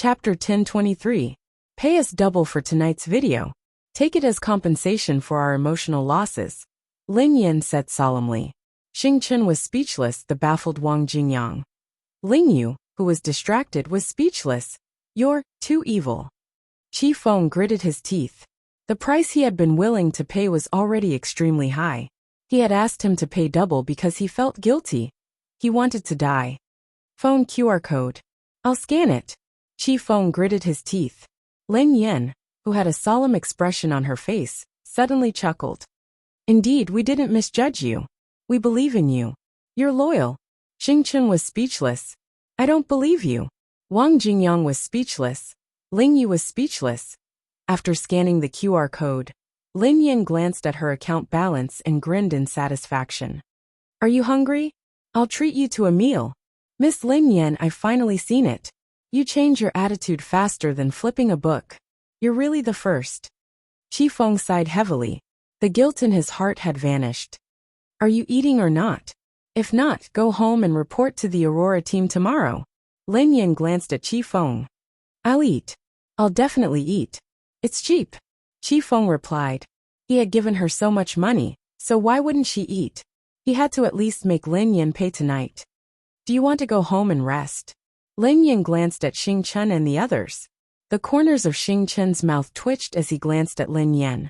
Chapter 1023. Pay us double for tonight's video. Take it as compensation for our emotional losses. Lin Yan said solemnly. Xing Chen was speechless, the baffled Wang Jingyang. Ling Yu, who was distracted, was speechless. You're too evil. Qi Feng gritted his teeth. The price he had been willing to pay was already extremely high. He had asked him to pay double because he felt guilty. He wanted to die. Phone QR code. I'll scan it. Qi Feng gritted his teeth. Lin Yan, who had a solemn expression on her face, suddenly chuckled. Indeed, we didn't misjudge you. We believe in you. You're loyal. Xing Chen was speechless. I don't believe you. Wang Jingyang was speechless. Ling Yu was speechless. After scanning the QR code, Lin Yan glanced at her account balance and grinned in satisfaction. Are you hungry? I'll treat you to a meal. Miss Lin Yan, I've finally seen it. You change your attitude faster than flipping a book. You're really the first. Qi Feng sighed heavily. The guilt in his heart had vanished. Are you eating or not? If not, go home and report to the Aurora team tomorrow. Lin Yan glanced at Qi Feng. I'll eat. I'll definitely eat. It's cheap. Qi Feng replied. He had given her so much money, so why wouldn't she eat? He had to at least make Lin Yan pay tonight. Do you want to go home and rest? Lin Yan glanced at Xing Chen and the others. The corners of Xing Chen's mouth twitched as he glanced at Lin Yan.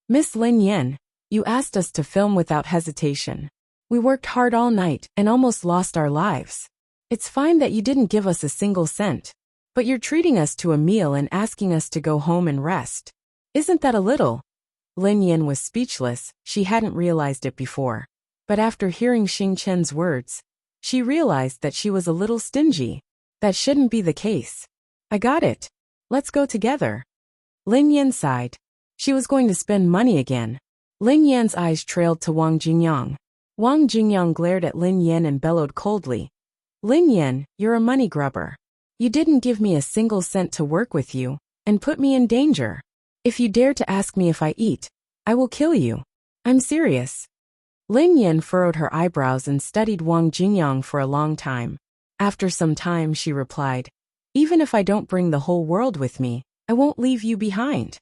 Miss Lin Yan, you asked us to film without hesitation. We worked hard all night and almost lost our lives. It's fine that you didn't give us a single cent, but you're treating us to a meal and asking us to go home and rest. Isn't that a little? Lin Yan was speechless. She hadn't realized it before. But after hearing Xing Chen's words, she realized that she was a little stingy. That shouldn't be the case. I got it. Let's go together. Lin Yan sighed. She was going to spend money again. Lin Yan's eyes trailed to Wang Jingyang. Wang Jingyang glared at Lin Yan and bellowed coldly. Lin Yan, you're a money grubber. You didn't give me a single cent to work with you, and put me in danger. If you dare to ask me if I eat, I will kill you. I'm serious. Lin Yan furrowed her eyebrows and studied Wang Jingyang for a long time. After some time she replied, even if I don't bring the whole world with me, I won't leave you behind.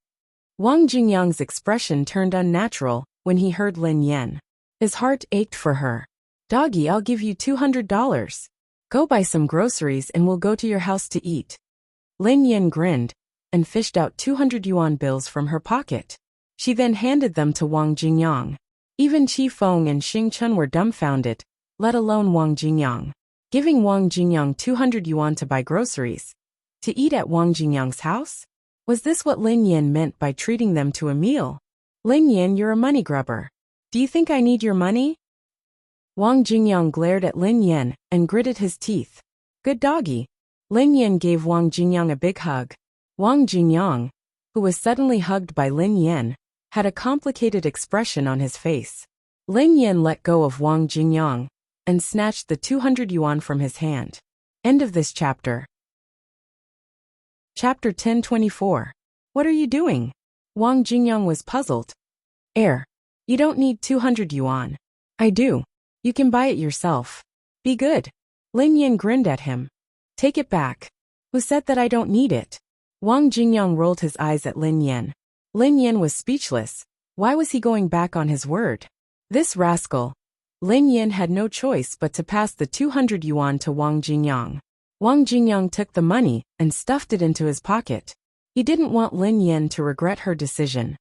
Wang Jingyang's expression turned unnatural when he heard Lin Yan. His heart ached for her. Doggy, I'll give you $200. Go buy some groceries and we'll go to your house to eat. Lin Yan grinned and fished out 200 yuan bills from her pocket. She then handed them to Wang Jingyang. Even Qi Feng and Xing Chen were dumbfounded, let alone Wang Jingyang. Giving Wang Jingyang 200 yuan to buy groceries. To eat at Wang Jingyang's house? Was this what Lin Yan meant by treating them to a meal? Lin Yan, you're a money grubber. Do you think I need your money? Wang Jingyang glared at Lin Yan and gritted his teeth. Good doggy. Lin Yan gave Wang Jingyang a big hug. Wang Jingyang, who was suddenly hugged by Lin Yan, had a complicated expression on his face. Lin Yan let go of Wang Jingyang and snatched the 200 yuan from his hand. End of this chapter. Chapter 1024. What are you doing? Wang Jingyang was puzzled. You don't need 200 yuan. I do. You can buy it yourself. Be good. Lin Yan grinned at him. Take it back. Who said that I don't need it? Wang Jingyang rolled his eyes at Lin Yan. Lin Yan was speechless. Why was he going back on his word? This rascal. Lin Yan had no choice but to pass the 200 yuan to Wang Jingyang. Wang Jingyang took the money and stuffed it into his pocket. He didn't want Lin Yan to regret her decision.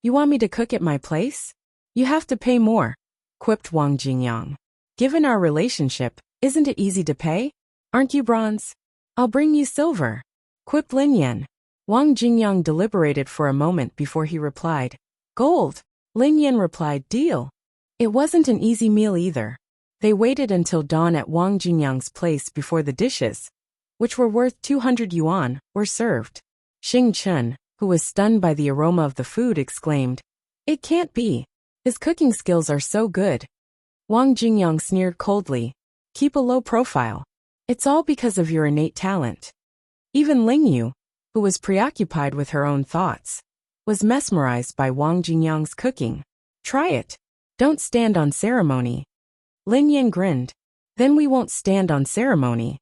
You want me to cook at my place? You have to pay more, quipped Wang Jingyang. Given our relationship, isn't it easy to pay? Aren't you bronze? I'll bring you silver, quipped Lin Yan. Wang Jingyang deliberated for a moment before he replied, gold. Lin Yan replied, deal. It wasn't an easy meal either. They waited until dawn at Wang Jingyang's place before the dishes, which were worth 200 yuan, were served. Xing Chen, who was stunned by the aroma of the food, exclaimed, it can't be. His cooking skills are so good. Wang Jingyang sneered coldly. Keep a low profile. It's all because of your innate talent. Even Ling Yu, who was preoccupied with her own thoughts, was mesmerized by Wang Jingyang's cooking. Try it. Don't stand on ceremony. Lin Yan grinned. Then we won't stand on ceremony.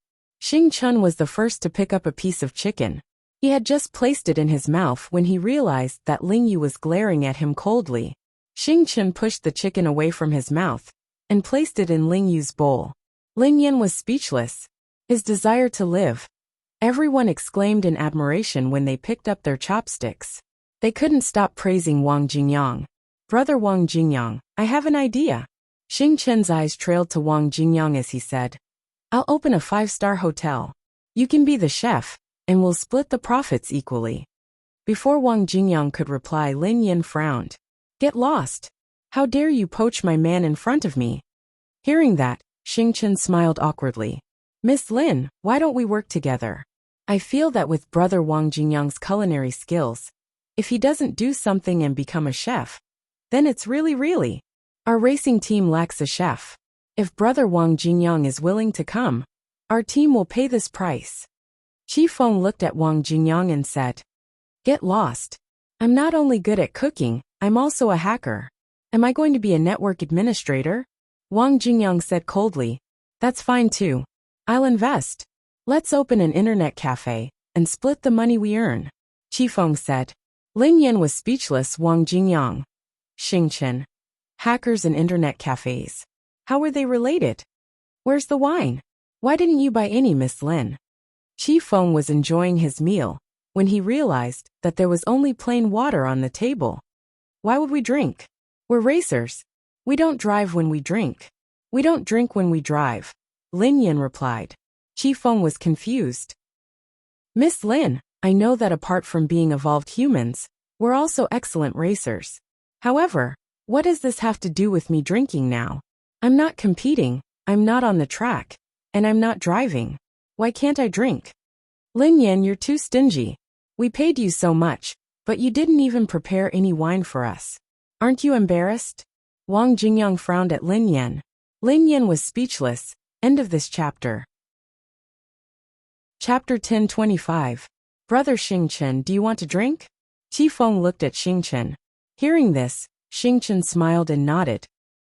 Xing Chun was the first to pick up a piece of chicken. He had just placed it in his mouth when he realized that Ling Yu was glaring at him coldly. Xing Chun pushed the chicken away from his mouth and placed it in Ling Yu's bowl. Lin Yan was speechless. His desire to live. Everyone exclaimed in admiration when they picked up their chopsticks. They couldn't stop praising Wang Jingyang. Brother Wang Jingyang, I have an idea. Xing Chen's eyes trailed to Wang Jingyang as he said, I'll open a 5-star hotel. You can be the chef, and we'll split the profits equally. Before Wang Jingyang could reply, Lin Yan frowned. Get lost. How dare you poach my man in front of me? Hearing that, Xing Chen smiled awkwardly. Miss Lin, why don't we work together? I feel that with brother Wang Jingyang's culinary skills, if he doesn't do something and become a chef, then it's really. Our racing team lacks a chef. If brother Wang Jingyang is willing to come, our team will pay this price. Qi Feng looked at Wang Jingyang and said, Get lost. I'm not only good at cooking, I'm also a hacker. Am I going to be a network administrator? Wang Jingyang said coldly, That's fine too. I'll invest. Let's open an internet cafe and split the money we earn. Qi Feng said. Lin Yan was speechless. Wang Jingyang. Xing Chen. Hackers and internet cafes. How were they related? Where's the wine? Why didn't you buy any, Miss Lin? Qi Feng was enjoying his meal when he realized that there was only plain water on the table. Why would we drink? We're racers. We don't drive when we drink. We don't drink when we drive. Lin Yan replied. Qi Feng was confused. Miss Lin, I know that apart from being evolved humans, we're also excellent racers. However, what does this have to do with me drinking now? I'm not competing, I'm not on the track, and I'm not driving. Why can't I drink? Lin Yan, you're too stingy. We paid you so much, but you didn't even prepare any wine for us. Aren't you embarrassed? Wang Jingyang frowned at Lin Yan. Lin Yan was speechless. End of this chapter. Chapter 10:25. Brother Xing Chen, do you want to drink? Qi Feng looked at Xing Chen. Hearing this, Xing Chen smiled and nodded.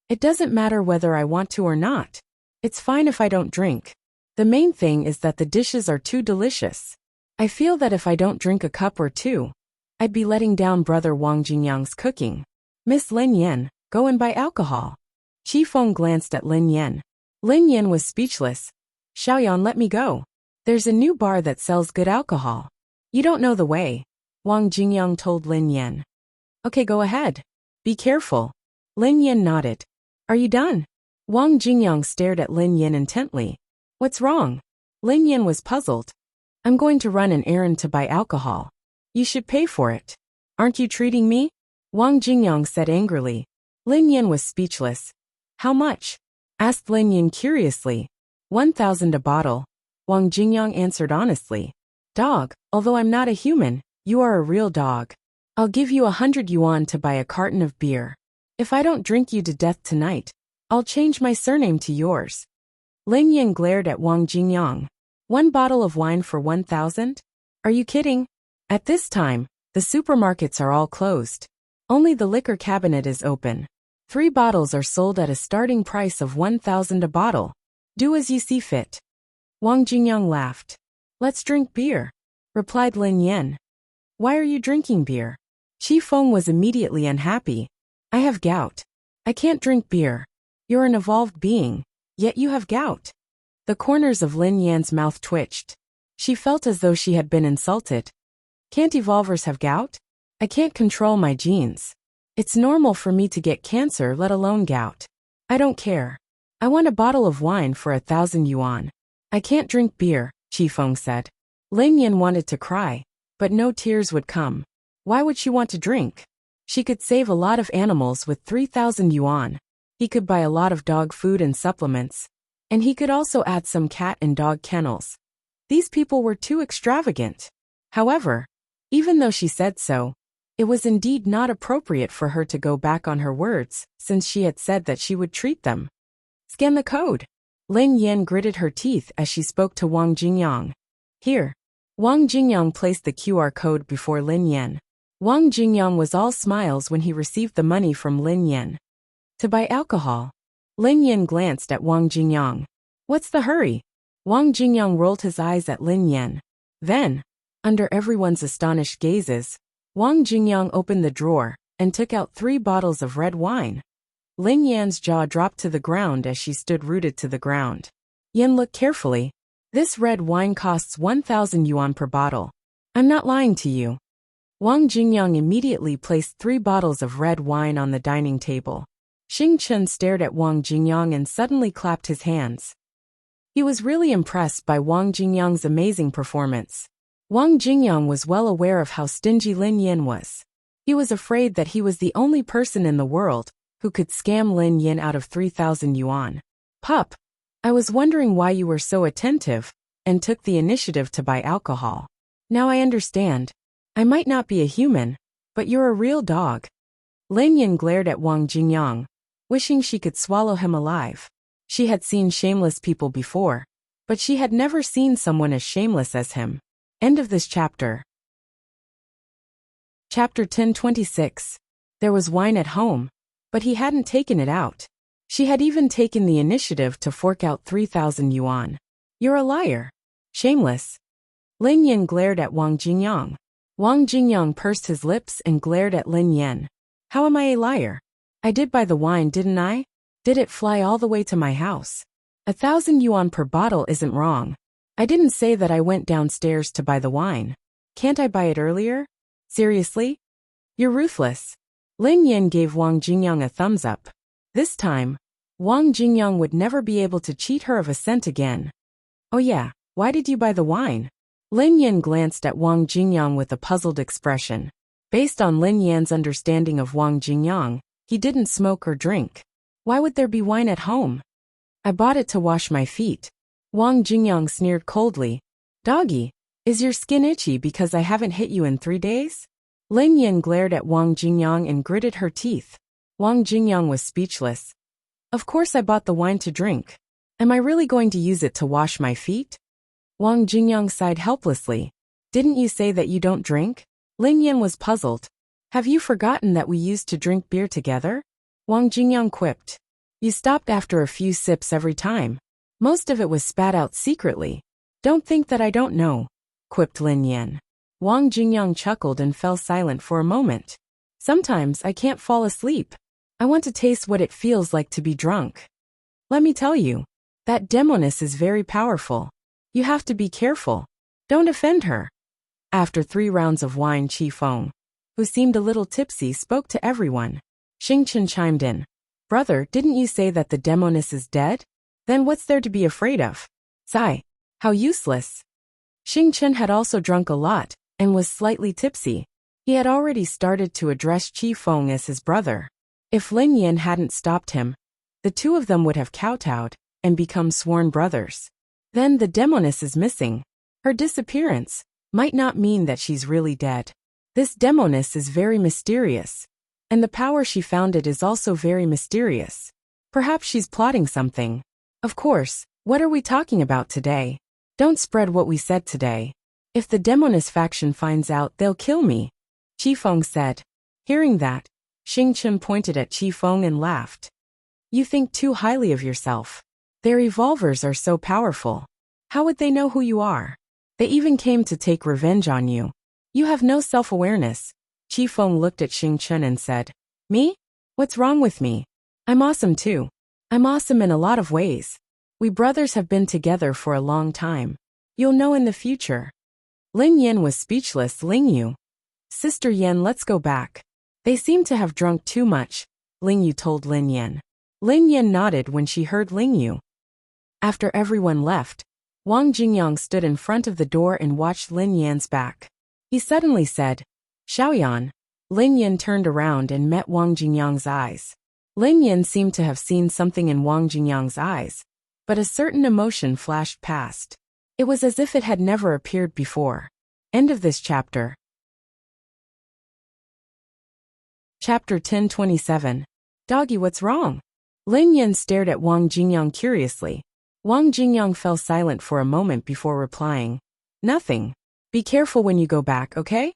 It doesn't matter whether I want to or not. It's fine if I don't drink. The main thing is that the dishes are too delicious. I feel that if I don't drink a cup or two, I'd be letting down brother Wang Jingyang's cooking. Miss Lin Yan, go and buy alcohol. Qi Feng glanced at Lin Yan. Lin Yan was speechless. Xiaoyan, let me go. There's a new bar that sells good alcohol. You don't know the way. Wang Jingyang told Lin Yan. Okay, go ahead. Be careful. Lin Yan nodded. Are you done? Wang Jingyang stared at Lin Yan intently. What's wrong? Lin Yan was puzzled. I'm going to run an errand to buy alcohol. You should pay for it. Aren't you treating me? Wang Jingyang said angrily. Lin Yan was speechless. How much? Asked Lin Yan curiously. 1,000 a bottle. Wang Jingyang answered honestly. Dog, although I'm not a human, you are a real dog. I'll give you 100 yuan to buy a carton of beer. If I don't drink you to death tonight, I'll change my surname to yours. Lin Yan glared at Wang Jingyang. 1 bottle of wine for 1,000? Are you kidding? At this time, the supermarkets are all closed. Only the liquor cabinet is open. 3 bottles are sold at a starting price of 1,000 a bottle. Do as you see fit. Wang Jingyang laughed. Let's drink beer, replied Lin Yan. Why are you drinking beer? Qi Feng was immediately unhappy. I have gout. I can't drink beer. You're an evolved being, yet you have gout. The corners of Lin Yan's mouth twitched. She felt as though she had been insulted. Can't evolvers have gout? I can't control my genes. It's normal for me to get cancer, let alone gout. I don't care. I want a bottle of wine for 1,000 yuan. I can't drink beer, Qi Feng said. Lin Yan wanted to cry, but no tears would come. Why would she want to drink? She could save a lot of animals with 3,000 yuan. He could buy a lot of dog food and supplements. And he could also add some cat and dog kennels. These people were too extravagant. However, even though she said so, it was indeed not appropriate for her to go back on her words, since she had said that she would treat them. Scan the code. Lin Yan gritted her teeth as she spoke to Wang Jingyang. Here. Wang Jingyang placed the QR code before Lin Yan. Wang Jingyang was all smiles when he received the money from Lin Yan. To buy alcohol. Lin Yan glanced at Wang Jingyang. What's the hurry? Wang Jingyang rolled his eyes at Lin Yan. Then, under everyone's astonished gazes, Wang Jingyang opened the drawer and took out 3 bottles of red wine. Lin Yan's jaw dropped to the ground as she stood rooted to the ground. Yan looked carefully. This red wine costs 1,000 yuan per bottle. I'm not lying to you. Wang Jingyang immediately placed 3 bottles of red wine on the dining table. Xing Chen stared at Wang Jingyang and suddenly clapped his hands. He was really impressed by Wang Jingyang's amazing performance. Wang Jingyang was well aware of how stingy Lin Yan was. He was afraid that he was the only person in the world who could scam Lin Yan out of 3,000 yuan. Pup, I was wondering why you were so attentive and took the initiative to buy alcohol. Now I understand. I might not be a human, but you're a real dog. Lin Yan glared at Wang Jingyang, wishing she could swallow him alive. She had seen shameless people before, but she had never seen someone as shameless as him. End of this chapter. Chapter 1026. There was wine at home, but he hadn't taken it out. She had even taken the initiative to fork out 3,000 yuan. You're a liar. Shameless. Lin Yan glared at Wang Jingyang. Wang Jingyang pursed his lips and glared at Lin Yan. How am I a liar? I did buy the wine, didn't I? Did it fly all the way to my house? 1,000 yuan per bottle isn't wrong. I didn't say that I went downstairs to buy the wine. Can't I buy it earlier? Seriously? You're ruthless. Lin Yan gave Wang Jingyang a thumbs up. This time, Wang Jingyang would never be able to cheat her of a cent again. Oh yeah, why did you buy the wine? Lin Yan glanced at Wang Jingyang with a puzzled expression. Based on Lin Yan's understanding of Wang Jingyang, he didn't smoke or drink. Why would there be wine at home? I bought it to wash my feet. Wang Jingyang sneered coldly. Doggy, is your skin itchy because I haven't hit you in 3 days? Lin Yan glared at Wang Jingyang and gritted her teeth. Wang Jingyang was speechless. Of course I bought the wine to drink. Am I really going to use it to wash my feet? Wang Jingyang sighed helplessly. Didn't you say that you don't drink? Lin Yan was puzzled. Have you forgotten that we used to drink beer together? Wang Jingyang quipped. You stopped after a few sips every time. Most of it was spat out secretly. Don't think that I don't know, quipped Lin Yan. Wang Jingyang chuckled and fell silent for a moment. Sometimes I can't fall asleep. I want to taste what it feels like to be drunk. Let me tell you, that demoness is very powerful. You have to be careful. Don't offend her. After 3 rounds of wine, Qi Feng, who seemed a little tipsy, spoke to everyone. Xing Chen chimed in. Brother, didn't you say that the demoness is dead? Then what's there to be afraid of? Sigh. How useless. Xing Chen had also drunk a lot and was slightly tipsy. He had already started to address Qi Feng as his brother. If Lin Yan hadn't stopped him, the 2 of them would have kowtowed and become sworn brothers. Then the demoness is missing. Her disappearance might not mean that she's really dead. This demoness is very mysterious, and the power she founded is also very mysterious. Perhaps she's plotting something. Of course, what are we talking about today? Don't spread what we said today. If the demoness faction finds out, they'll kill me, Qi Feng said. Hearing that, Xing Chen pointed at Qi Feng and laughed. You think too highly of yourself. Their revolvers are so powerful. How would they know who you are? They even came to take revenge on you. You have no self-awareness. Qi Feng looked at Xing Chen and said, Me? What's wrong with me? I'm awesome too. I'm awesome in a lot of ways. We brothers have been together for a long time. You'll know in the future. Lin Yan was speechless. Ling Yu. Sister Yan, let's go back. They seem to have drunk too much, Ling Yu told Lin Yan. Lin Yan nodded when she heard Ling Yu. After everyone left, Wang Jingyang stood in front of the door and watched Lin Yan's back. He suddenly said, Xiaoyan. Lin Yan turned around and met Wang Jingyang's eyes. Lin Yan seemed to have seen something in Wang Jingyang's eyes, but a certain emotion flashed past. It was as if it had never appeared before. End of this chapter. Chapter 1027. Doggy, what's wrong? Lin Yan stared at Wang Jingyang curiously. Wang Jingyang fell silent for a moment before replying. Nothing. Be careful when you go back, okay?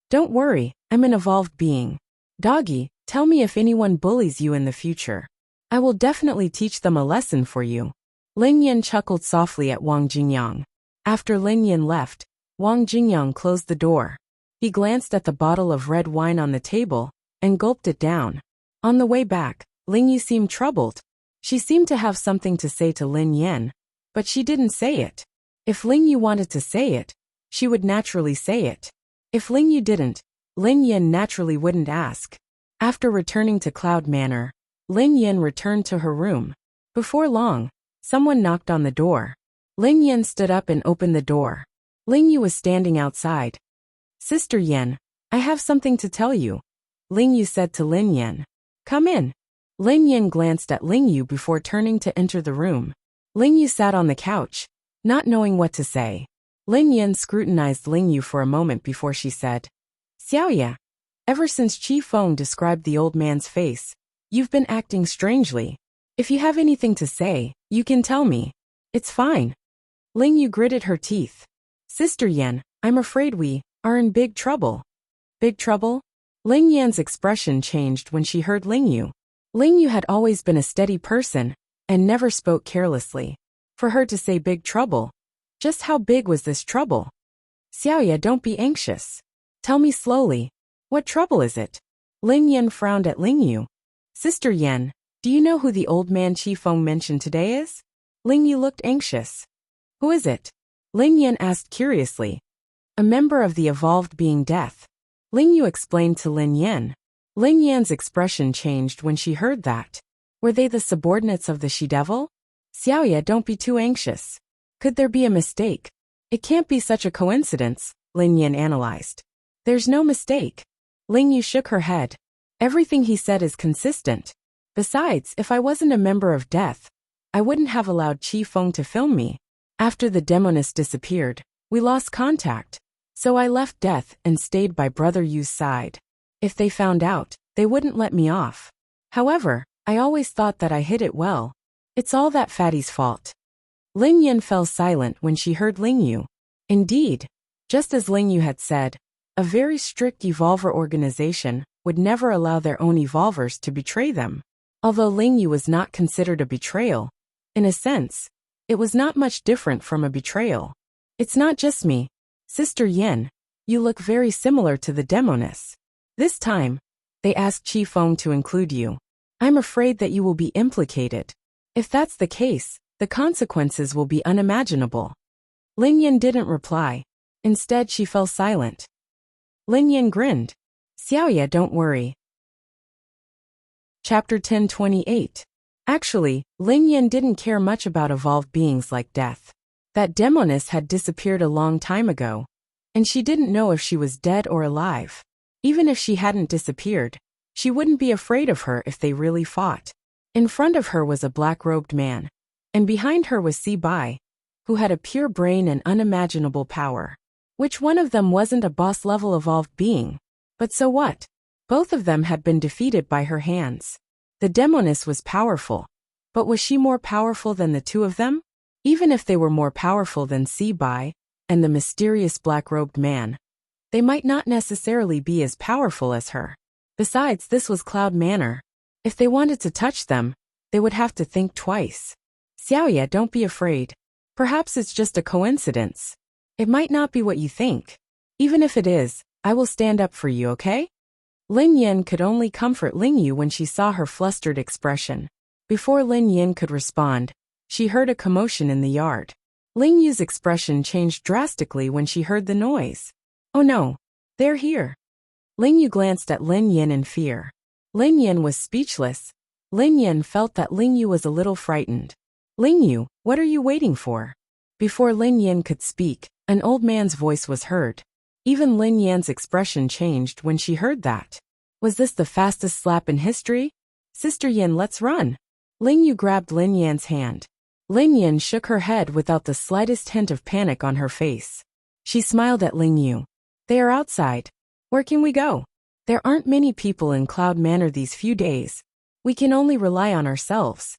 Don't worry, I'm an evolved being. Doggy, tell me if anyone bullies you in the future. I will definitely teach them a lesson for you. Lin Yin chuckled softly at Wang Jingyang. After Lin Yin left, Wang Jingyang closed the door. He glanced at the bottle of red wine on the table and gulped it down. On the way back, Ling Yu seemed troubled. She seemed to have something to say to Lin Yin, but she didn't say it. If Ling Yu wanted to say it, she would naturally say it. If Ling Yu didn't, Lin Yin naturally wouldn't ask. After returning to Cloud Manor, Lin Yin returned to her room. Before long, someone knocked on the door. Lin Yin stood up and opened the door. Ling Yu was standing outside. "Sister Yin, I have something to tell you," Ling Yu said to Lin Yin. "Come in." Lin Yin glanced at Ling Yu before turning to enter the room. Ling Yu sat on the couch, not knowing what to say. Lin Yin scrutinized Ling Yu for a moment before she said, "Xiaoya, ever since Qi Feng described the old man's face, you've been acting strangely. If you have anything to say, you can tell me. It's fine." Ling Yu gritted her teeth. "Sister Yin, I'm afraid we are in big trouble." Big trouble? Ling Yan's expression changed when she heard Ling Yu. Ling Yu had always been a steady person and never spoke carelessly. For her to say big trouble, just how big was this trouble? "Xiaoya, don't be anxious. Tell me slowly. What trouble is it?" Ling Yan frowned at Ling Yu. "Sister Yan, do you know who the old man Qi Feng mentioned today is?" Ling Yu looked anxious. "Who is it?" Ling Yan asked curiously. "A member of the evolved being Death," Ling Yu explained to Lin Yan. Lin Yan's expression changed when she heard that. Were they the subordinates of the She-Devil? "Xiaoya, don't be too anxious. Could there be a mistake? It can't be such a coincidence," Lin Yan analyzed. "There's no mistake." Ling Yu shook her head. "Everything he said is consistent. Besides, if I wasn't a member of Death, I wouldn't have allowed Qi Feng to film me. After the demoness disappeared, we lost contact. So I left Death and stayed by Brother Yu's side. If they found out, they wouldn't let me off. However, I always thought that I hid it well. It's all that fatty's fault." Lin Yin fell silent when she heard Ling Yu. Indeed, just as Ling Yu had said, a very strict evolver organization would never allow their own evolvers to betray them. Although Ling Yu was not considered a betrayal, in a sense, it was not much different from a betrayal. "It's not just me. Sister Yin, you look very similar to the demoness. This time, they asked Qi Feng to include you. I'm afraid that you will be implicated. If that's the case, the consequences will be unimaginable." Lin Yin didn't reply. Instead, she fell silent. Lin Yin grinned. "Xiaoya, don't worry." Chapter 1028. Actually, Lin Yin didn't care much about evolved beings like Death. That demoness had disappeared a long time ago, and she didn't know if she was dead or alive. Even if she hadn't disappeared, she wouldn't be afraid of her if they really fought. In front of her was a black-robed man, and behind her was Si Bai, who had a pure brain and unimaginable power. Which one of them wasn't a boss-level evolved being? But so what? Both of them had been defeated by her hands. The demoness was powerful, but was she more powerful than the two of them? Even if they were more powerful than Si Bai and the mysterious black-robed man, they might not necessarily be as powerful as her. Besides, this was Cloud Manor. If they wanted to touch them, they would have to think twice. "Xiaoya, don't be afraid. Perhaps it's just a coincidence. It might not be what you think. Even if it is, I will stand up for you, okay?" Lin Yin could only comfort Ling Yu when she saw her flustered expression. Before Lin Yin could respond, she heard a commotion in the yard. Ling Yu's expression changed drastically when she heard the noise. "Oh no, they're here." Ling Yu glanced at Lin Yin in fear. Lin Yin was speechless. Lin Yin felt that Ling Yu was a little frightened. "Ling Yu, what are you waiting for?" Before Lin Yin could speak, an old man's voice was heard. Even Lin Yan's expression changed when she heard that. Was this the fastest slap in history? "Sister Yin, let's run." Ling Yu grabbed Lin Yan's hand. Lin Yin shook her head without the slightest hint of panic on her face. She smiled at Ling Yu. "They are outside. Where can we go? There aren't many people in Cloud Manor these few days. We can only rely on ourselves."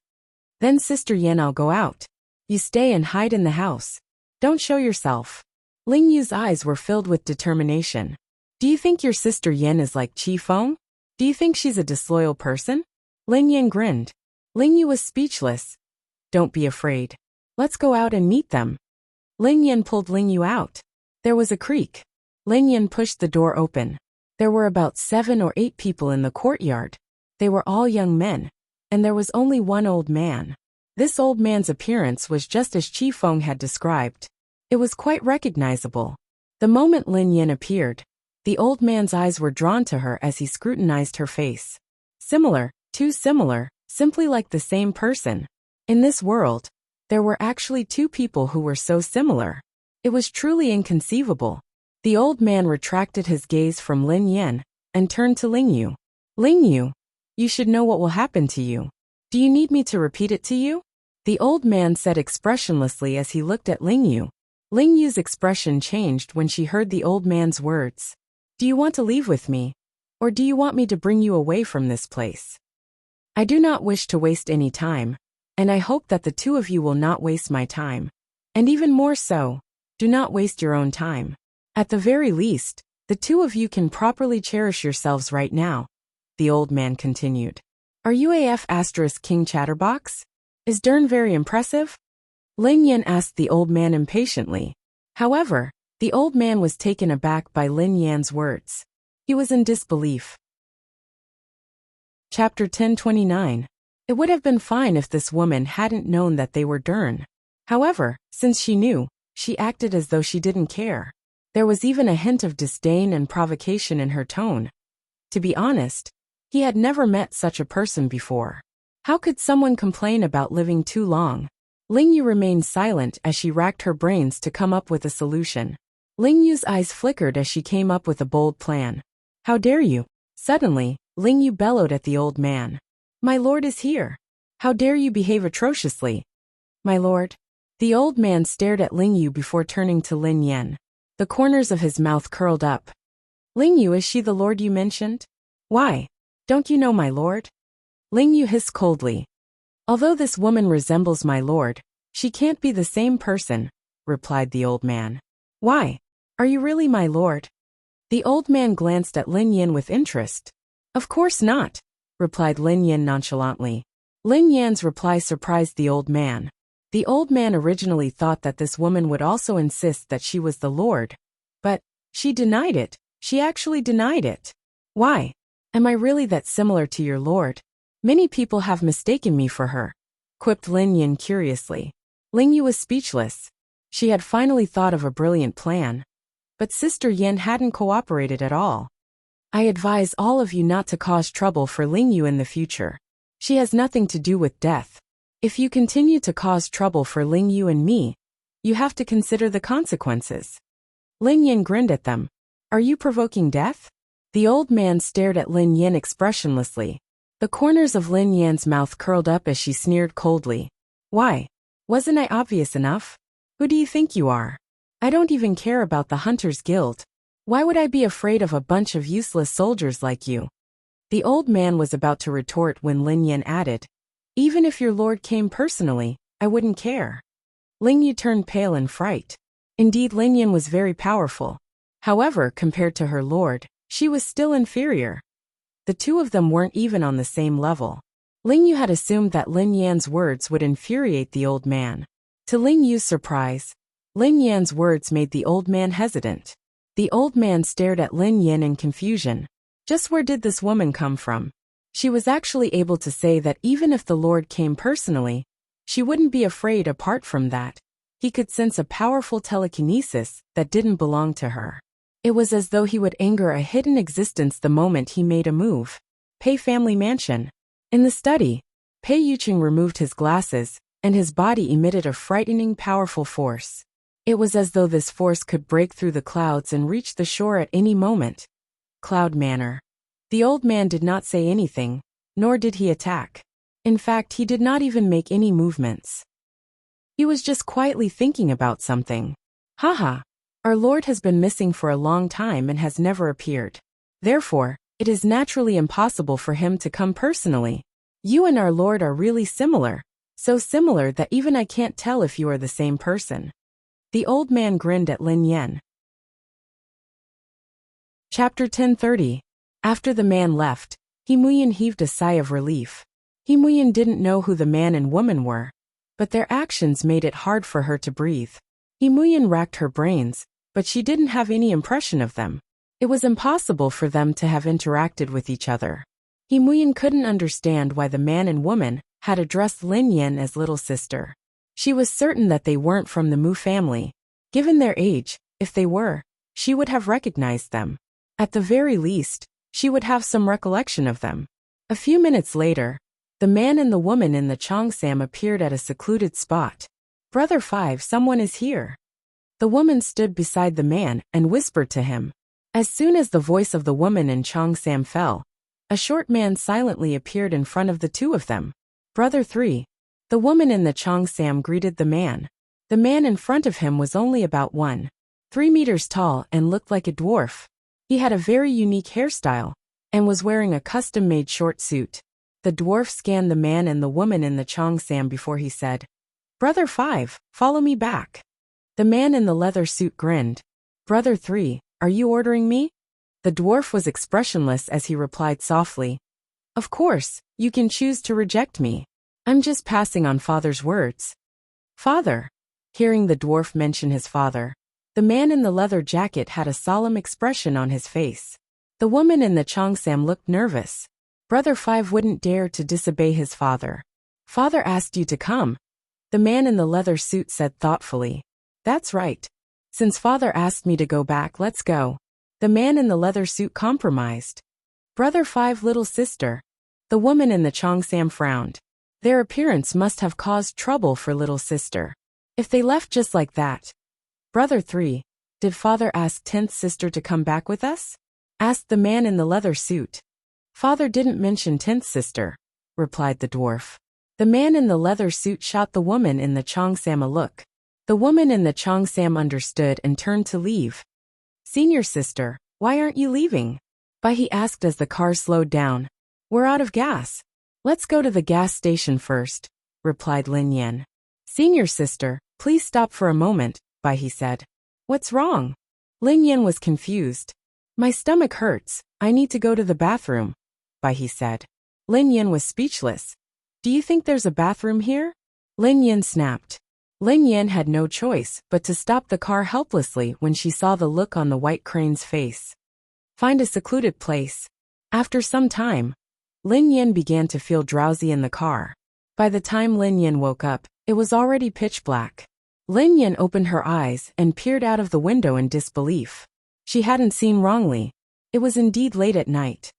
"Then Sister Yin, I'll go out. You stay and hide in the house. Don't show yourself." Ling Yu's eyes were filled with determination. "Do you think your Sister Yin is like Qi Feng? Do you think she's a disloyal person?" Lin Yin grinned. Ling Yu was speechless. "Don't be afraid. Let's go out and meet them. Ling Yan pulled Ling Yu out. There was a creak. Ling Yan pushed the door open. There were about 7 or 8 people in the courtyard. They were all young men, and there was only one old man. This old man's appearance was just as Chi Feng had described. It was quite recognizable. The moment Lin Yan appeared, the old man's eyes were drawn to her as he scrutinized her face. Similar, too similar, simply like the same person. In this world, there were actually 2 people who were so similar. It was truly inconceivable. The old man retracted his gaze from Lin Yan and turned to Ling Yu. Ling Yu, you should know what will happen to you. Do you need me to repeat it to you? The old man said expressionlessly as he looked at Ling Yu. Ling Yu's expression changed when she heard the old man's words. Do you want to leave with me? Or do you want me to bring you away from this place? I do not wish to waste any time, and I hope that the 2 of you will not waste my time. And even more so, do not waste your own time. At the very least, the 2 of you can properly cherish yourselves right now, the old man continued. Are you AF * King Chatterbox? Is Dern very impressive? Lin Yan asked the old man impatiently. However, the old man was taken aback by Lin Yan's words. He was in disbelief. Chapter 1029. It would have been fine if this woman hadn't known that they were Dern. However, since she knew, she acted as though she didn't care. There was even a hint of disdain and provocation in her tone. To be honest, he had never met such a person before. How could someone complain about living too long? Ling Yu remained silent as she racked her brains to come up with a solution. Ling Yu's eyes flickered as she came up with a bold plan. How dare you? Suddenly, Ling Yu bellowed at the old man. My lord is here. How dare you behave atrociously? My lord. The old man stared at Ling Yu before turning to Lin Yan. The corners of his mouth curled up. Ling Yu, is she the lord you mentioned? Why? Don't you know my lord? Ling Yu hissed coldly. Although this woman resembles my lord, she can't be the same person, replied the old man. Why? Are you really my lord? The old man glanced at Lin Yan with interest. Of course not, replied Lin Yan nonchalantly. Lin Yan's reply surprised the old man. The old man originally thought that this woman would also insist that she was the lord. But she denied it. She actually denied it. Why? Am I really that similar to your lord? Many people have mistaken me for her, quipped Lin Yan curiously. Ling Yu was speechless. She had finally thought of a brilliant plan. But Sister Yan hadn't cooperated at all. I advise all of you not to cause trouble for Ling Yu in the future. She has nothing to do with death. If you continue to cause trouble for Ling Yu and me, you have to consider the consequences. Lin Yan grinned at them. Are you provoking death? The old man stared at Lin Yan expressionlessly. The corners of Lin Yan's mouth curled up as she sneered coldly. Why? Wasn't I obvious enough? Who do you think you are? I don't even care about the Hunters Guild. Why would I be afraid of a bunch of useless soldiers like you? The old man was about to retort when Lin Yan added, even if your lord came personally, I wouldn't care. Ling Yu turned pale in fright. Indeed, Lin Yan was very powerful. However, compared to her lord, she was still inferior. The 2 of them weren't even on the same level. Ling Yu had assumed that Lin Yan's words would infuriate the old man. To Ling Yu's surprise, Lin Yan's words made the old man hesitant. The old man stared at Lin Yan in confusion. Just where did this woman come from? She was actually able to say that even if the lord came personally, she wouldn't be afraid. Apart from that, he could sense a powerful telekinesis that didn't belong to her. It was as though he would anger a hidden existence the moment he made a move. Pei family mansion. In the study, Pei Yuqing removed his glasses, and his body emitted a frightening powerful force. It was as though this force could break through the clouds and reach the shore at any moment. Cloud Manor. The old man did not say anything, nor did he attack. In fact, he did not even make any movements. He was just quietly thinking about something. Haha. Our lord has been missing for a long time and has never appeared. Therefore, it is naturally impossible for him to come personally. You and our lord are really similar, so similar that even I can't tell if you are the same person. The old man grinned at Lin Yan. Chapter 1030. After the man left, He Muyan heaved a sigh of relief. He Muyan didn't know who the man and woman were, but their actions made it hard for her to breathe. Imuyen racked her brains, but she didn't have any impression of them. It was impossible for them to have interacted with each other. Imuyen couldn't understand why the man and woman had addressed Lin Yan as little sister. She was certain that they weren't from the Mu family. Given their age, if they were, she would have recognized them. At the very least, she would have some recollection of them. A few minutes later, the man and the woman in the Cheongsam appeared at a secluded spot. "Brother Five, someone is here." The woman stood beside the man and whispered to him. As soon as the voice of the woman in Cheongsam fell, a short man silently appeared in front of the two of them. "Brother Three." The woman in the Cheongsam greeted the man. The man in front of him was only about 1.3 meters tall and looked like a dwarf. He had a very unique hairstyle and was wearing a custom-made short suit. The dwarf scanned the man and the woman in the Cheongsam before he said, "Brother Five, follow me back." The man in the leather suit grinned. "Brother Three, are you ordering me?" The dwarf was expressionless as he replied softly, "Of course, you can choose to reject me. I'm just passing on Father's words." "Father." Hearing the dwarf mention his father, the man in the leather jacket had a solemn expression on his face. The woman in the Cheongsam looked nervous. Brother Five wouldn't dare to disobey his father. "Father asked you to come," the man in the leather suit said thoughtfully. "That's right. Since Father asked me to go back, let's go." The man in the leather suit compromised. "Brother Five, little sister." The woman in the Cheongsam frowned. Their appearance must have caused trouble for little sister. If they left just like that. "Brother Three, did Father ask 10th sister to come back with us?" asked the man in the leather suit. "Father didn't mention 10th sister," replied the dwarf. The man in the leather suit shot the woman in the Cheongsam a look. The woman in the Cheongsam understood and turned to leave. "Senior sister, why aren't you leaving?" He asked as the car slowed down. "We're out of gas." "Let's go to the gas station first," replied Lin Yan. "Senior sister, please stop for a moment," he said. "What's wrong?" Lin Yan was confused. "My stomach hurts, I need to go to the bathroom," he said. Lin Yan was speechless. "Do you think there's a bathroom here?" Lin Yan snapped. Lin Yan had no choice but to stop the car helplessly when she saw the look on the white crane's face. "Find a secluded place." After some time, Lin Yan began to feel drowsy in the car. By the time Lin Yan woke up, it was already pitch black. Lin Yan opened her eyes and peered out of the window in disbelief. She hadn't seen wrongly. It was indeed late at night.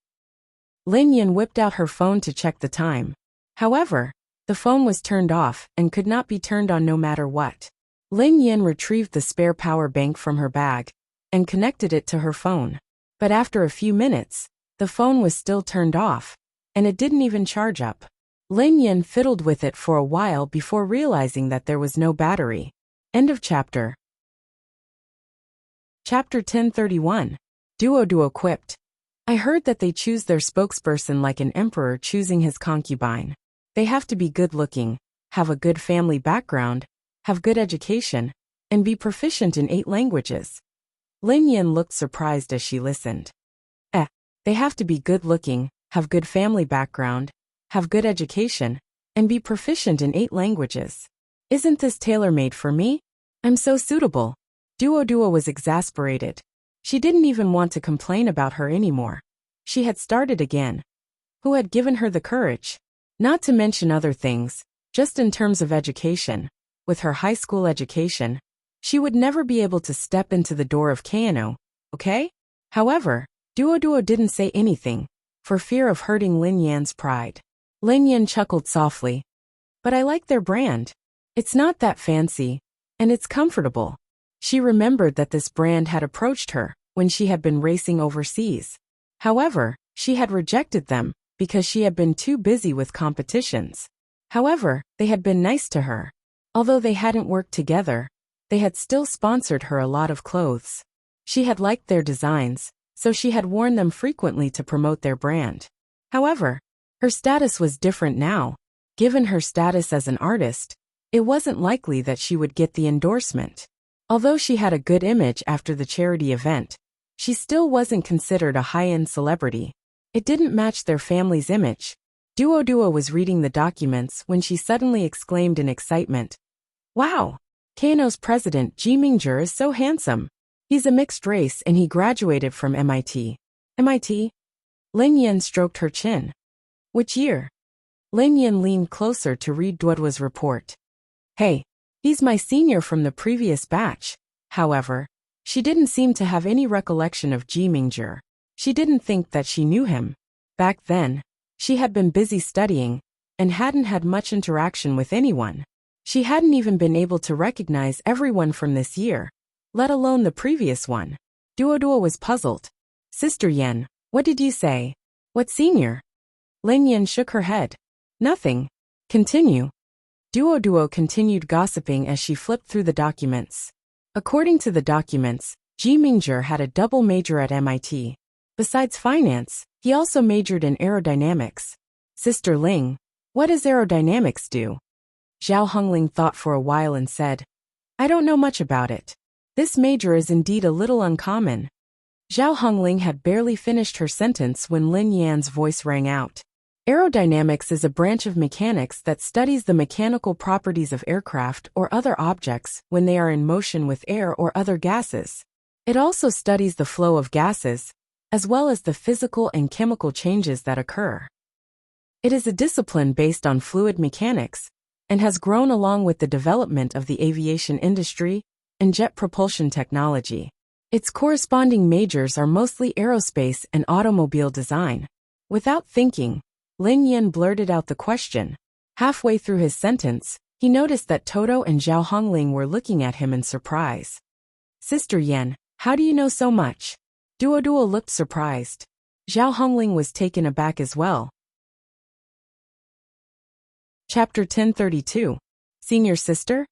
Lin Yan whipped out her phone to check the time. However, the phone was turned off and could not be turned on no matter what. Lin Yan retrieved the spare power bank from her bag and connected it to her phone. But after a few minutes, the phone was still turned off, and it didn't even charge up. Lin Yan fiddled with it for a while before realizing that there was no battery. End of chapter. Chapter 1031. Duo quipped. "I heard that they choose their spokesperson like an emperor choosing his concubine. They have to be good-looking, have a good family background, have good education, and be proficient in 8 languages. Lin Yan looked surprised as she listened. They have to be good-looking, have good family background, have good education, and be proficient in 8 languages. Isn't this tailor-made for me? I'm so suitable." Duo was exasperated. She didn't even want to complain about her anymore. She had started again. Who had given her the courage? Not to mention other things, just in terms of education. With her high school education, she would never be able to step into the door of Kano, okay? However, Duo didn't say anything, for fear of hurting Lin Yan's pride. Lin Yan chuckled softly. "But I like their brand. It's not that fancy, and it's comfortable." She remembered that this brand had approached her when she had been racing overseas. However, she had rejected them because she had been too busy with competitions. However, they had been nice to her. Although they hadn't worked together, they had still sponsored her a lot of clothes. She had liked their designs, so she had worn them frequently to promote their brand. However, her status was different now. Given her status as an artist, it wasn't likely that she would get the endorsement. Although she had a good image after the charity event, she still wasn't considered a high-end celebrity. It didn't match their family's image. Duo was reading the documents when she suddenly exclaimed in excitement. Wow! Kano's president Ji Mingzhi is so handsome. He's a mixed race and he graduated from MIT. MIT? Lin Yan stroked her chin. Which year? Lin Yan leaned closer to read Duo's report. Hey, he's my senior from the previous batch. However, she didn't seem to have any recollection of Ji Mingzhi. She didn't think that she knew him. Back then, she had been busy studying and hadn't had much interaction with anyone. She hadn't even been able to recognize everyone from this year, let alone the previous one. Duo was puzzled. Sister Yan, what did you say? What senior? Lin Yan shook her head. Nothing. Continue. Duo continued gossiping as she flipped through the documents. According to the documents, Ji Mingzhi had a double major at MIT. Besides finance, he also majored in aerodynamics. Sister Ling, what does aerodynamics do? Zhao Hongling thought for a while and said, I don't know much about it. This major is indeed a little uncommon. Zhao Hongling had barely finished her sentence when Lin Yan's voice rang out. Aerodynamics is a branch of mechanics that studies the mechanical properties of aircraft or other objects when they are in motion with air or other gases. It also studies the flow of gases, as well as the physical and chemical changes that occur. It is a discipline based on fluid mechanics, and has grown along with the development of the aviation industry and jet propulsion technology. Its corresponding majors are mostly aerospace and automobile design. Without thinking, Lin Yan blurted out the question. Halfway through his sentence, he noticed that Toto and Zhao Hongling were looking at him in surprise. Sister Yan, how do you know so much? Duo looked surprised. Zhao Hongling was taken aback as well. Chapter 1032. Senior Sister?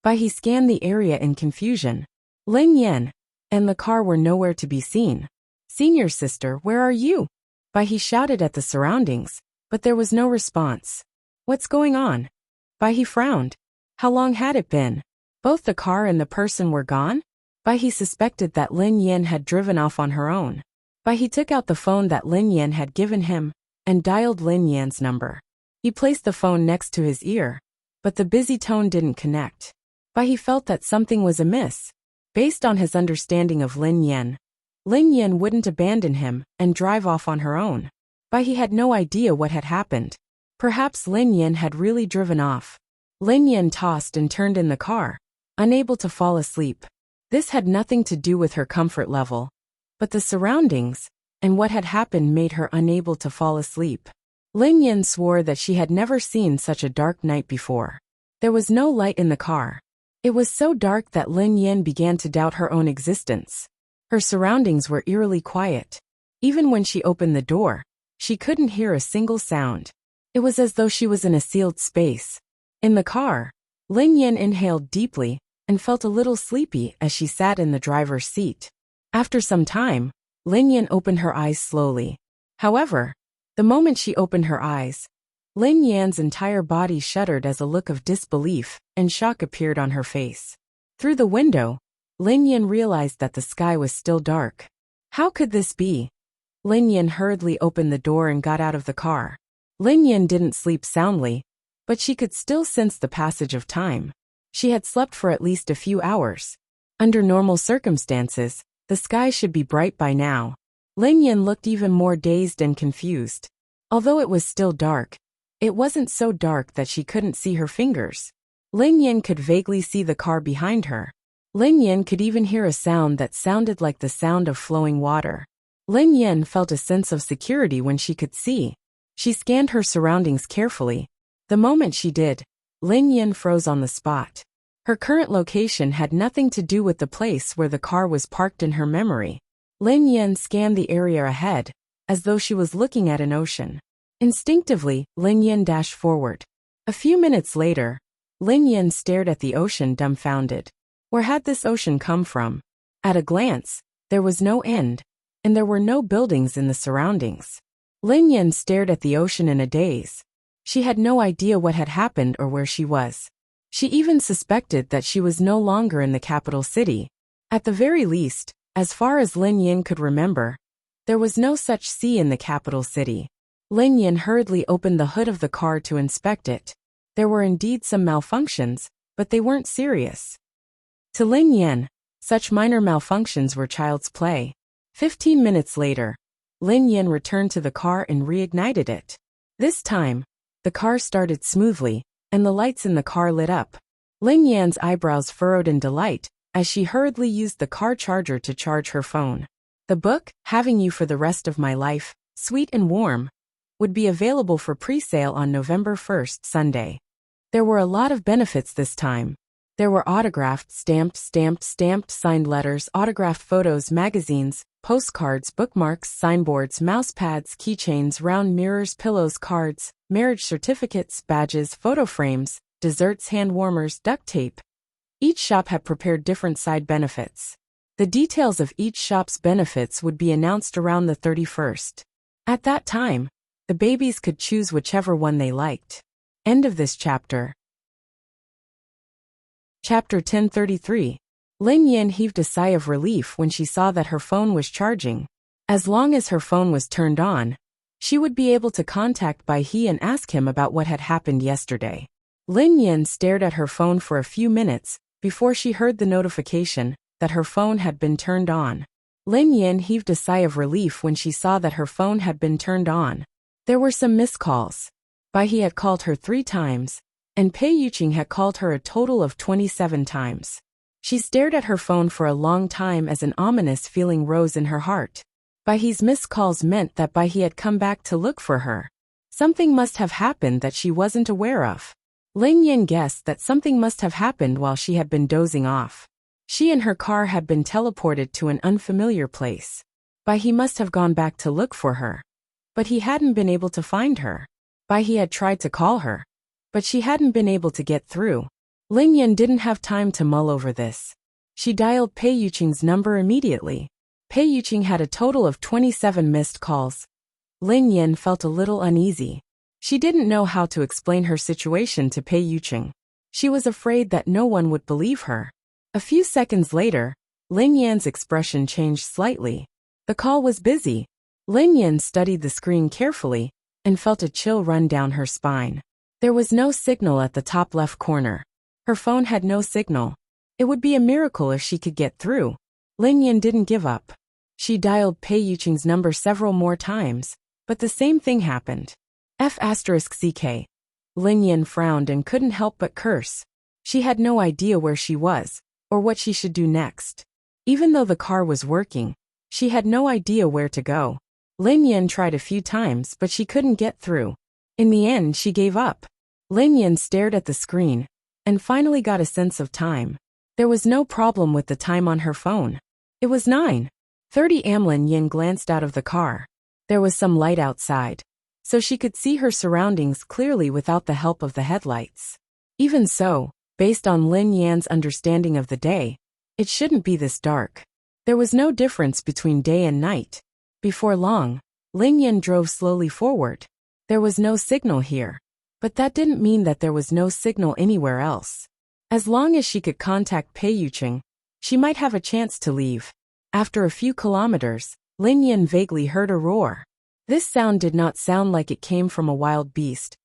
He scanned the area in confusion. Lin Yan and the car were nowhere to be seen. Senior Sister, where are you? He shouted at the surroundings, but there was no response. What's going on? He frowned. How long had it been? Both the car and the person were gone? He suspected that Lin Yan had driven off on her own. He took out the phone that Lin Yan had given him and dialed Lin Yan's number. He placed the phone next to his ear, but the busy tone didn't connect. He felt that something was amiss. Based on his understanding of Lin Yan wouldn't abandon him and drive off on her own. He had no idea what had happened. Perhaps Lin Yan had really driven off. Lin Yan tossed and turned in the car, unable to fall asleep. This had nothing to do with her comfort level, but the surroundings and what had happened made her unable to fall asleep. Lin Yan swore that she had never seen such a dark night before. There was no light in the car. It was so dark that Lin Yan began to doubt her own existence. Her surroundings were eerily quiet. Even when she opened the door, she couldn't hear a single sound. It was as though she was in a sealed space. In the car, Lin Yan inhaled deeply and felt a little sleepy as she sat in the driver's seat. After some time, Lin Yan opened her eyes slowly. However, the moment she opened her eyes, Lin Yan's entire body shuddered as a look of disbelief and shock appeared on her face. Through the window, Lin Yan realized that the sky was still dark. How could this be? Lin Yan hurriedly opened the door and got out of the car. Lin Yan didn't sleep soundly, but she could still sense the passage of time. She had slept for at least a few hours. Under normal circumstances, the sky should be bright by now. Lin Yan looked even more dazed and confused. Although it was still dark, it wasn't so dark that she couldn't see her fingers. Lin Yan could vaguely see the car behind her. Lin Yan could even hear a sound that sounded like the sound of flowing water. Lin Yan felt a sense of security when she could see. She scanned her surroundings carefully. The moment she did, Lin Yan froze on the spot. Her current location had nothing to do with the place where the car was parked in her memory. Lin Yan scanned the area ahead, as though she was looking at an ocean. Instinctively, Lin Yan dashed forward. A few minutes later, Lin Yan stared at the ocean dumbfounded. Where had this ocean come from? At a glance, there was no end, and there were no buildings in the surroundings. Lin Yan stared at the ocean in a daze. She had no idea what had happened or where she was. She even suspected that she was no longer in the capital city. At the very least, as far as Lin Yan could remember, there was no such sea in the capital city. Lin Yin hurriedly opened the hood of the car to inspect it. There were indeed some malfunctions, but they weren't serious. To Lin Yin, such minor malfunctions were child's play. 15 minutes later, Lin Yin returned to the car and reignited it. This time, the car started smoothly, and the lights in the car lit up. Lin Yan's eyebrows furrowed in delight as she hurriedly used the car charger to charge her phone. The book, Having You for the Rest of My Life, Sweet and Warm, would be available for pre-sale on November 1st, Sunday. There were a lot of benefits this time. There were autographed, stamped, signed letters, autographed photos, magazines, postcards, bookmarks, signboards, mousepads, keychains, round mirrors, pillows, cards, marriage certificates, badges, photo frames, desserts, hand warmers, duct tape. Each shop had prepared different side benefits. The details of each shop's benefits would be announced around the 31st. At that time, the babies could choose whichever one they liked. End of this chapter. Chapter 1033. Lin Yin heaved a sigh of relief when she saw that her phone was charging. As long as her phone was turned on, she would be able to contact Bai He and ask him about what had happened yesterday. Lin Yin stared at her phone for a few minutes before she heard the notification that her phone had been turned on. Lin Yin heaved a sigh of relief when she saw that her phone had been turned on. There were some missed calls. Bai He had called her 3 times, and Pei Yuqing had called her a total of 27 times. She stared at her phone for a long time as an ominous feeling rose in her heart. Bai He's missed calls meant that Bai He had come back to look for her. Something must have happened that she wasn't aware of. Lin Yin guessed that something must have happened while she had been dozing off. She and her car had been teleported to an unfamiliar place. Bai He must have gone back to look for her. But he hadn't been able to find her. Bai He had tried to call her, but she hadn't been able to get through. Lin Yin didn't have time to mull over this. She dialed Pei Yuqing's number immediately. Pei Yuqing had a total of 27 missed calls. Lin Yin felt a little uneasy. She didn't know how to explain her situation to Pei Yuqing. She was afraid that no one would believe her. A few seconds later, Lin Yan's expression changed slightly. The call was busy. Lin Yin studied the screen carefully and felt a chill run down her spine. There was no signal at the top left corner. Her phone had no signal. It would be a miracle if she could get through. Lin Yin didn't give up. She dialed Pei Yuqing's number several more times, but the same thing happened. F***CK. Lin Yin frowned and couldn't help but curse. She had no idea where she was, or what she should do next. Even though the car was working, she had no idea where to go. Lin Yin tried a few times but she couldn't get through. In the end she gave up. Lin Yin stared at the screen, and finally got a sense of time. There was no problem with the time on her phone. It was 9:30 am. Lin Yin glanced out of the car. There was some light outside, so she could see her surroundings clearly without the help of the headlights. Even so, based on Lin Yan's understanding of the day, it shouldn't be this dark. There was no difference between day and night. Before long, Lin Yin drove slowly forward. There was no signal here, but that didn't mean that there was no signal anywhere else. As long as she could contact Pei Yuqing, she might have a chance to leave. After a few kilometers, Lin Yin vaguely heard a roar. This sound did not sound like it came from a wild beast,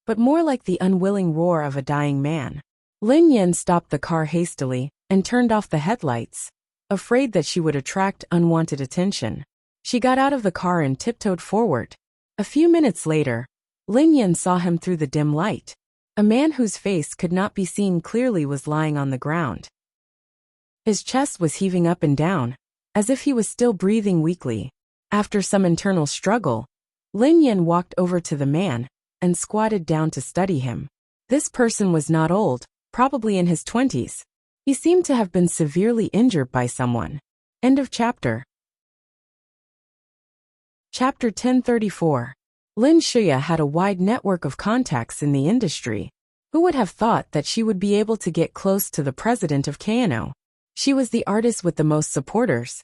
but more like the unwilling roar of a dying man. Lin Yin stopped the car hastily and turned off the headlights, afraid that she would attract unwanted attention. She got out of the car and tiptoed forward. A few minutes later, Lin Yin saw him through the dim light. A man whose face could not be seen clearly was lying on the ground. His chest was heaving up and down, as if he was still breathing weakly. After some internal struggle, Lin Yin walked over to the man and squatted down to study him. This person was not old, probably in his 20s. He seemed to have been severely injured by someone. End of chapter. Chapter 1034. Lin Shuya had a wide network of contacts in the industry. Who would have thought that she would be able to get close to the president of Kano? She was the artist with the most supporters.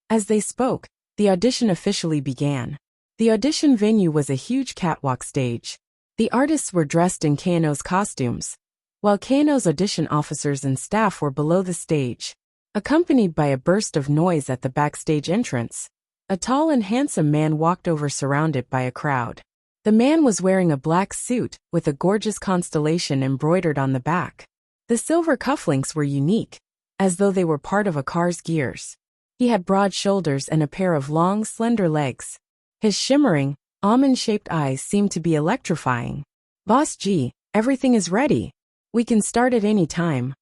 As they spoke, the audition officially began. The audition venue was a huge catwalk stage. The artists were dressed in Kano's costumes, while Kano's audition officers and staff were below the stage. Accompanied by a burst of noise at the backstage entrance, a tall and handsome man walked over surrounded by a crowd. The man was wearing a black suit with a gorgeous constellation embroidered on the back. The silver cufflinks were unique, as though they were part of a car's gears. He had broad shoulders and a pair of long, slender legs. His shimmering, almond-shaped eyes seemed to be electrifying. "Boss G, everything is ready. We can start at any time,"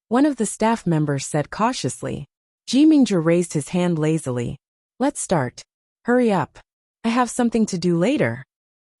one of the staff members said cautiously. Ji Mingzhi raised his hand lazily. "Let's start. Hurry up. I have something to do later."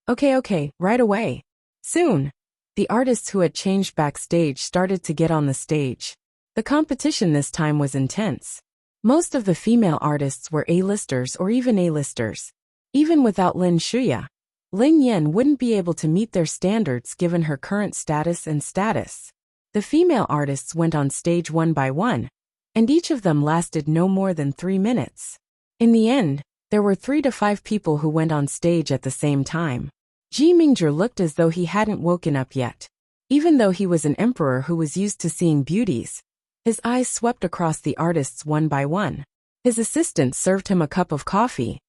Okay, right away." Soon, the artists who had changed backstage started to get on the stage. The competition this time was intense. Most of the female artists were A-listers or even A-listers. Even without Lin Shuya, Lin Yan wouldn't be able to meet their standards given her current status and status. The female artists went on stage one by one, and each of them lasted no more than 3 minutes. In the end, there were 3 to 5 people who went on stage at the same time. Ji Mingzhi looked as though he hadn't woken up yet. Even though he was an emperor who was used to seeing beauties, his eyes swept across the artists one by one. His assistant served him a cup of coffee.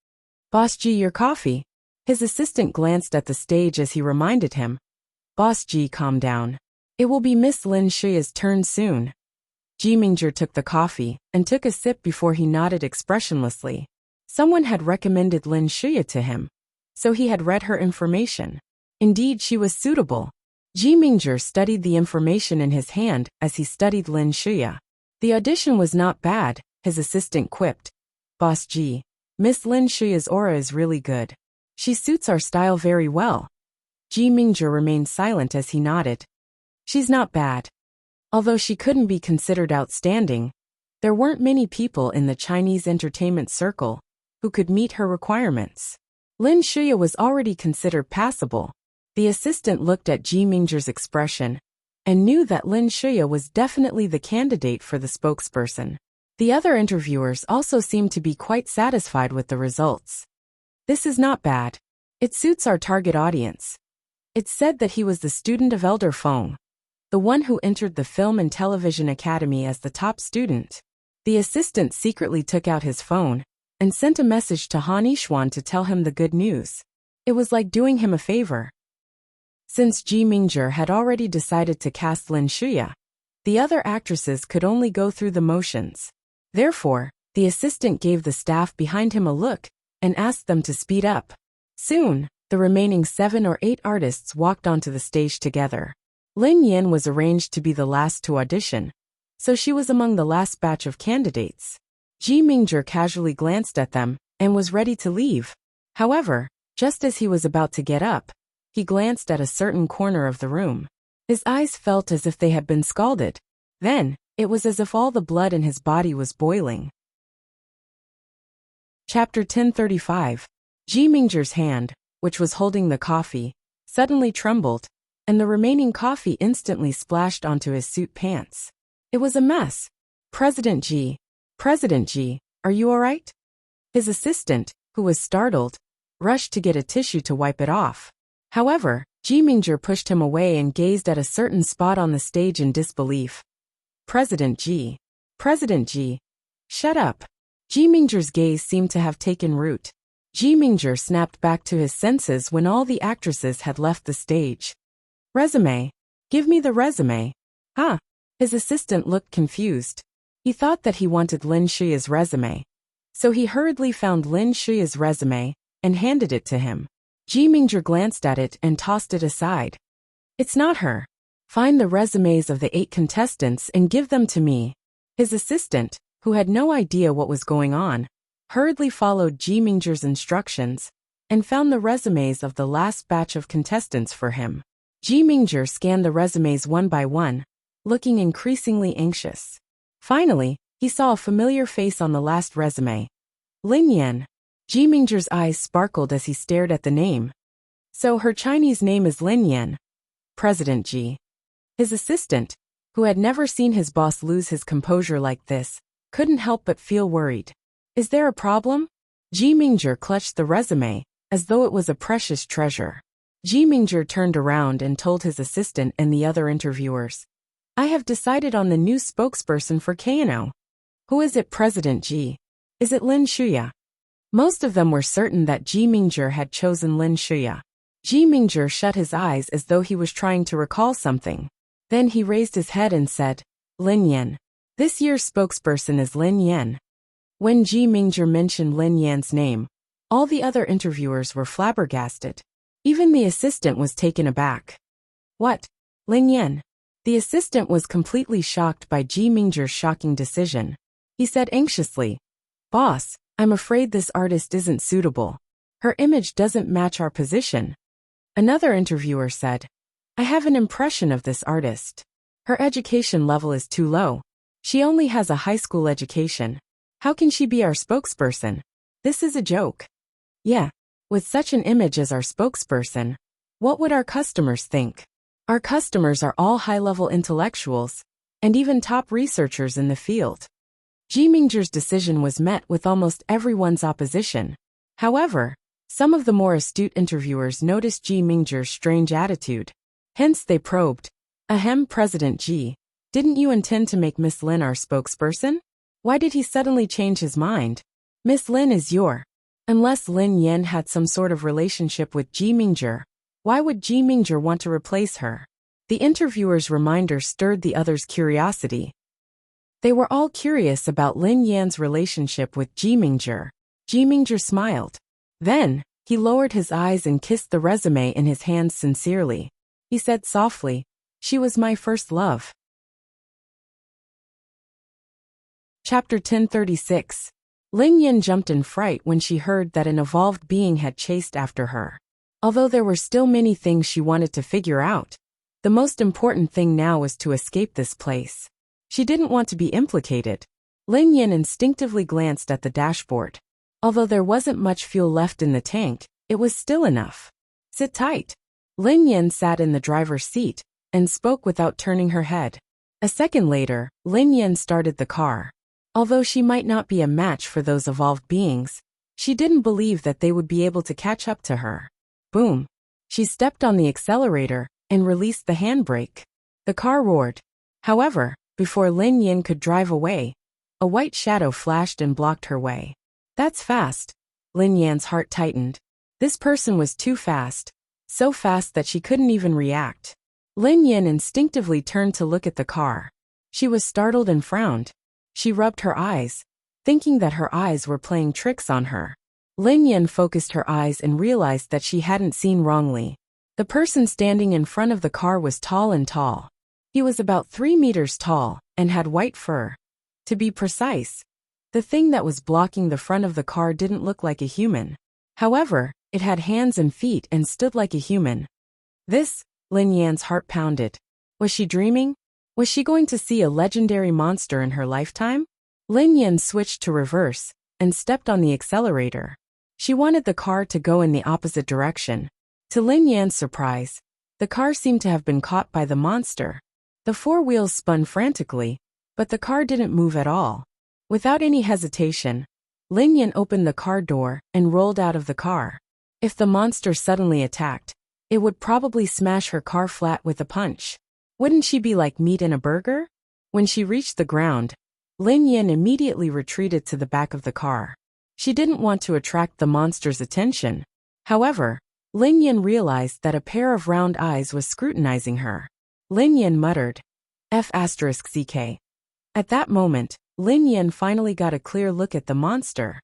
"Boss G, your coffee." His assistant glanced at the stage as he reminded him. "Boss G, calm down. It will be Miss Lin Shuya's turn soon." Ji Mingzhi took the coffee and took a sip before he nodded expressionlessly. Someone had recommended Lin Shuya to him, so he had read her information. Indeed, she was suitable. Ji Mingzhi studied the information in his hand as he studied Lin Shuya. The audition was not bad, his assistant quipped. "Boss G, Miss Lin Shuya's aura is really good. She suits our style very well." Ji Mingzhi remained silent as he nodded. "She's not bad. Although she couldn't be considered outstanding, there weren't many people in the Chinese entertainment circle who could meet her requirements." Lin Shuya was already considered passable. The assistant looked at Ji Mingzhi's expression and knew that Lin Shuya was definitely the candidate for the spokesperson. The other interviewers also seemed to be quite satisfied with the results. "This is not bad. It suits our target audience." It's said that he was the student of Elder Feng, the one who entered the Film and Television Academy as the top student. The assistant secretly took out his phone and sent a message to Han Yishuan to tell him the good news. It was like doing him a favor. Since Ji Mingzhi had already decided to cast Lin Shuya, the other actresses could only go through the motions. Therefore, the assistant gave the staff behind him a look and asked them to speed up. Soon, the remaining 7 or 8 artists walked onto the stage together. Lin Yan was arranged to be the last to audition, so she was among the last batch of candidates. Ji Mingzhi casually glanced at them and was ready to leave. However, just as he was about to get up, he glanced at a certain corner of the room. His eyes felt as if they had been scalded. Then, it was as if all the blood in his body was boiling. Chapter 1035. Ji Mingzhi's hand, which was holding the coffee, suddenly trembled, and the remaining coffee instantly splashed onto his suit pants. It was a mess. President Ji, are you all right?" His assistant, who was startled, rushed to get a tissue to wipe it off. However, Ji Mingzhi pushed him away and gazed at a certain spot on the stage in disbelief. President Ji, shut up." Ji Mingzhi's gaze seemed to have taken root. Ji Mingzhi snapped back to his senses when all the actresses had left the stage. "Resume. Give me the resume." "Huh?" His assistant looked confused. He thought that he wanted Lin Shuya's resume, so he hurriedly found Lin Shuya's resume and handed it to him. Ji Mingzhi glanced at it and tossed it aside. "It's not her. Find the resumes of the 8 contestants and give them to me." His assistant, who had no idea what was going on, hurriedly followed Ji Mingzhi's instructions and found the resumes of the last batch of contestants for him. Ji Mingzhi scanned the resumes one by one, looking increasingly anxious. Finally, he saw a familiar face on the last resume. Lin Yan. Ji Mingzhi's eyes sparkled as he stared at the name. "So her Chinese name is Lin Yan." President Ji. His assistant, who had never seen his boss lose his composure like this, couldn't help but feel worried. "Is there a problem?" Ji Mingzhi clutched the resume, as though it was a precious treasure. Ji Mingzhi turned around and told his assistant and the other interviewers, "I have decided on the new spokesperson for Kano." "Who is it, President Ji? Is it Lin Shuya?" Most of them were certain that Ji Mingzhi had chosen Lin Shuya. Ji Mingzhi shut his eyes as though he was trying to recall something. Then he raised his head and said, Lin Yan. This year's spokesperson is Lin Yan. When Ji Mingzhi mentioned Lin Yan's name, all the other interviewers were flabbergasted. Even the assistant was taken aback. What? Lin Yan? The assistant was completely shocked by Ji Mingzhi's shocking decision. He said anxiously, Boss, I'm afraid this artist isn't suitable. Her image doesn't match our position. Another interviewer said, I have an impression of this artist. Her education level is too low. She only has a high school education. How can she be our spokesperson? This is a joke. Yeah, with such an image as our spokesperson, what would our customers think? Our customers are all high-level intellectuals, and even top researchers in the field. Ji Mingzhi's decision was met with almost everyone's opposition. However, some of the more astute interviewers noticed Ji Mingzhi's strange attitude. Hence they probed, Ahem, President Ji, didn't you intend to make Miss Lin our spokesperson? Why did he suddenly change his mind? Miss Lin is your. Unless Lin Yan had some sort of relationship with Ji Mingzhi, why would Ji Mingzhi want to replace her? The interviewer's reminder stirred the others' curiosity. They were all curious about Lin Yan's relationship with Ji Mingzhi. Ji Mingzhi smiled. Then, he lowered his eyes and kissed the resume in his hands sincerely. He said softly, She was my first love. Chapter 1036. Lin Yan jumped in fright when she heard that an evolved being had chased after her. Although there were still many things she wanted to figure out, the most important thing now was to escape this place. She didn't want to be implicated. Lin Yan instinctively glanced at the dashboard. Although there wasn't much fuel left in the tank, it was still enough. Sit tight. Lin Yan sat in the driver's seat and spoke without turning her head. A second later, Lin Yan started the car. Although she might not be a match for those evolved beings, she didn't believe that they would be able to catch up to her. Boom. She stepped on the accelerator and released the handbrake. The car roared. However, before Lin Yan could drive away, a white shadow flashed and blocked her way. That's fast. Lin Yan's heart tightened. This person was too fast. So fast that she couldn't even react. Lin Yan instinctively turned to look at the car. She was startled and frowned. She rubbed her eyes, thinking that her eyes were playing tricks on her. Lin Yan focused her eyes and realized that she hadn't seen wrongly. The person standing in front of the car was tall and tall. He was about 3 meters tall and had white fur. To be precise, the thing that was blocking the front of the car didn't look like a human. However, it had hands and feet and stood like a human. This, Lin Yan's heart pounded. Was she dreaming? Was she going to see a legendary monster in her lifetime? Lin Yan switched to reverse and stepped on the accelerator. She wanted the car to go in the opposite direction. To Lin Yan's surprise, the car seemed to have been caught by the monster. The 4 wheels spun frantically, but the car didn't move at all. Without any hesitation, Lin Yan opened the car door and rolled out of the car. If the monster suddenly attacked, it would probably smash her car flat with a punch. Wouldn't she be like meat in a burger? When she reached the ground, Lin Yan immediately retreated to the back of the car. She didn't want to attract the monster's attention. However, Lin Yan realized that a pair of round eyes was scrutinizing her. Lin Yan muttered, F***CK. At that moment, Lin Yan finally got a clear look at the monster.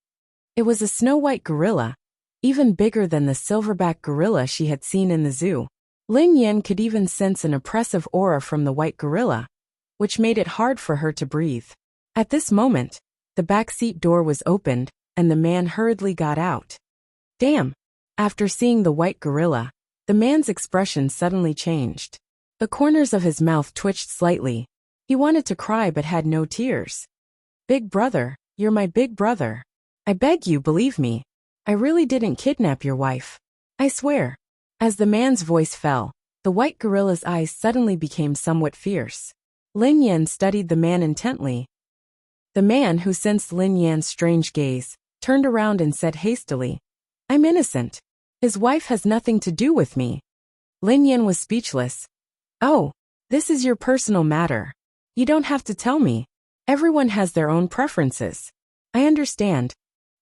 It was a snow-white gorilla, even bigger than the silverback gorilla she had seen in the zoo. Lin Yan could even sense an oppressive aura from the white gorilla, which made it hard for her to breathe. At this moment, the back seat door was opened, and the man hurriedly got out. Damn! After seeing the white gorilla, the man's expression suddenly changed. The corners of his mouth twitched slightly. He wanted to cry but had no tears. Big brother, you're my big brother. I beg you, believe me. I really didn't kidnap your wife. I swear. As the man's voice fell, the white gorilla's eyes suddenly became somewhat fierce. Lin Yan studied the man intently. The man, who sensed Lin Yan's strange gaze, turned around and said hastily, I'm innocent. His wife has nothing to do with me. Lin Yan was speechless. Oh, this is your personal matter. You don't have to tell me. Everyone has their own preferences. I understand.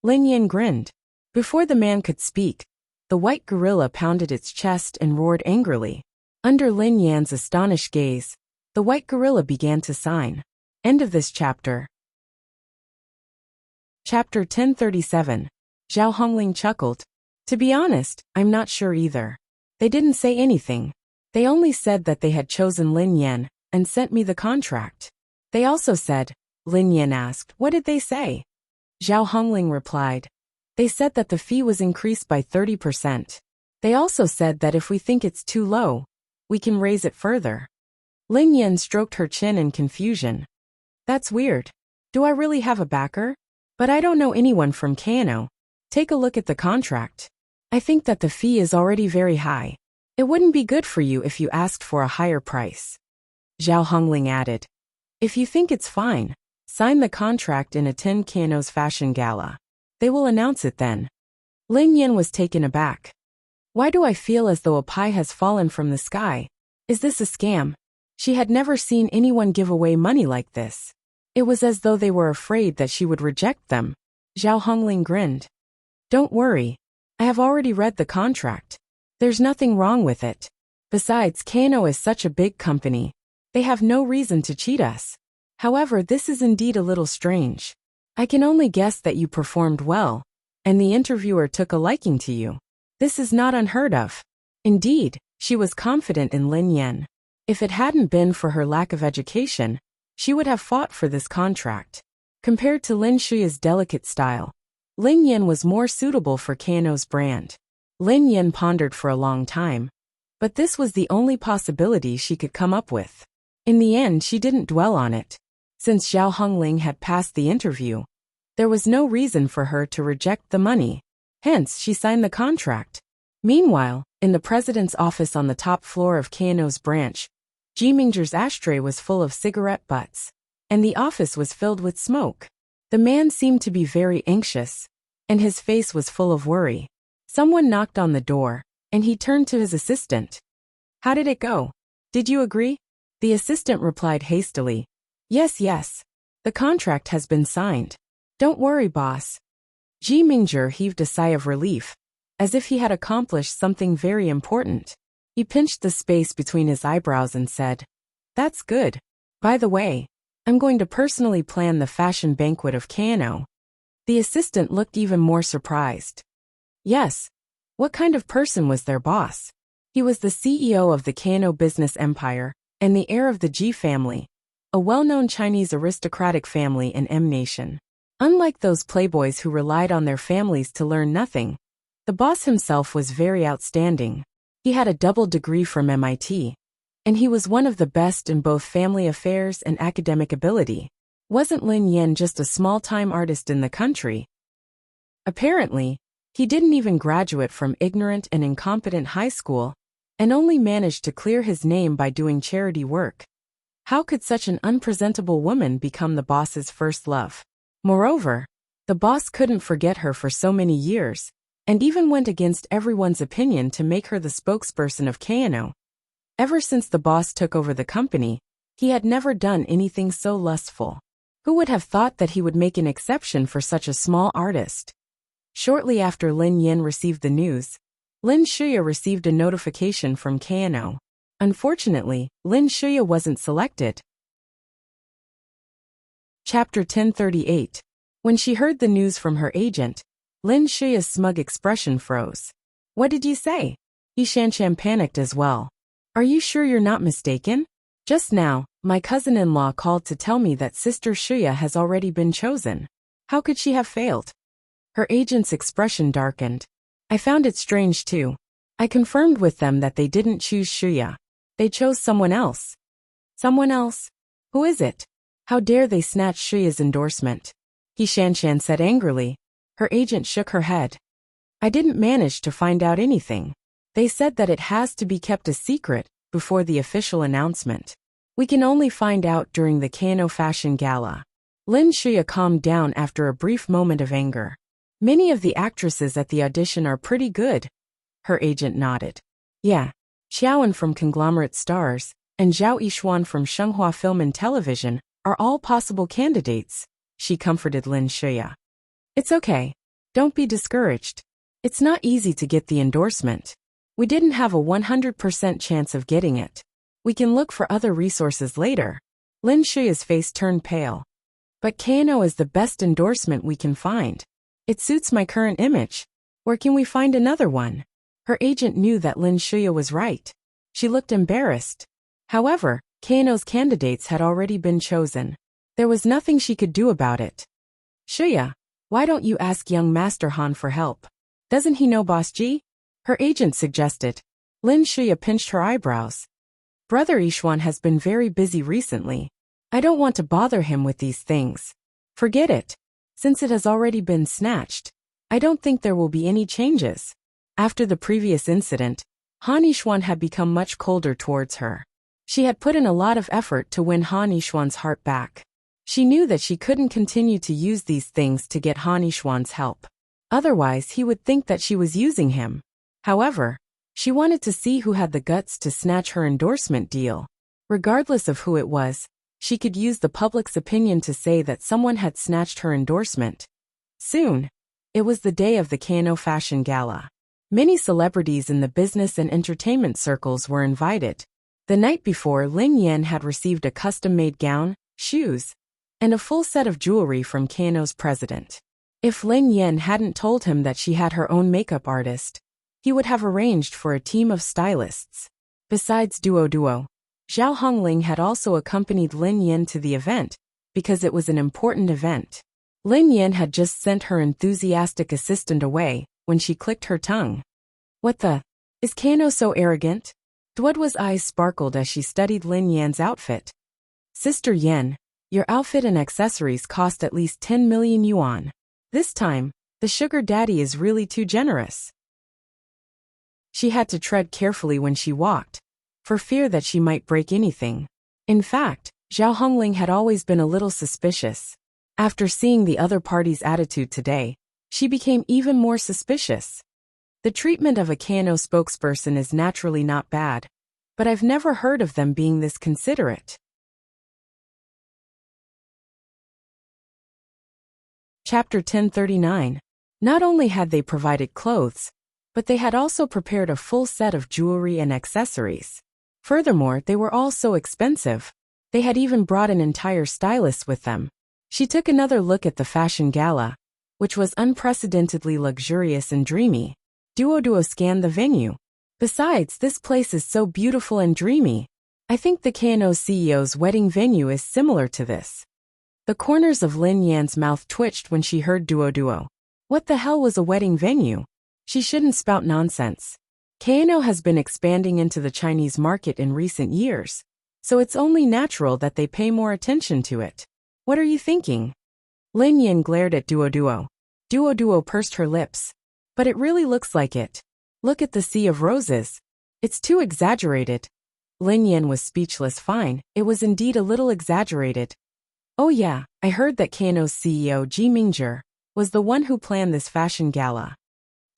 Lin Yan grinned. Before the man could speak, The white gorilla pounded its chest and roared angrily. Under Lin Yan's astonished gaze, the white gorilla began to sign. End of this chapter. Chapter 1037. Zhao Hongling chuckled. To be honest, I'm not sure either. They didn't say anything. They only said that they had chosen Lin Yan and sent me the contract. They also said, Lin Yan asked, what did they say? Zhao Hongling replied, they said that the fee was increased by 30%. They also said that if we think it's too low, we can raise it further. Lin Yan stroked her chin in confusion. That's weird. Do I really have a backer? But I don't know anyone from Kano. Take a look at the contract. I think that the fee is already very high. It wouldn't be good for you if you asked for a higher price. Zhao Hongling added. If you think it's fine, sign the contract and attend Kano's fashion gala. They will announce it then. Lin Yan was taken aback. Why do I feel as though a pie has fallen from the sky? Is this a scam? She had never seen anyone give away money like this. It was as though they were afraid that she would reject them. Zhao Hongling grinned. Don't worry. I have already read the contract. There's nothing wrong with it. Besides, Kano is such a big company. They have no reason to cheat us. However, this is indeed a little strange. I can only guess that you performed well, and the interviewer took a liking to you. This is not unheard of. Indeed, she was confident in Lin Yan. If it hadn't been for her lack of education, she would have fought for this contract. Compared to Lin Shuya's delicate style, Lin Yan was more suitable for Kano's brand. Lin Yan pondered for a long time, but this was the only possibility she could come up with. In the end, she didn't dwell on it. Since Zhao Hongling had passed the interview, there was no reason for her to reject the money. Hence, she signed the contract. Meanwhile, in the president's office on the top floor of Kano's branch, Ji Mingzhi's ashtray was full of cigarette butts, and the office was filled with smoke. The man seemed to be very anxious, and his face was full of worry. Someone knocked on the door, and he turned to his assistant. How did it go? Did you agree? The assistant replied hastily. Yes. The contract has been signed. Don't worry, boss. Ji Mingzhi heaved a sigh of relief, as if he had accomplished something very important. He pinched the space between his eyebrows and said, That's good. By the way, I'm going to personally plan the fashion banquet of Kano. The assistant looked even more surprised. Yes. What kind of person was their boss? He was the CEO of the Kano business empire, and the heir of the Ji family, a well-known Chinese aristocratic family in M Nation. Unlike those playboys who relied on their families to learn nothing, the boss himself was very outstanding. He had a double degree from MIT, and he was one of the best in both family affairs and academic ability. Wasn't Lin Yan just a small-time artist in the country? Apparently, he didn't even graduate from ignorant and incompetent high school, and only managed to clear his name by doing charity work. How could such an unpresentable woman become the boss's first love? Moreover, the boss couldn't forget her for so many years, and even went against everyone's opinion to make her the spokesperson of Kano. Ever since the boss took over the company, he had never done anything so lustful. Who would have thought that he would make an exception for such a small artist? Shortly after Lin Yan received the news, Lin Shuya received a notification from Kano. Unfortunately, Lin Shuya wasn't selected. Chapter 1038. When she heard the news from her agent, Lin Shuya's smug expression froze. What did you say? Yi Shanshan panicked as well. Are you sure you're not mistaken? Just now, my cousin-in-law called to tell me that Sister Shuya has already been chosen. How could she have failed? Her agent's expression darkened. I found it strange too. I confirmed with them that they didn't choose Shuya. They chose someone else. Someone else? Who is it? How dare they snatch Shuya's endorsement? Yi Shanshan said angrily. Her agent shook her head. I didn't manage to find out anything. They said that it has to be kept a secret before the official announcement. We can only find out during the Kano fashion gala. Lin Shuya calmed down after a brief moment of anger. Many of the actresses at the audition are pretty good. Her agent nodded. Yeah. Xiaoan from Conglomerate Stars and Zhao Yishuan from Shenghua Film and Television are all possible candidates, she comforted Lin Shuya. It's okay. Don't be discouraged. It's not easy to get the endorsement. We didn't have a 100% chance of getting it. We can look for other resources later. Lin Shuya's face turned pale. But Kano is the best endorsement we can find. It suits my current image. Where can we find another one? Her agent knew that Lin Shuya was right. She looked embarrassed. However, Kano's candidates had already been chosen. There was nothing she could do about it. Shuya, why don't you ask young Master Han for help? Doesn't he know Boss Ji? Her agent suggested. Lin Shuya pinched her eyebrows. Brother Yishuan has been very busy recently. I don't want to bother him with these things. Forget it. Since it has already been snatched, I don't think there will be any changes. After the previous incident, Han Yishuan had become much colder towards her. She had put in a lot of effort to win Han Yishuan's heart back. She knew that she couldn't continue to use these things to get Han Yishuan's help. Otherwise, he would think that she was using him. However, she wanted to see who had the guts to snatch her endorsement deal. Regardless of who it was, she could use the public's opinion to say that someone had snatched her endorsement. Soon, it was the day of the Kano Fashion Gala. Many celebrities in the business and entertainment circles were invited. The night before, Lin Yan had received a custom-made gown, shoes, and a full set of jewelry from Kano's president. If Lin Yan hadn't told him that she had her own makeup artist, he would have arranged for a team of stylists. Besides Duo, Zhao Hongling had also accompanied Lin Yan to the event, because it was an important event. Lin Yan had just sent her enthusiastic assistant away, when she clicked her tongue. What the? Is Kano so arrogant? Duoduo's eyes sparkled as she studied Lin Yan's outfit. Sister Yan, your outfit and accessories cost at least 10 million yuan. This time, the sugar daddy is really too generous. She had to tread carefully when she walked, for fear that she might break anything. In fact, Zhao Hongling had always been a little suspicious. After seeing the other party's attitude today, she became even more suspicious. The treatment of a Kano spokesperson is naturally not bad, but I've never heard of them being this considerate. Chapter 1039. Not only had they provided clothes, but they had also prepared a full set of jewelry and accessories. Furthermore, they were all so expensive. They had even brought an entire stylist with them. She took another look at the fashion gala, which was unprecedentedly luxurious and dreamy. Duo scanned the venue. Besides, this place is so beautiful and dreamy. I think the Kano CEO's wedding venue is similar to this. The corners of Lin Yan's mouth twitched when she heard Duo. What the hell was a wedding venue? She shouldn't spout nonsense. Kano has been expanding into the Chinese market in recent years, so it's only natural that they pay more attention to it. What are you thinking? Lin Yan glared at Duo. Duo pursed her lips. But it really looks like it. Look at the sea of roses. It's too exaggerated. Lin Yan was speechless. Fine, it was indeed a little exaggerated. Oh yeah, I heard that Kano's CEO Ji Mingzhi was the one who planned this fashion gala.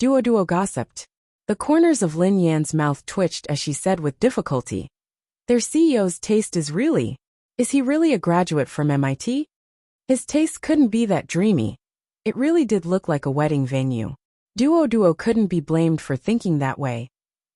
Duo gossiped. The corners of Lin Yan's mouth twitched as she said with difficulty. Their CEO's taste is he really a graduate from MIT? His taste couldn't be that dreamy. It really did look like a wedding venue. Duo couldn't be blamed for thinking that way.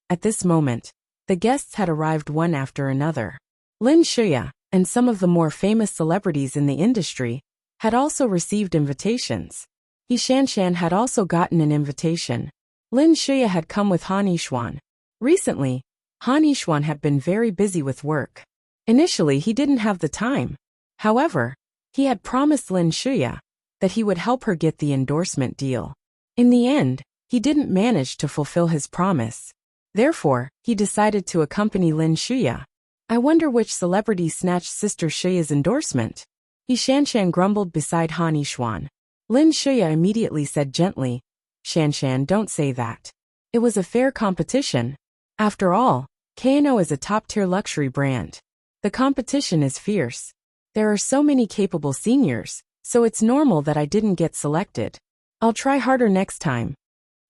At this moment, the guests had arrived one after another. Lin Shuya, and some of the more famous celebrities in the industry, had also received invitations. He Shanshan had also gotten an invitation. Lin Shuya had come with Han Yishuan. Recently, Han Yishuan had been very busy with work. Initially, he didn't have the time. However, he had promised Lin Shuya that he would help her get the endorsement deal. In the end, he didn't manage to fulfill his promise. Therefore, he decided to accompany Lin Shuya. I wonder which celebrity snatched Sister Shuya's endorsement. He Shanshan grumbled beside Han Yishuan. Lin Shuya immediately said gently, Shanshan, don't say that. It was a fair competition. After all, Kano is a top-tier luxury brand. The competition is fierce. There are so many capable seniors, so it's normal that I didn't get selected. I'll try harder next time.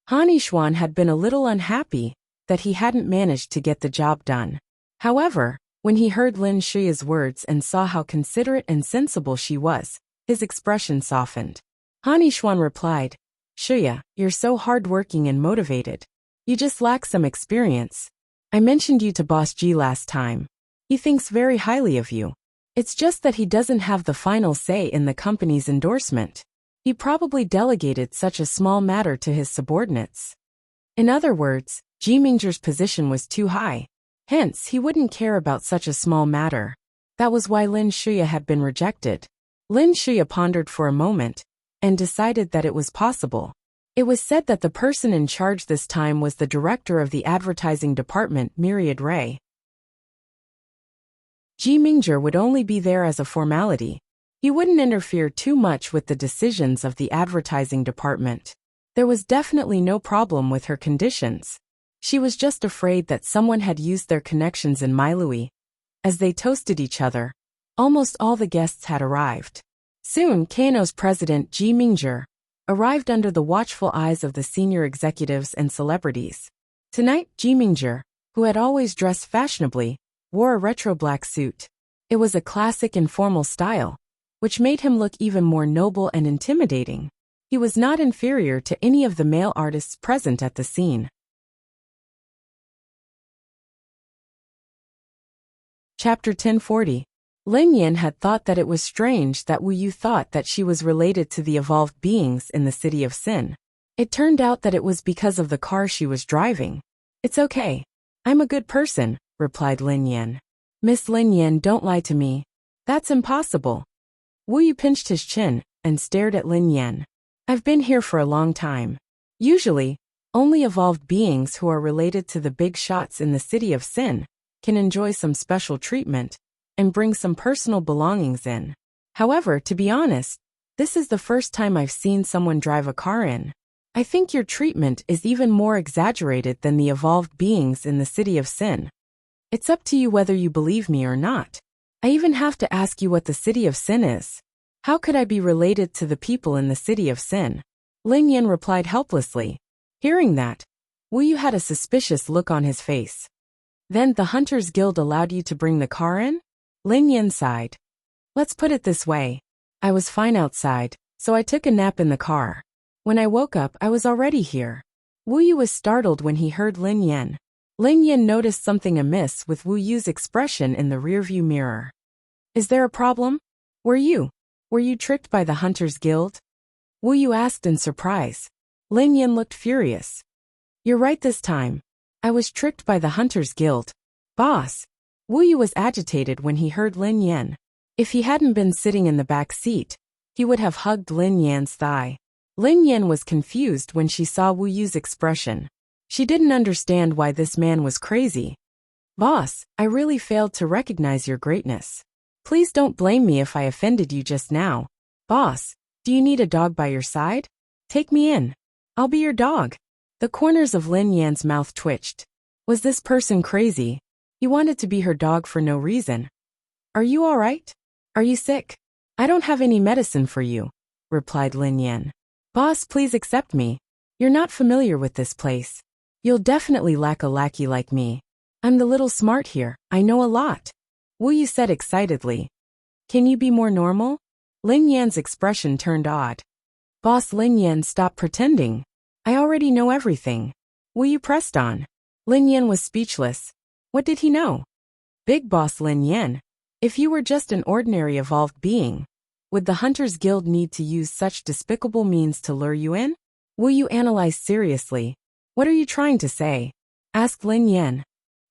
Han Yishuan had been a little unhappy that he hadn't managed to get the job done. However, when he heard Lin Shuya's words and saw how considerate and sensible she was, his expression softened. Han Yishuan replied, Shuya, you're so hardworking and motivated. You just lack some experience. I mentioned you to Boss G last time. He thinks very highly of you. It's just that he doesn't have the final say in the company's endorsement. He probably delegated such a small matter to his subordinates. In other words, Ji Mingzhi's position was too high. Hence, he wouldn't care about such a small matter. That was why Lin Shuya had been rejected. Lin Shuya pondered for a moment and decided that it was possible. It was said that the person in charge this time was the director of the advertising department, Myriad Ray. Ji Mingzhi would only be there as a formality. He wouldn't interfere too much with the decisions of the advertising department. There was definitely no problem with her conditions. She was just afraid that someone had used their connections in Mailui. As they toasted each other, almost all the guests had arrived. Soon, Kano's president, Ji Mingzhi, arrived under the watchful eyes of the senior executives and celebrities. Tonight, Ji Mingzhi, who had always dressed fashionably, wore a retro black suit. It was a classic and formal style, which made him look even more noble and intimidating. He was not inferior to any of the male artists present at the scene. Chapter 1040. Lin Yan had thought that it was strange that Wu Yu thought that she was related to the evolved beings in the city of Sin. It turned out that it was because of the car she was driving. It's okay. I'm a good person, replied Lin Yan. Miss Lin Yan, don't lie to me. That's impossible. Wu Yu pinched his chin and stared at Lin Yan. I've been here for a long time. Usually, only evolved beings who are related to the big shots in the city of Sin can enjoy some special treatment and bring some personal belongings in. However, to be honest, this is the first time I've seen someone drive a car in. I think your treatment is even more exaggerated than the evolved beings in the city of Sin. It's up to you whether you believe me or not. I even have to ask you what the city of Sin is. How could I be related to the people in the city of Sin? Lin Yan replied helplessly. Hearing that, Wu Yu had a suspicious look on his face. Then the Hunters Guild allowed you to bring the car in? Lin Yan sighed. Let's put it this way. I was fine outside, so I took a nap in the car. When I woke up, I was already here. Wu Yu was startled when he heard Lin Yan. Lin Yan noticed something amiss with Wu Yu's expression in the rearview mirror. Is there a problem? Were you tricked by the Hunters Guild? Wu Yu asked in surprise. Lin Yan looked furious. You're right this time. I was tricked by the Hunters Guild. Boss. Wu Yu was agitated when he heard Lin Yan. If he hadn't been sitting in the back seat, he would have hugged Lin Yan's thigh. Lin Yan was confused when she saw Wu Yu's expression. She didn't understand why this man was crazy. Boss, I really failed to recognize your greatness. Please don't blame me if I offended you just now. Boss, do you need a dog by your side? Take me in. I'll be your dog. The corners of Lin Yan's mouth twitched. Was this person crazy? He wanted to be her dog for no reason. Are you all right? Are you sick? I don't have any medicine for you, replied Lin Yan. Boss, please accept me. You're not familiar with this place. You'll definitely lack a lackey like me. I'm the little smart here. I know a lot. Wu Yu said excitedly. Can you be more normal? Lin Yan's expression turned odd. Boss Lin Yan, stop pretending. I already know everything. Wu Yu pressed on. Lin Yan was speechless. What did he know? Big Boss Lin Yan, if you were just an ordinary evolved being, would the Hunters Guild need to use such despicable means to lure you in? Wu Yu analyzed seriously. What are you trying to say? Asked Lin Yan.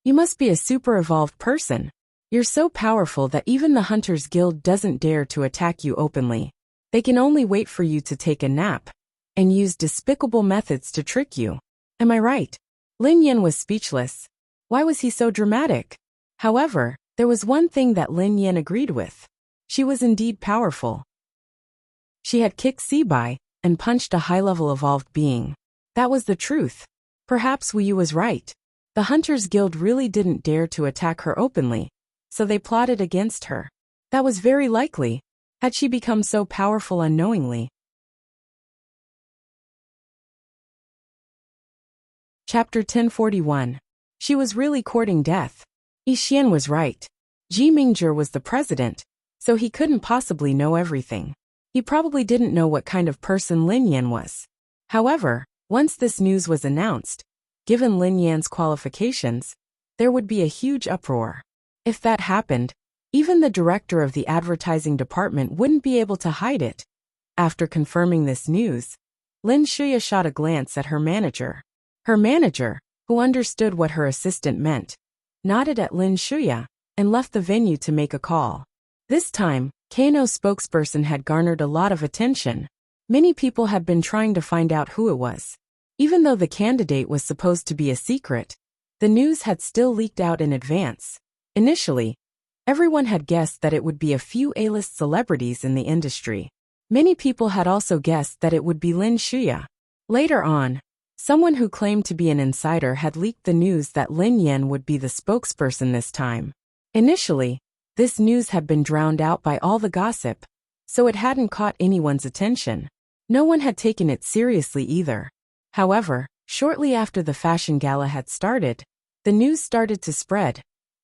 You must be a super evolved person. You're so powerful that even the Hunters Guild doesn't dare to attack you openly. They can only wait for you to take a nap and use despicable methods to trick you. Am I right? Lin Yan was speechless. Why was he so dramatic? However, there was one thing that Lin Yan agreed with. She was indeed powerful. She had kicked Sebai and punched a high-level evolved being. That was the truth. Perhaps Wu Yu was right. The Hunters Guild really didn't dare to attack her openly, so they plotted against her. That was very likely, had she become so powerful unknowingly. Chapter 1041. She was really courting death. Yi Xian was right. Ji Mingzhi was the president, so he couldn't possibly know everything. He probably didn't know what kind of person Lin Yan was. However, once this news was announced, given Lin Yan's qualifications, there would be a huge uproar. If that happened, even the director of the advertising department wouldn't be able to hide it. After confirming this news, Lin Shuya shot a glance at her manager. Her manager, who understood what her assistant meant, nodded at Lin Shuya and left the venue to make a call. This time, Kano's spokesperson had garnered a lot of attention. Many people had been trying to find out who it was. Even though the candidate was supposed to be a secret, the news had still leaked out in advance. Initially, everyone had guessed that it would be a few A-list celebrities in the industry. Many people had also guessed that it would be Lin Shuya. Later on, someone who claimed to be an insider had leaked the news that Lin Yan would be the spokesperson this time. Initially, this news had been drowned out by all the gossip, so it hadn't caught anyone's attention. No one had taken it seriously either. However, shortly after the fashion gala had started, the news started to spread.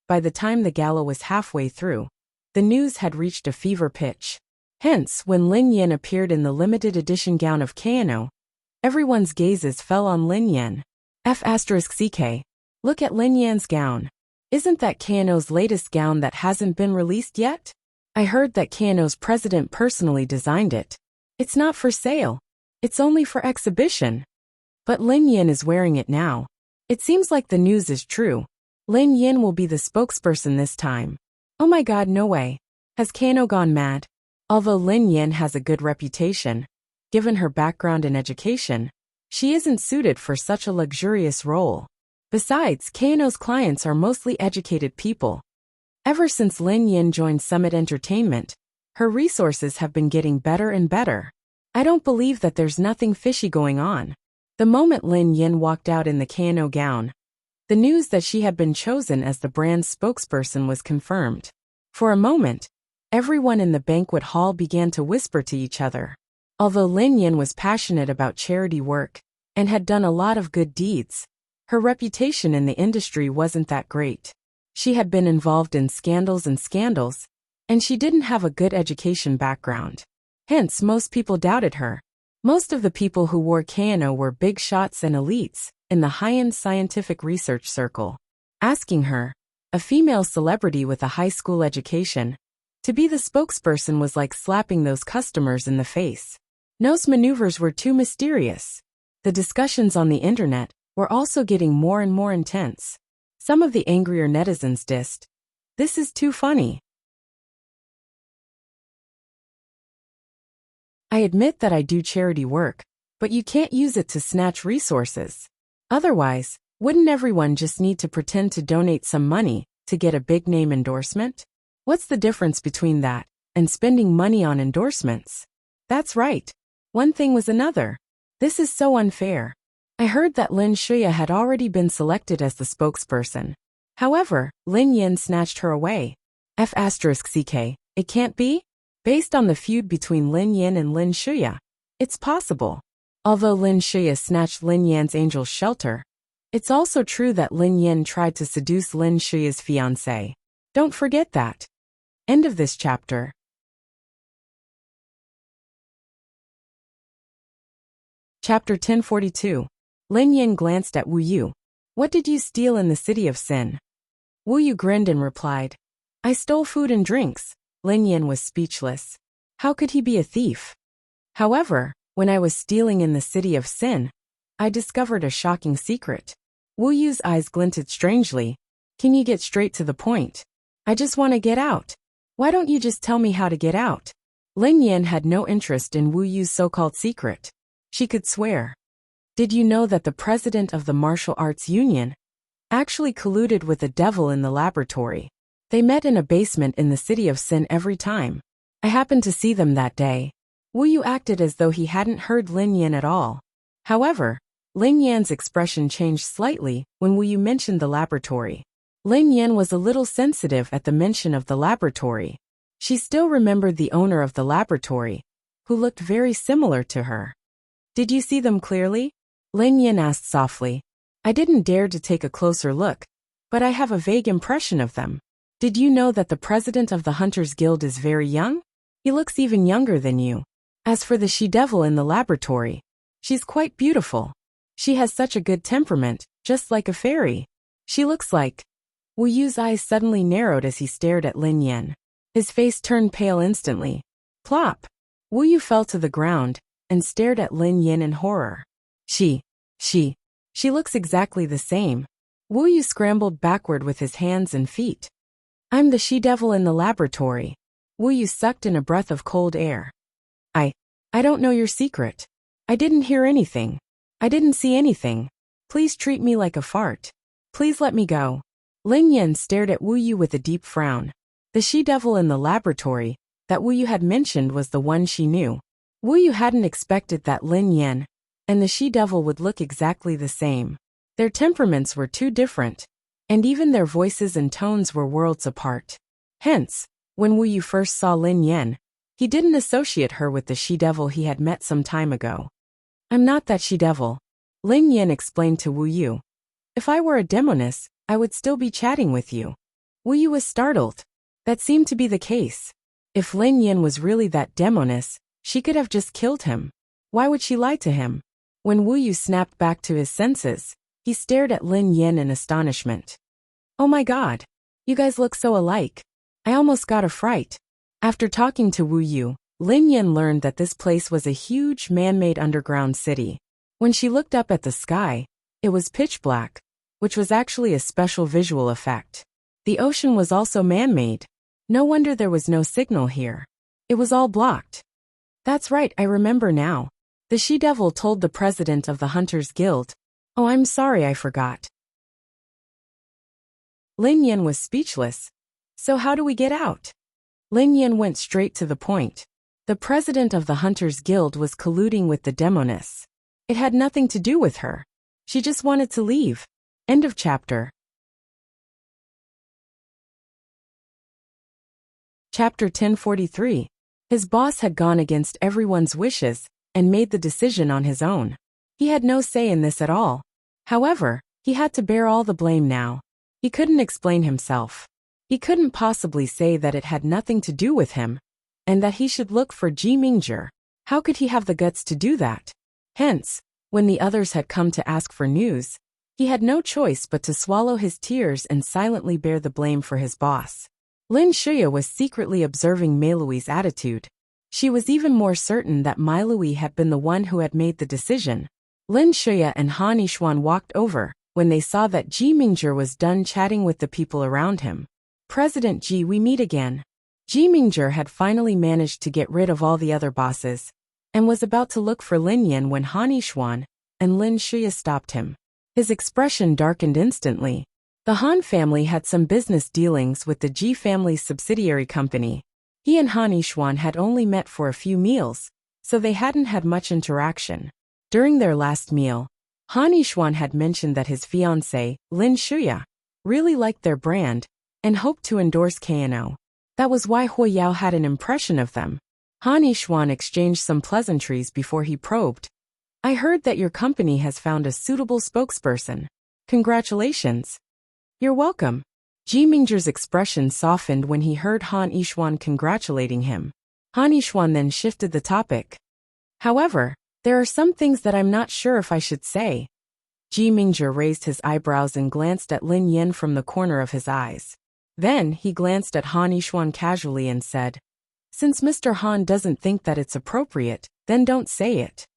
By the time the gala was halfway through, the news had reached a fever pitch. Hence, when Lin Yan appeared in the limited edition gown of Kano, everyone's gazes fell on Lin Yan. F***ck. Look at Lin Yan's gown. Isn't that Kano's latest gown that hasn't been released yet? I heard that Kano's president personally designed it. It's not for sale. It's only for exhibition. But Lin Yan is wearing it now. It seems like the news is true. Lin Yan will be the spokesperson this time. Oh my god, no way. Has Kano gone mad? Although Lin Yan has a good reputation, given her background and education, she isn't suited for such a luxurious role. Besides, Kano's clients are mostly educated people. Ever since Lin Yan joined Summit Entertainment, her resources have been getting better and better. I don't believe that there's nothing fishy going on. The moment Lin Yan walked out in the Kano gown, the news that she had been chosen as the brand's spokesperson was confirmed. For a moment, everyone in the banquet hall began to whisper to each other. Although Lin Yan was passionate about charity work and had done a lot of good deeds, her reputation in the industry wasn't that great. She had been involved in scandals, and she didn't have a good education background. Hence, most people doubted her. Most of the people who wore Kano were big shots and elites in the high-end scientific research circle. Asking her, a female celebrity with a high school education, to be the spokesperson was like slapping those customers in the face. Those maneuvers were too mysterious. The discussions on the internet were also getting more and more intense. Some of the angrier netizens dissed, "This is too funny. I admit that I do charity work, but you can't use it to snatch resources. Otherwise, wouldn't everyone just need to pretend to donate some money to get a big name endorsement? What's the difference between that and spending money on endorsements?" That's right. One thing was another. This is so unfair. I heard that Lin Shuya had already been selected as the spokesperson. However, Lin Yan snatched her away. F***ck. It can't be? Based on the feud between Lin Yan and Lin Shuya, it's possible. Although Lin Shuya snatched Lin Yan's angel's shelter, it's also true that Lin Yan tried to seduce Lin Shuya's fiancé. Don't forget that. End of this chapter. Chapter 1042. Lin Yan glanced at Wu Yu. What did you steal in the city of Sin? Wu Yu grinned and replied, I stole food and drinks. Lin Yan was speechless. How could he be a thief? However, when I was stealing in the city of Sin, I discovered a shocking secret. Wu Yu's eyes glinted strangely. Can you get straight to the point? I just want to get out. Why don't you just tell me how to get out? Lin Yan had no interest in Wu Yu's so-called secret. She could swear. Did you know that the president of the Martial Arts Union actually colluded with the devil in the laboratory? They met in a basement in the city of Sin every time. I happened to see them that day. Wu Yu acted as though he hadn't heard Lin Yan at all. However, Lin Yan's expression changed slightly when Wu Yu mentioned the laboratory. Lin Yan was a little sensitive at the mention of the laboratory. She still remembered the owner of the laboratory, who looked very similar to her. Did you see them clearly? Lin Yan asked softly. I didn't dare to take a closer look, but I have a vague impression of them. Did you know that the president of the Hunters Guild is very young? He looks even younger than you. As for the she-devil in the laboratory, She's quite beautiful. She has such a good temperament, just like a fairy. She looks like... Wu Yu's eyes suddenly narrowed as he stared at Lin Yan. His face turned pale instantly. Plop! Wu Yu fell to the ground and stared at Lin Yan in horror. She looks exactly the same. Wu Yu scrambled backward with his hands and feet. I'm the she-devil in the laboratory. Wu Yu sucked in a breath of cold air. I don't know your secret. I didn't hear anything. I didn't see anything. Please treat me like a fart. Please let me go. Lin Yan stared at Wu Yu with a deep frown. The she-devil in the laboratory that Wu Yu had mentioned was the one she knew. Wu Yu hadn't expected that Lin Yan and the she-devil would look exactly the same. Their temperaments were too different, and even their voices and tones were worlds apart. Hence, when Wu Yu first saw Lin Yan, he didn't associate her with the she-devil he had met some time ago. I'm not that she-devil, Lin Yan explained to Wu Yu. If I were a demoness, I would still be chatting with you. Wu Yu was startled. That seemed to be the case. If Lin Yan was really that demoness, she could have just killed him. Why would she lie to him? When Wu Yu snapped back to his senses, he stared at Lin Yan in astonishment. Oh my god. You guys look so alike. I almost got a fright. After talking to Wu Yu, Lin Yan learned that this place was a huge man-made underground city. When she looked up at the sky, it was pitch black, which was actually a special visual effect. The ocean was also man-made. No wonder there was no signal here. It was all blocked. That's right, I remember now. The she-devil told the president of the Hunters Guild. Oh, I'm sorry, I forgot. Lin Yan was speechless. So how do we get out? Lin Yan went straight to the point. The president of the Hunters Guild was colluding with the demoness. It had nothing to do with her. She just wanted to leave. End of chapter. Chapter 1043. His boss had gone against everyone's wishes and made the decision on his own. He had no say in this at all. However, he had to bear all the blame now. He couldn't explain himself. He couldn't possibly say that it had nothing to do with him, and that he should look for Ji Mingzhi. How could he have the guts to do that? Hence, when the others had come to ask for news, he had no choice but to swallow his tears and silently bear the blame for his boss. Lin Shuya was secretly observing Mei Lui's attitude. She was even more certain that Mai Lui had been the one who had made the decision. Lin Shuya and Han Yishuan walked over when they saw that Ji Mingzhi was done chatting with the people around him. President Ji, we meet again. Ji Mingzhi had finally managed to get rid of all the other bosses and was about to look for Lin Yan when Han Yishuan and Lin Shuya stopped him. His expression darkened instantly. The Han family had some business dealings with the Ji family's subsidiary company. He and Han Yishuan had only met for a few meals, so they hadn't had much interaction. During their last meal, Han Yishuan had mentioned that his fiancée, Lin Shuya, really liked their brand and hoped to endorse Kano. That was why Hu Yao had an impression of them. Han Yishuan exchanged some pleasantries before he probed. I heard that your company has found a suitable spokesperson. Congratulations. You're welcome. Ji Mingzhi's expression softened when he heard Han Yishuan congratulating him. Han Yishuan then shifted the topic. However, there are some things that I'm not sure if I should say. Ji Mingzhi raised his eyebrows and glanced at Lin Yan from the corner of his eyes. Then, he glanced at Han Yishuan casually and said, Since Mr. Han doesn't think that it's appropriate, then don't say it.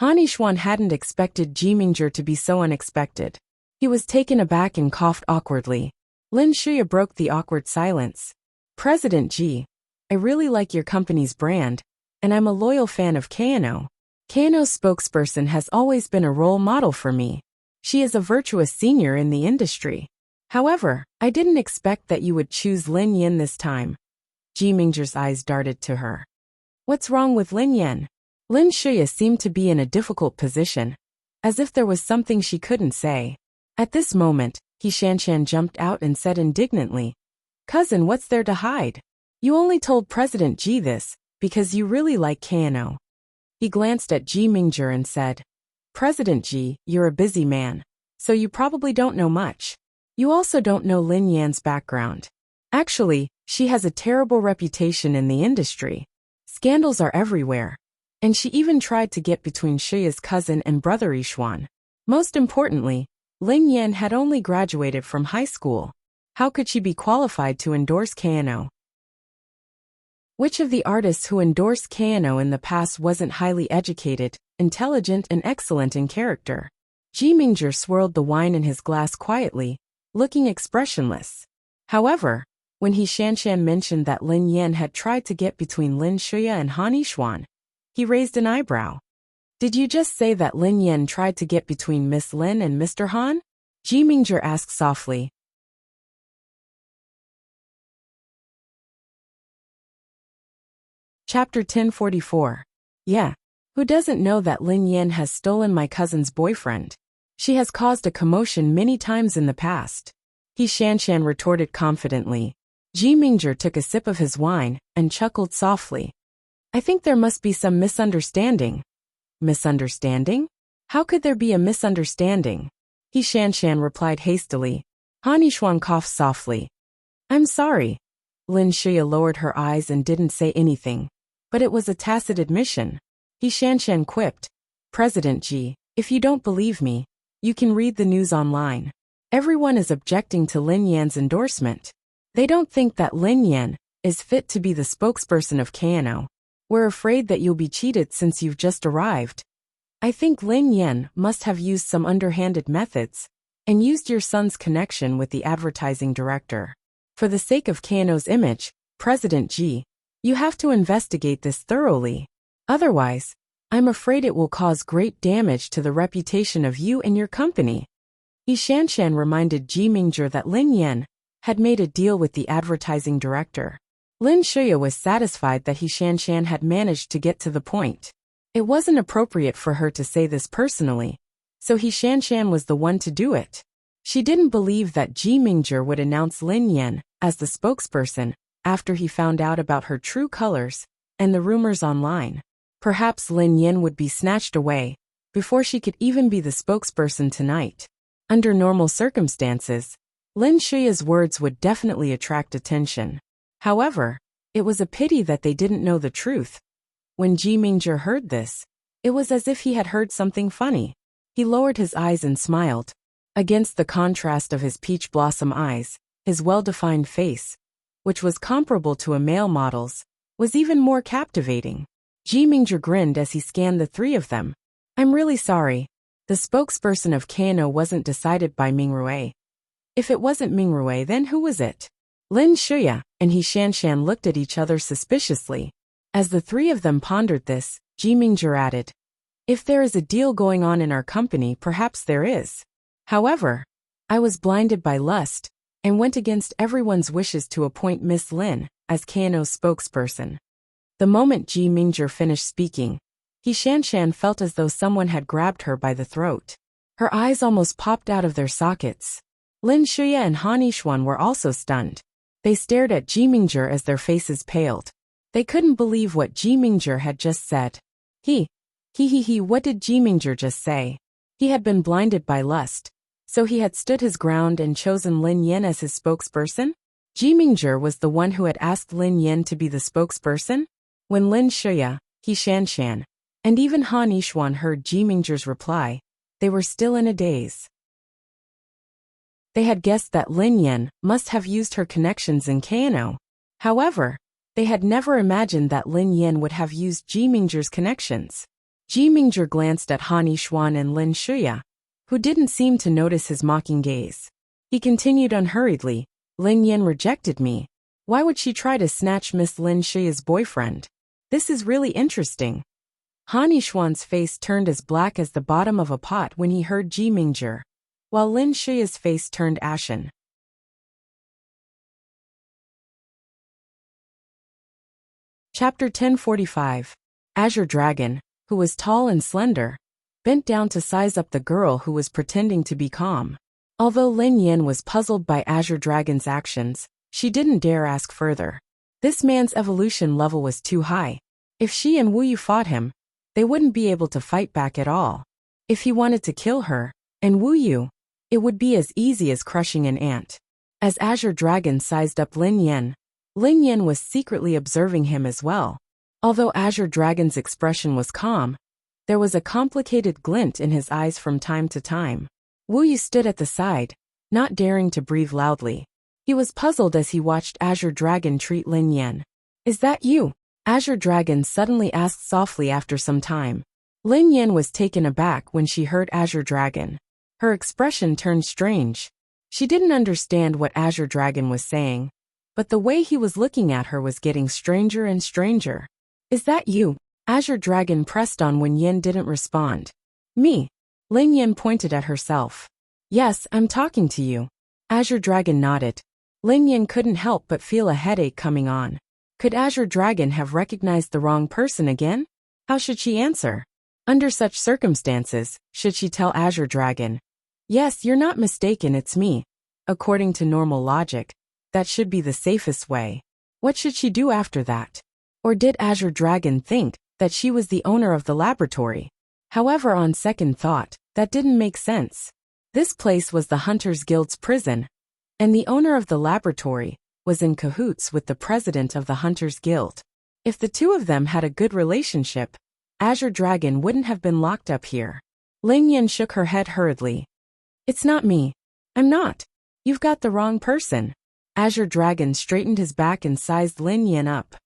Han Yishuan hadn't expected Ji Mingzhi to be so unexpected. He was taken aback and coughed awkwardly. Lin Shuya broke the awkward silence. President Ji, I really like your company's brand, and I'm a loyal fan of Kano. Kano's spokesperson has always been a role model for me. She is a virtuous senior in the industry. However, I didn't expect that you would choose Lin Yan this time. Ji Mingzhi's eyes darted to her. What's wrong with Lin Yan? Lin Shuya seemed to be in a difficult position, as if there was something she couldn't say. At this moment, He Shanshan jumped out and said indignantly, Cousin, what's there to hide? You only told President Ji this because you really like Kano. He glanced at Ji Mingzhi and said, President Ji, you're a busy man, so you probably don't know much. You also don't know Lin Yan's background. Actually, she has a terrible reputation in the industry. Scandals are everywhere. And she even tried to get between Shuya's cousin and brother Yixuan. Most importantly, Lin Yan had only graduated from high school. How could she be qualified to endorse Kano? Which of the artists who endorsed Kano in the past wasn't highly educated, intelligent and excellent in character? Ji Mingzhi swirled the wine in his glass quietly, looking expressionless. However, when He Shanshan mentioned that Lin Yan had tried to get between Lin Shuya and Han Yixuan, he raised an eyebrow. Did you just say that Lin Yan tried to get between Miss Lin and Mr. Han? Ji Mingzhi asked softly. Chapter 1044. Yeah. Who doesn't know that Lin Yan has stolen my cousin's boyfriend? She has caused a commotion many times in the past. He Shanshan retorted confidently. Ji Mingzhi took a sip of his wine and chuckled softly. I think there must be some misunderstanding. Misunderstanding? How could there be a misunderstanding? He Shanshan replied hastily. Han Yixuan coughed softly. I'm sorry. Lin Shuya lowered her eyes and didn't say anything. But it was a tacit admission. He Shanshan quipped. President Ji, if you don't believe me, you can read the news online. Everyone is objecting to Lin Yan's endorsement. They don't think that Lin Yan is fit to be the spokesperson of Kano. We're afraid that you'll be cheated since you've just arrived. I think Lin Yan must have used some underhanded methods and used your son's connection with the advertising director. For the sake of Kano's image, President Ji, you have to investigate this thoroughly. Otherwise, I'm afraid it will cause great damage to the reputation of you and your company. He Shanshan reminded Ji Mingzhi that Lin Yan had made a deal with the advertising director. Lin Shuya was satisfied that He Shanshan had managed to get to the point. It wasn't appropriate for her to say this personally, so He Shanshan was the one to do it. She didn't believe that Ji Mingzhi would announce Lin Yan as the spokesperson after he found out about her true colors and the rumors online. Perhaps Lin Yan would be snatched away before she could even be the spokesperson tonight. Under normal circumstances, Lin Shuya's words would definitely attract attention. However, it was a pity that they didn't know the truth. When Ji Mingzhi heard this, it was as if he had heard something funny. He lowered his eyes and smiled. Against the contrast of his peach blossom eyes, his well-defined face, which was comparable to a male model's, was even more captivating. Ji Mingzhi grinned as he scanned the three of them. I'm really sorry. The spokesperson of Kano wasn't decided by Mingrui. If it wasn't Mingrui, then who was it? Lin Shuya and He Shanshan looked at each other suspiciously. As the three of them pondered this, Ji Mingzhi added, if there is a deal going on in our company, perhaps there is. However, I was blinded by lust and went against everyone's wishes to appoint Miss Lin as Kano's spokesperson. The moment Ji Mingzhi finished speaking, He Shanshan felt as though someone had grabbed her by the throat. Her eyes almost popped out of their sockets. Lin Shuya and Han Yixuan were also stunned. They stared at Ji Mingzhi as their faces paled. They couldn't believe what Ji Mingzhi had just said. What did Ji Mingzhi just say? He had been blinded by lust, so he had stood his ground and chosen Lin Yan as his spokesperson? Ji Mingzhi was the one who had asked Lin Yan to be the spokesperson? When Lin Shuya, He Shanshan, and even Han Yixuan heard Ji Mingzhi's reply, they were still in a daze. They had guessed that Lin Yan must have used her connections in Kano. However, they had never imagined that Lin Yan would have used Ji Mingzhi's connections. Ji Mingzhi glanced at Han Yixuan and Lin Shuya, who didn't seem to notice his mocking gaze. He continued unhurriedly, Lin Yan rejected me. Why would she try to snatch Miss Lin Shuya's boyfriend? This is really interesting. Han Yixuan's face turned as black as the bottom of a pot when he heard Ji Mingzhi, while Lin Shuya's face turned ashen. Chapter 1045. Azure Dragon, who was tall and slender, bent down to size up the girl who was pretending to be calm. Although Lin Yan was puzzled by Azure Dragon's actions, she didn't dare ask further. This man's evolution level was too high. If she and Wu Yu fought him, they wouldn't be able to fight back at all. If he wanted to kill her, and Wu Yu, it would be as easy as crushing an ant. As Azure Dragon sized up Lin Yan was secretly observing him as well. Although Azure Dragon's expression was calm, there was a complicated glint in his eyes from time to time. Wu Yu stood at the side, not daring to breathe loudly. He was puzzled as he watched Azure Dragon treat Lin Yan. "Is that you?" Azure Dragon suddenly asked softly after some time. Lin Yan was taken aback when she heard Azure Dragon. Her expression turned strange. She didn't understand what Azure Dragon was saying, but the way he was looking at her was getting stranger and stranger. "Is that you?" Azure Dragon pressed on when Yin didn't respond. "Me?" Lin Yan pointed at herself. "Yes, I'm talking to you." Azure Dragon nodded. Lin Yan couldn't help but feel a headache coming on. Could Azure Dragon have recognized the wrong person again? How should she answer? Under such circumstances, should she tell Azure Dragon, "Yes, you're not mistaken, it's me"? According to normal logic, that should be the safest way. What should she do after that? Or did Azure Dragon think that she was the owner of the laboratory? However, on second thought, that didn't make sense. This place was the Hunters Guild's prison, and the owner of the laboratory was in cahoots with the president of the Hunters Guild. If the two of them had a good relationship, Azure Dragon wouldn't have been locked up here. Lin Yan shook her head hurriedly. "It's not me. I'm not. You've got the wrong person." Azure Dragon straightened his back and sized Lin Yan up.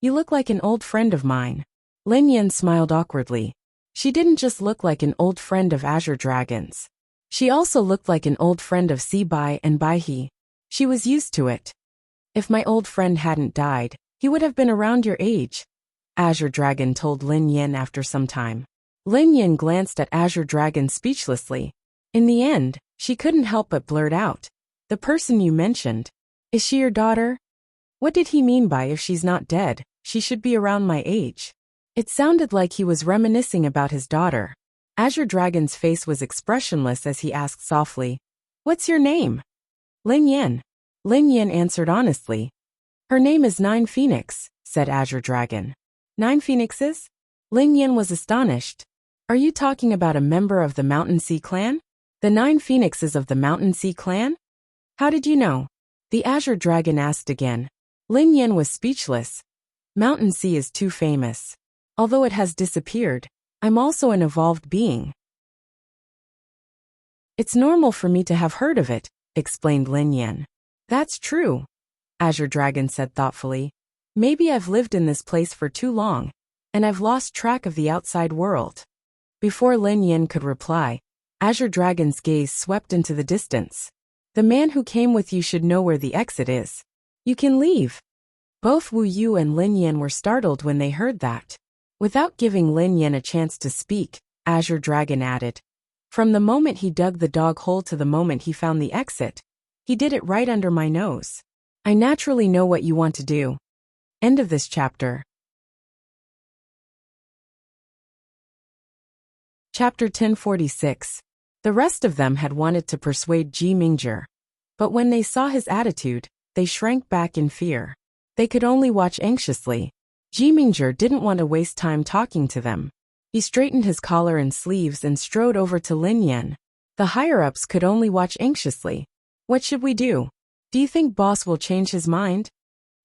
"You look like an old friend of mine." Lin Yan smiled awkwardly. She didn't just look like an old friend of Azure Dragon's. She also looked like an old friend of Si Bai and Bai He. She was used to it. "If my old friend hadn't died, he would have been around your age," Azure Dragon told Lin Yan after some time. Lin Yan glanced at Azure Dragon speechlessly. In the end, she couldn't help but blurt out, "The person you mentioned, is she your daughter?" What did he mean by "if she's not dead, she should be around my age"? It sounded like he was reminiscing about his daughter. Azure Dragon's face was expressionless as he asked softly, "What's your name?" "Lin Yan." Lin Yan answered honestly. "Her name is Nine Phoenix," said Azure Dragon. "Nine Phoenixes?" Lin Yan was astonished. "Are you talking about a member of the Mountain Sea clan? The Nine Phoenixes of the Mountain Sea clan? How did you know?" The Azure Dragon asked again. Lin Yan was speechless. Mountain Sea is too famous. Although it has disappeared, I'm also an evolved being. "It's normal for me to have heard of it," explained Lin Yan. "That's true," Azure Dragon said thoughtfully. "Maybe I've lived in this place for too long, and I've lost track of the outside world." Before Lin Yan could reply, Azure Dragon's gaze swept into the distance. "The man who came with you should know where the exit is. You can leave." Both Wu Yu and Lin Yan were startled when they heard that. Without giving Lin Yan a chance to speak, Azure Dragon added, "From the moment he dug the dog hole to the moment he found the exit, he did it right under my nose. I naturally know what you want to do." End of this chapter. Chapter 1046. The rest of them had wanted to persuade Ji Mingzhi, but when they saw his attitude, they shrank back in fear. They could only watch anxiously. Ji Mingzhi didn't want to waste time talking to them. He straightened his collar and sleeves and strode over to Lin Yan. The higher-ups could only watch anxiously. "What should we do? Do you think boss will change his mind?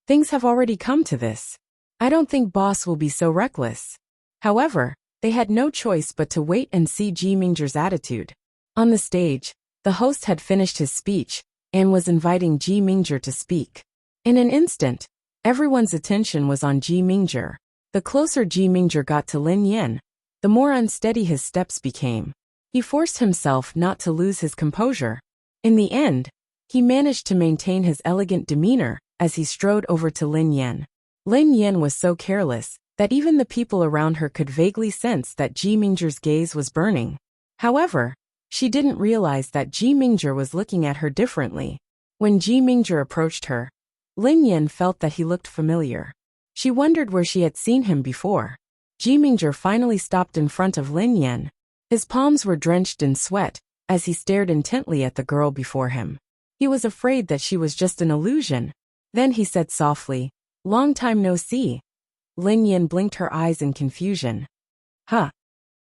Things have already come to this. I don't think boss will be so reckless." However, they had no choice but to wait and see Ji Mingzhi's attitude. On the stage, the host had finished his speech and was inviting Ji Mingzhi to speak. In an instant, everyone's attention was on Ji Mingzhi. The closer Ji Mingzhi got to Lin Yan, the more unsteady his steps became. He forced himself not to lose his composure. In the end, he managed to maintain his elegant demeanor as he strode over to Lin Yan. Lin Yan was so careless that even the people around her could vaguely sense that Ji Mingzhi's gaze was burning. However, she didn't realize that Ji Mingzhi was looking at her differently. When Ji Mingzhi approached her, Lin Yan felt that he looked familiar. She wondered where she had seen him before. Ji Mingzhi finally stopped in front of Lin Yan. His palms were drenched in sweat as he stared intently at the girl before him. He was afraid that she was just an illusion. Then he said softly, "Long time no see." Lin Yan blinked her eyes in confusion. Huh?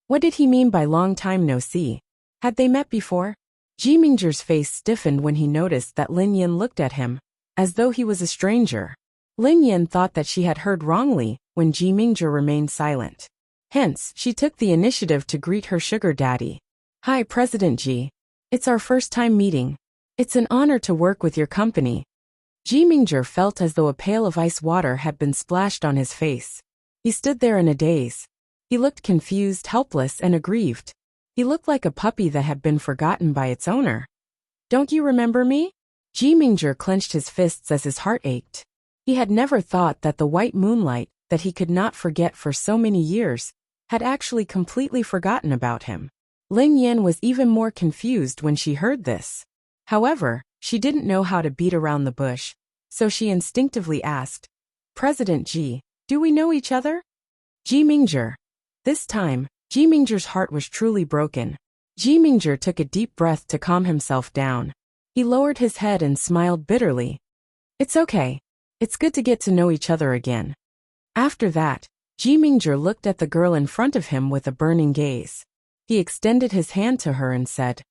What did he mean by long time no see? Had they met before? Ji Mingzhi's face stiffened when he noticed that Lin Yan looked at him, as though he was a stranger. Lin Yan thought that she had heard wrongly when Ji Mingzhi remained silent. Hence, she took the initiative to greet her sugar daddy. Hi, President Ji. It's our first time meeting. It's an honor to work with your company. Ji Mingzhi felt as though a pail of ice water had been splashed on his face. He stood there in a daze. He looked confused, helpless, and aggrieved. He looked like a puppy that had been forgotten by its owner. Don't you remember me? Ji Mingzhi clenched his fists as his heart ached. He had never thought that the white moonlight, that he could not forget for so many years, had actually completely forgotten about him. Lin Yan was even more confused when she heard this. However, she didn't know how to beat around the bush, so she instinctively asked, President Ji, do we know each other? Ji Mingzhi. This time, Ji Mingzhi's heart was truly broken. Ji Mingzhi took a deep breath to calm himself down. He lowered his head and smiled bitterly. It's okay. It's good to get to know each other again. After that, Ji Mingzhi looked at the girl in front of him with a burning gaze. He extended his hand to her and said,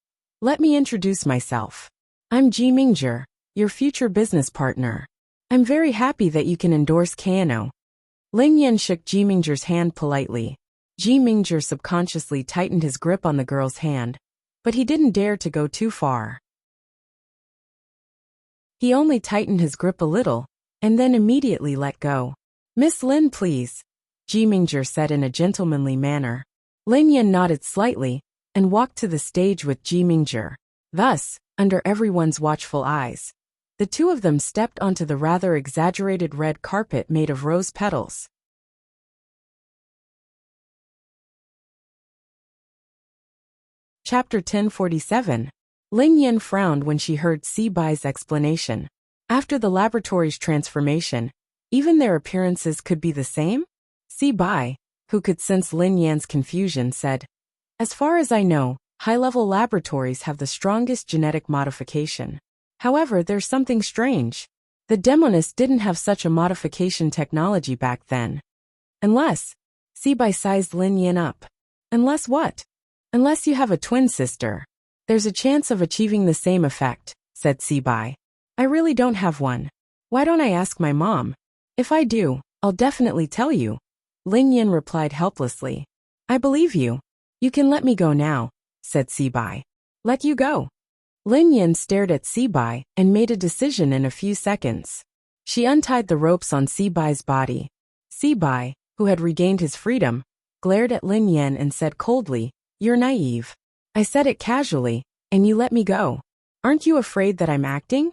Let me introduce myself. I'm Ji Mingzhi, your future business partner. I'm very happy that you can endorse Kano. Lin Yan shook Ji Mingzhi's hand politely. Ji Mingzhi subconsciously tightened his grip on the girl's hand, but he didn't dare to go too far. He only tightened his grip a little, and then immediately let go. Miss Lin, please, Ji Mingzhi said in a gentlemanly manner. Lin Yan nodded slightly, and walked to the stage with Ji Mingzhi. Thus, under everyone's watchful eyes, the two of them stepped onto the rather exaggerated red carpet made of rose petals. Chapter 1047. Lin Yan frowned when she heard Si Bai's explanation. After the laboratory's transformation, even their appearances could be the same? Si Bai, who could sense Lin Yan's confusion, said, As far as I know, high-level laboratories have the strongest genetic modification. However, there's something strange. The demonists didn't have such a modification technology back then. Unless, Si Bai sized Lin Yan up. Unless what? Unless you have a twin sister. There's a chance of achieving the same effect, said Si Bai. I really don't have one. Why don't I ask my mom? If I do, I'll definitely tell you. Lin Yan replied helplessly. I believe you. You can let me go now, said Si Bai. Let you go. Lin Yan stared at Si Bai and made a decision in a few seconds. She untied the ropes on Si Bai's body. Si Bai, who had regained his freedom, glared at Lin Yan and said coldly, You're naive. I said it casually, and you let me go. Aren't you afraid that I'm acting?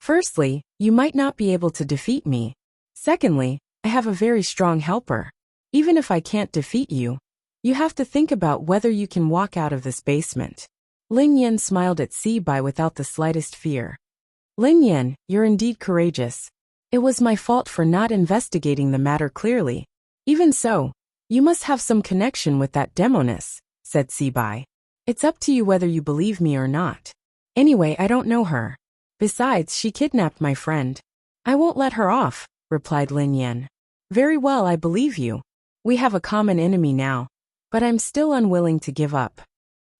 Firstly, you might not be able to defeat me. Secondly, I have a very strong helper. Even if I can't defeat you, you have to think about whether you can walk out of this basement. Lin Yan smiled at Si Bai without the slightest fear. Lin Yan, you're indeed courageous. It was my fault for not investigating the matter clearly. Even so, you must have some connection with that demoness, said Si Bai. It's up to you whether you believe me or not. Anyway, I don't know her. Besides, she kidnapped my friend. I won't let her off, replied Lin Yan. Very well, I believe you. We have a common enemy now, but I'm still unwilling to give up.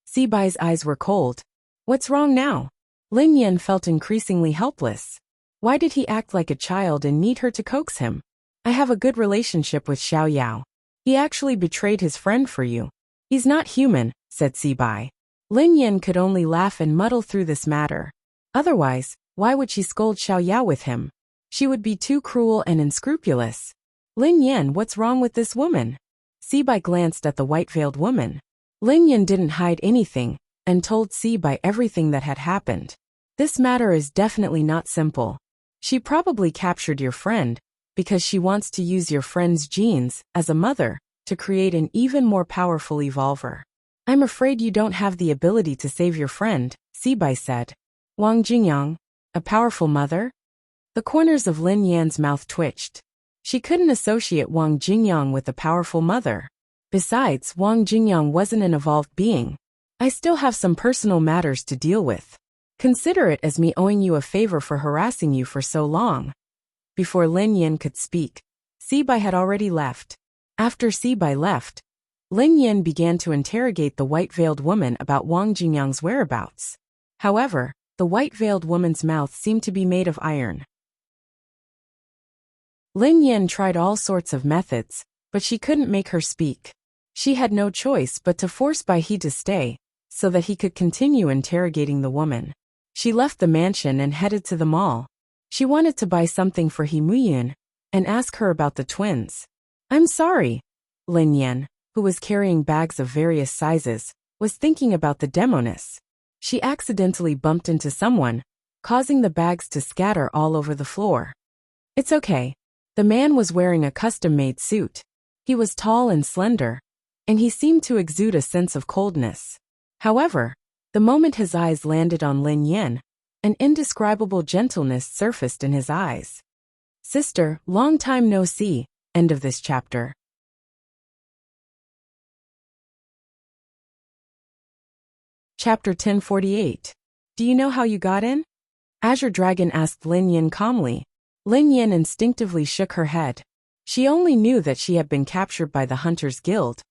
Si Bai's eyes were cold. What's wrong now? Lin Yan felt increasingly helpless. Why did he act like a child and need her to coax him? I have a good relationship with Xiao Yao. He actually betrayed his friend for you. He's not human, said Si Bai. Lin Yan could only laugh and muddle through this matter. Otherwise, why would she scold Xiao Yao with him? She would be too cruel and unscrupulous. Lin Yan, what's wrong with this woman? Si Bai glanced at the white-veiled woman. Lin Yan didn't hide anything, and told Si Bai everything that had happened. This matter is definitely not simple. She probably captured your friend, because she wants to use your friend's genes, as a mother, to create an even more powerful evolver. I'm afraid you don't have the ability to save your friend, Si Bai said. Wang Jingyang, a powerful mother? The corners of Lin Yan's mouth twitched. She couldn't associate Wang Jingyang with a powerful mother. Besides, Wang Jingyang wasn't an evolved being. I still have some personal matters to deal with. Consider it as me owing you a favor for harassing you for so long. Before Lin Yan could speak, Si Bai had already left. After Si Bai left, Lin Yan began to interrogate the white-veiled woman about Wang Jingyang's whereabouts. However, the white-veiled woman's mouth seemed to be made of iron. Lin Yan tried all sorts of methods, but she couldn't make her speak. She had no choice but to force Bai He to stay, so that he could continue interrogating the woman. She left the mansion and headed to the mall. She wanted to buy something for He Muyun and ask her about the twins. I'm sorry. Lin Yan, who was carrying bags of various sizes, was thinking about the demoness. She accidentally bumped into someone, causing the bags to scatter all over the floor. It's okay. The man was wearing a custom-made suit. He was tall and slender, and he seemed to exude a sense of coldness. However, the moment his eyes landed on Lin Yan, an indescribable gentleness surfaced in his eyes. Sister, long time no see. End of this chapter. Chapter 1048. Do you know how you got in? Azure Dragon asked Lin Yan calmly. Lin Yan instinctively shook her head. She only knew that she had been captured by the Hunters Guild,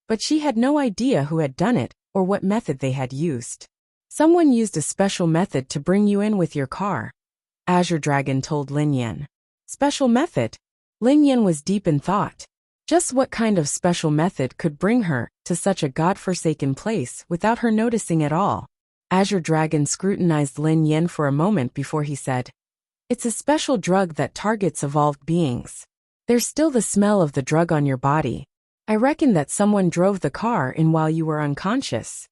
but she had no idea who had done it or what method they had used. Someone used a special method to bring you in with your car, Azure Dragon told Lin Yan. Special method? Lin Yan was deep in thought. Just what kind of special method could bring her to such a godforsaken place without her noticing at all? Azure Dragon scrutinized Lin Yan for a moment before he said, It's a special drug that targets evolved beings. There's still the smell of the drug on your body. I reckon that someone drove the car in while you were unconscious.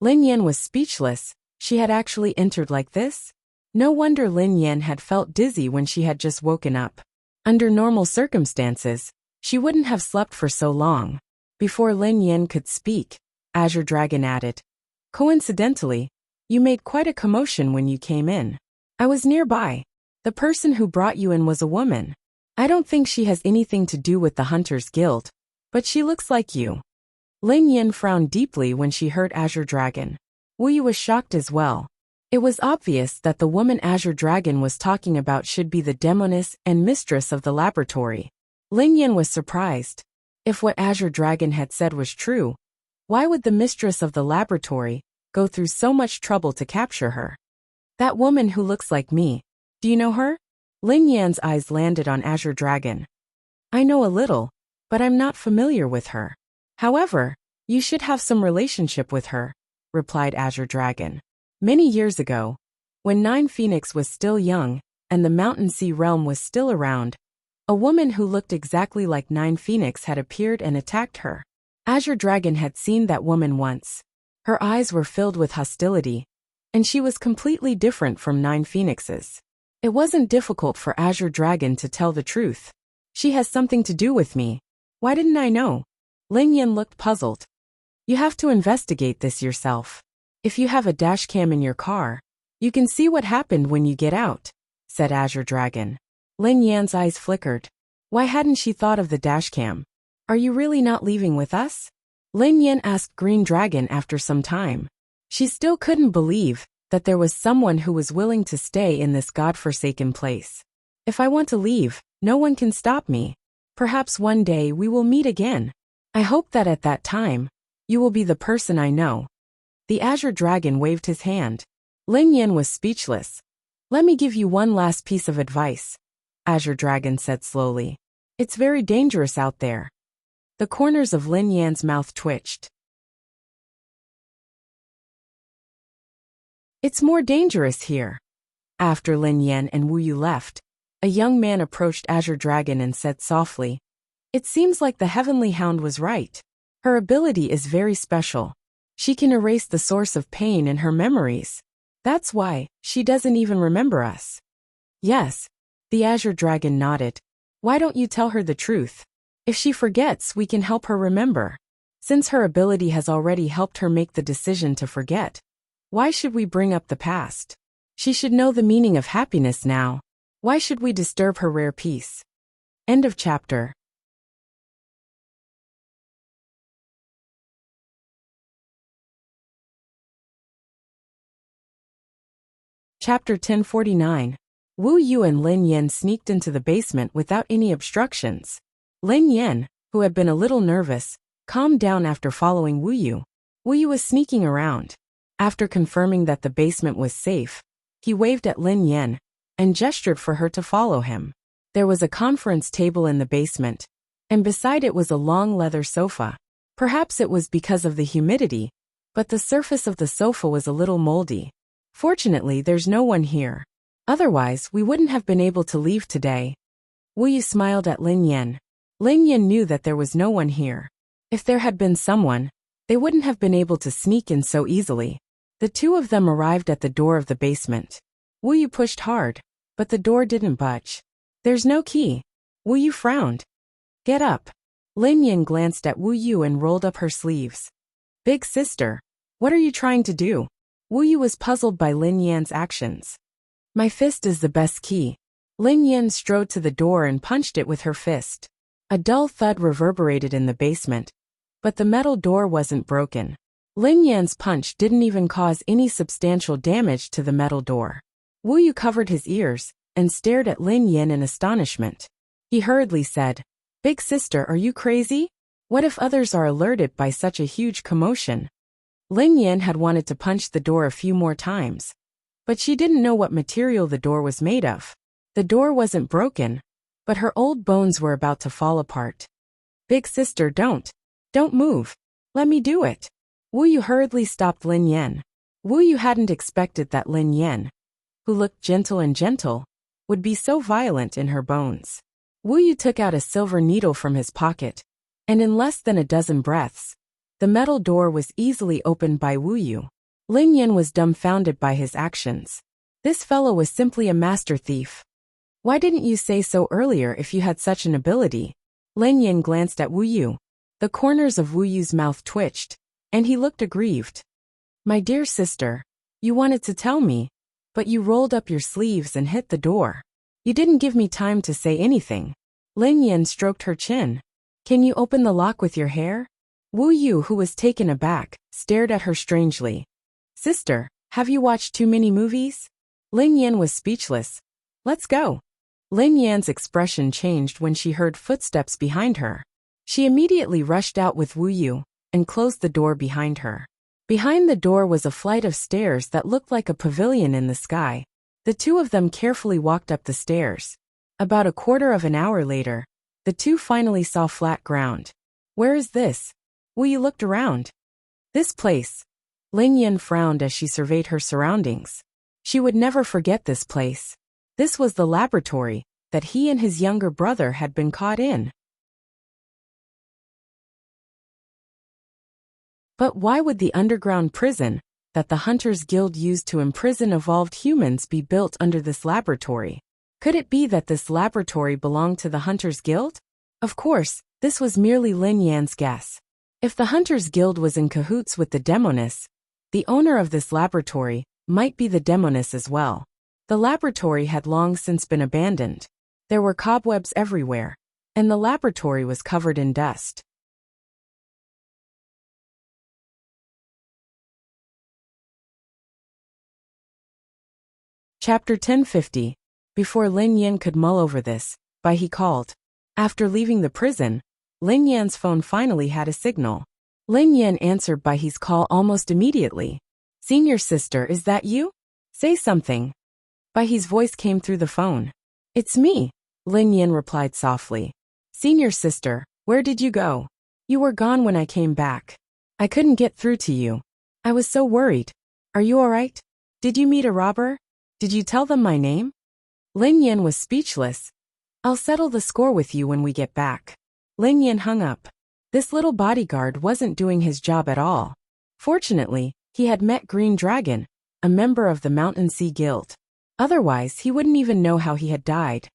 Lin Yan was speechless. She had actually entered like this? No wonder Lin Yan had felt dizzy when she had just woken up. Under normal circumstances, she wouldn't have slept for so long. Before Lin Yan could speak, Azure Dragon added, Coincidentally, you made quite a commotion when you came in. I was nearby. The person who brought you in was a woman. I don't think she has anything to do with the Hunters Guild, but she looks like you. Lin Yan frowned deeply when she heard Azure Dragon. Wu Yu was shocked as well. It was obvious that the woman Azure Dragon was talking about should be the demoness and mistress of the laboratory. Lin Yan was surprised. If what Azure Dragon had said was true, why would the mistress of the laboratory go through so much trouble to capture her? That woman who looks like me. Do you know her? Lin Yan's eyes landed on Azure Dragon. I know a little, but I'm not familiar with her. However, you should have some relationship with her, replied Azure Dragon. Many years ago, when Nine Phoenix was still young and the Mountain Sea realm was still around, a woman who looked exactly like Nine Phoenix had appeared and attacked her. Azure Dragon had seen that woman once. Her eyes were filled with hostility, and she was completely different from Nine Phoenix's. It wasn't difficult for Azure Dragon to tell the truth. She has something to do with me. Why didn't I know? Lin Yan looked puzzled. You have to investigate this yourself. If you have a dashcam in your car, you can see what happened when you get out, said Azure Dragon. Lin Yan's eyes flickered. Why hadn't she thought of the dashcam? Are you really not leaving with us? Lin Yan asked Green Dragon after some time. She still couldn't believe that there was someone who was willing to stay in this godforsaken place. If I want to leave, no one can stop me. Perhaps one day we will meet again. I hope that at that time, you will be the person I know. The Azure Dragon waved his hand. Lin Yan was speechless. Let me give you one last piece of advice, Azure Dragon said slowly. It's very dangerous out there. The corners of Lin Yan's mouth twitched. It's more dangerous here. After Lin Yan and Wu Yu left, a young man approached Azure Dragon and said softly, It seems like the Heavenly Hound was right. Her ability is very special. She can erase the source of pain in her memories. That's why she doesn't even remember us. Yes, the Azure Dragon nodded. Why don't you tell her the truth? If she forgets, we can help her remember. Since her ability has already helped her make the decision to forget, why should we bring up the past? She should know the meaning of happiness now. Why should we disturb her rare peace? End of chapter. Chapter 1049. Wu Yu and Lin Yan sneaked into the basement without any obstructions. Lin Yan, who had been a little nervous, calmed down after following Wu Yu. Wu Yu was sneaking around. After confirming that the basement was safe, he waved at Lin Yan and gestured for her to follow him. There was a conference table in the basement, and beside it was a long leather sofa. Perhaps it was because of the humidity, but the surface of the sofa was a little moldy. Fortunately, there's no one here. Otherwise, we wouldn't have been able to leave today. Wu Yu smiled at Lin Yan. Lin Yan knew that there was no one here. If there had been someone, they wouldn't have been able to sneak in so easily. The two of them arrived at the door of the basement. Wu Yu pushed hard, but the door didn't budge. There's no key. Wu Yu frowned. Get up. Lin Yan glanced at Wu Yu and rolled up her sleeves. Big sister, what are you trying to do? Wu Yu was puzzled by Lin Yan's actions. My fist is the best key. Lin Yan strode to the door and punched it with her fist. A dull thud reverberated in the basement, but the metal door wasn't broken. Lin Yan's punch didn't even cause any substantial damage to the metal door. Wu Yu covered his ears and stared at Lin Yan in astonishment. He hurriedly said, Big sister, are you crazy? What if others are alerted by such a huge commotion? Lin Yan had wanted to punch the door a few more times, but she didn't know what material the door was made of. The door wasn't broken, but her old bones were about to fall apart. Big sister, don't move. Let me do it. Wu Yu hurriedly stopped Lin Yan. Wu Yu hadn't expected that Lin Yan, who looked gentle, would be so violent in her bones. Wu Yu took out a silver needle from his pocket, and in less than a dozen breaths, the metal door was easily opened by Wu Yu. Lin Yan was dumbfounded by his actions. This fellow was simply a master thief. Why didn't you say so earlier if you had such an ability? Lin Yan glanced at Wu Yu. The corners of Wu Yu's mouth twitched, and he looked aggrieved. My dear sister, you wanted to tell me, but you rolled up your sleeves and hit the door. You didn't give me time to say anything. Lin Yan stroked her chin. Can you open the lock with your hair? Wu Yu, who was taken aback, stared at her strangely. Sister, have you watched too many movies? Lin Yan was speechless. Let's go. Lin Yan's expression changed when she heard footsteps behind her. She immediately rushed out with Wu Yu and closed the door behind her. Behind the door was a flight of stairs that looked like a pavilion in the sky. The two of them carefully walked up the stairs. About a quarter of an hour later, the two finally saw flat ground. Where is this? Wu Yu looked around. This place. Lin Yan frowned as she surveyed her surroundings. She would never forget this place. This was the laboratory that he and his younger brother had been caught in. But why would the underground prison that the Hunters Guild used to imprison evolved humans be built under this laboratory? Could it be that this laboratory belonged to the Hunters Guild? Of course, this was merely Lin Yan's guess. If the Hunters Guild was in cahoots with the Demoness, the owner of this laboratory might be the Demoness as well. The laboratory had long since been abandoned. There were cobwebs everywhere, and the laboratory was covered in dust. Chapter 1050. Before Lin Yan could mull over this, he called. After leaving the prison, Lin Yan's phone finally had a signal. Lin Yan answered Bai's call almost immediately. Senior sister, is that you? Say something. Bai's voice came through the phone. It's me, Lin Yan replied softly. Senior sister, where did you go? You were gone when I came back. I couldn't get through to you. I was so worried. Are you alright? Did you meet a robber? Did you tell them my name? Lin Yan was speechless. I'll settle the score with you when we get back. Lin Yan hung up. This little bodyguard wasn't doing his job at all. Fortunately, he had met Green Dragon, a member of the Mountain Sea Guild. Otherwise, he wouldn't even know how he had died.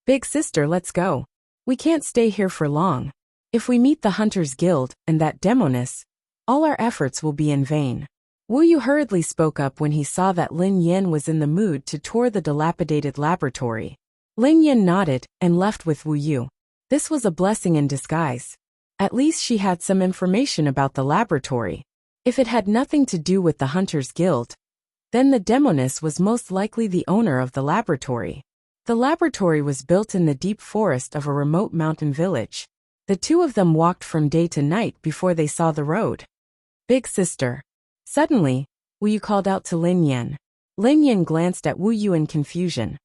Big sister, let's go. We can't stay here for long. If we meet the Hunters Guild and that Demoness, all our efforts will be in vain. Wu Yu hurriedly spoke up when he saw that Lin Yan was in the mood to tour the dilapidated laboratory. Lin Yan nodded and left with Wu Yu. This was a blessing in disguise. At least she had some information about the laboratory. If it had nothing to do with the Hunters Guild, then the Demoness was most likely the owner of the laboratory. The laboratory was built in the deep forest of a remote mountain village. The two of them walked from day to night before they saw the road. Big sister. Suddenly, Wu Yu called out to Lin Yan. Lin Yan glanced at Wu Yu in confusion.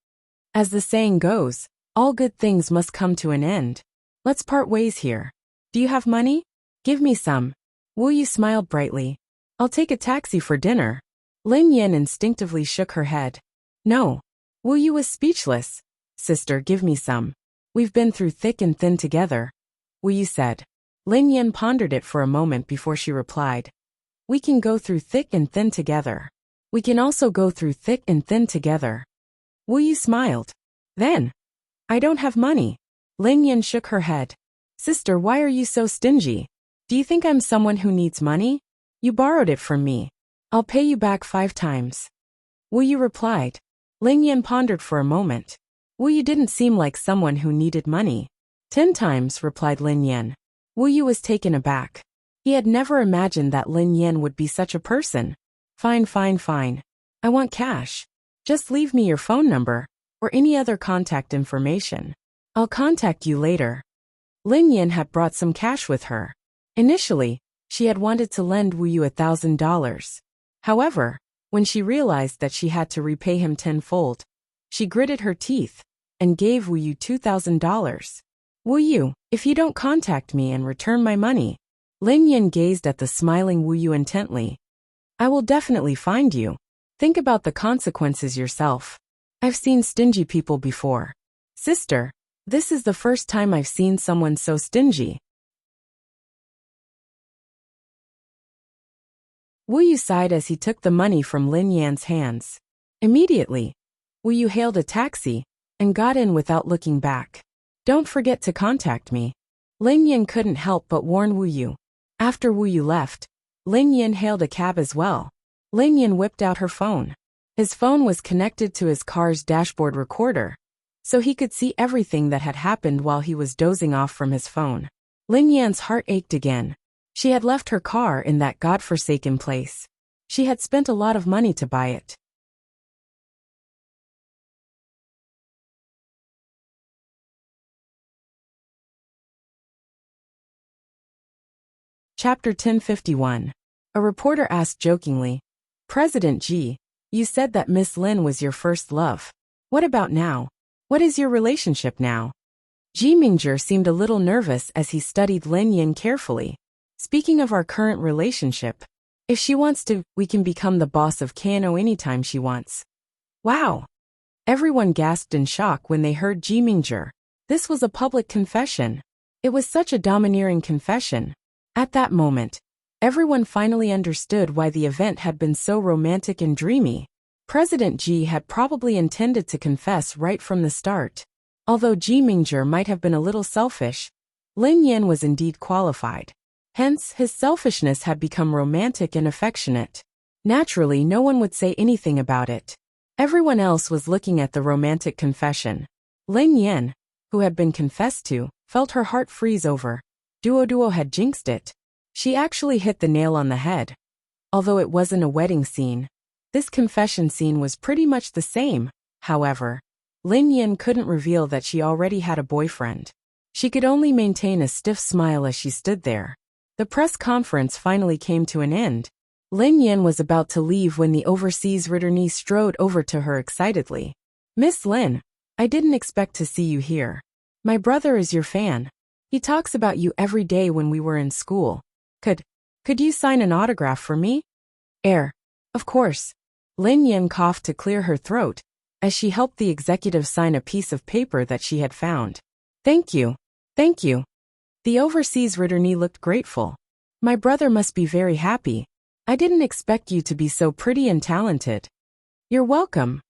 As the saying goes, All good things must come to an end. Let's part ways here. Do you have money? Give me some. Wu Yu smiled brightly. I'll take a taxi for dinner. Lin Yan instinctively shook her head. No. Wu Yu was speechless. Sister, give me some. We've been through thick and thin together. Wu Yu said. Lin Yan pondered it for a moment before she replied. We can go through thick and thin together. We can also go through thick and thin together. Wu Yu smiled. Then. I don't have money. Lin Yan shook her head. Sister, why are you so stingy? Do you think I'm someone who needs money? You borrowed it from me. I'll pay you back 5 times. Wu Yu replied. Lin Yan pondered for a moment. Wu Yu didn't seem like someone who needed money. 10 times, replied Lin Yan. Wu Yu was taken aback. He had never imagined that Lin Yan would be such a person. Fine. I want cash. Just leave me your phone number, or any other contact information. I'll contact you later. Lin Yan had brought some cash with her. Initially, she had wanted to lend Wu Yu $1,000. However, when she realized that she had to repay him tenfold, she gritted her teeth and gave Wu Yu $2,000. Wu Yu, if you don't contact me and return my money. Lin Yan gazed at the smiling Wu Yu intently. I will definitely find you. Think about the consequences yourself. I've seen stingy people before. Sister, this is the first time I've seen someone so stingy. Wu Yu sighed as he took the money from Lin Yan's hands. Immediately, Wu Yu hailed a taxi and got in without looking back. Don't forget to contact me. Lin Yan couldn't help but warn Wu Yu. After Wu Yu left, Lin Yan hailed a cab as well. Lin Yan whipped out her phone. His phone was connected to his car's dashboard recorder, so he could see everything that had happened while he was dozing off from his phone. Lin Yan's heart ached again. She had left her car in that godforsaken place. She had spent a lot of money to buy it. Chapter 1051. A reporter asked jokingly, President Ji, you said that Miss Lin was your first love. What about now? What is your relationship now? Ji Mingzhi seemed a little nervous as he studied Lin Yan carefully. Speaking of our current relationship, if she wants to, we can become the boss of Kano anytime she wants. Wow! Everyone gasped in shock when they heard Ji Mingzhi. This was a public confession. It was such a domineering confession. At that moment, everyone finally understood why the event had been so romantic and dreamy. President Ji had probably intended to confess right from the start. Although Ji Mingzhi might have been a little selfish, Lin Yan was indeed qualified. Hence, his selfishness had become romantic and affectionate. Naturally, no one would say anything about it. Everyone else was looking at the romantic confession. Lin Yan, who had been confessed to, felt her heart freeze over. Duo had jinxed it. She actually hit the nail on the head. Although it wasn't a wedding scene, this confession scene was pretty much the same. However, Lin Yan couldn't reveal that she already had a boyfriend. She could only maintain a stiff smile as she stood there. The press conference finally came to an end. Lin Yan was about to leave when the overseas returnee strode over to her excitedly. Miss Lin, I didn't expect to see you here. My brother is your fan. He talks about you every day when we were in school. Could you sign an autograph for me? Of course. Lin Yan coughed to clear her throat as she helped the executive sign a piece of paper that she had found. Thank you. The overseas returnee looked grateful. My brother must be very happy. I didn't expect you to be so pretty and talented. You're welcome.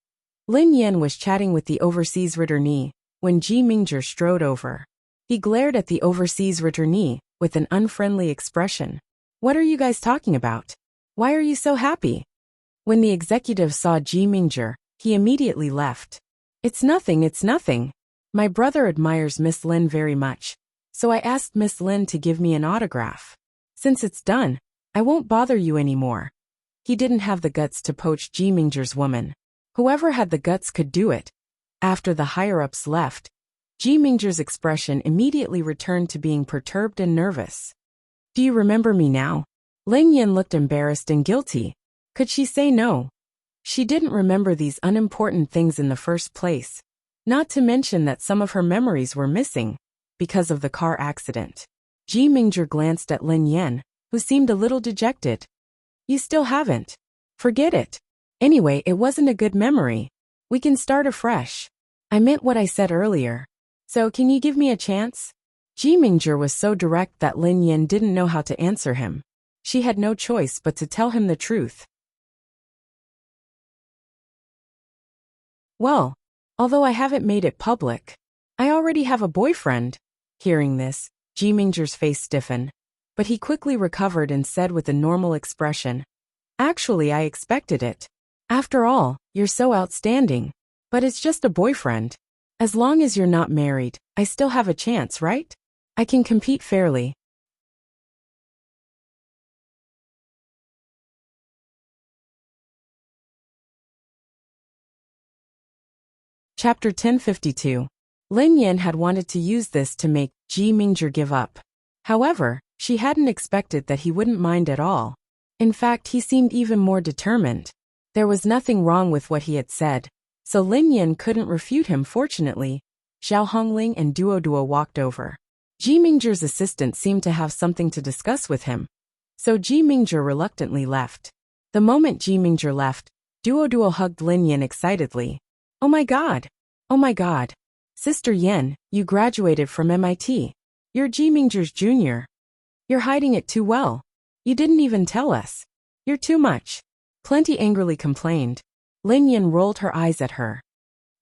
Lin Yan was chatting with the overseas returnee when Ji Mingzhi strode over. He glared at the overseas returnee with an unfriendly expression. What are you guys talking about? Why are you so happy? When the executive saw Ji Mingzhi, he immediately left. It's nothing. My brother admires Miss Lin very much, so I asked Miss Lin to give me an autograph. Since it's done, I won't bother you anymore. He didn't have the guts to poach Ji Mingzhi's woman. Whoever had the guts could do it. After the higher-ups left, Ji Mingzhi's expression immediately returned to being perturbed and nervous. Do you remember me now? Lin Yan looked embarrassed and guilty. Could she say no? She didn't remember these unimportant things in the first place. Not to mention that some of her memories were missing because of the car accident. Ji Mingzhi glanced at Lin Yan, who seemed a little dejected. You still haven't. Forget it. Anyway, it wasn't a good memory. We can start afresh. I meant what I said earlier. So can you give me a chance? Ji Mingzhi was so direct that Lin Yan didn't know how to answer him. She had no choice but to tell him the truth. Well, although I haven't made it public, I already have a boyfriend. Hearing this, Ji Mingzhi's face stiffened, but he quickly recovered and said with a normal expression, Actually, I expected it. After all, you're so outstanding. But it's just a boyfriend. As long as you're not married, I still have a chance, right? I can compete fairly. Chapter 1052. Lin Yan had wanted to use this to make Ji Mingzhi give up. However, she hadn't expected that he wouldn't mind at all. In fact, he seemed even more determined. There was nothing wrong with what he had said, so Lin Yan couldn't refute him. Fortunately, Zhao Hongling and Duo walked over. Ji Mingzhi's assistant seemed to have something to discuss with him, so Ji Mingzhi reluctantly left. The moment Ji Mingzhi left, Duo hugged Lin Yan excitedly. Oh my god! Oh my god! Sister Yan, you graduated from MIT. You're Ji Mingzhi's junior. You're hiding it too well. You didn't even tell us. You're too much. Plenty angrily complained. Lin Yan rolled her eyes at her.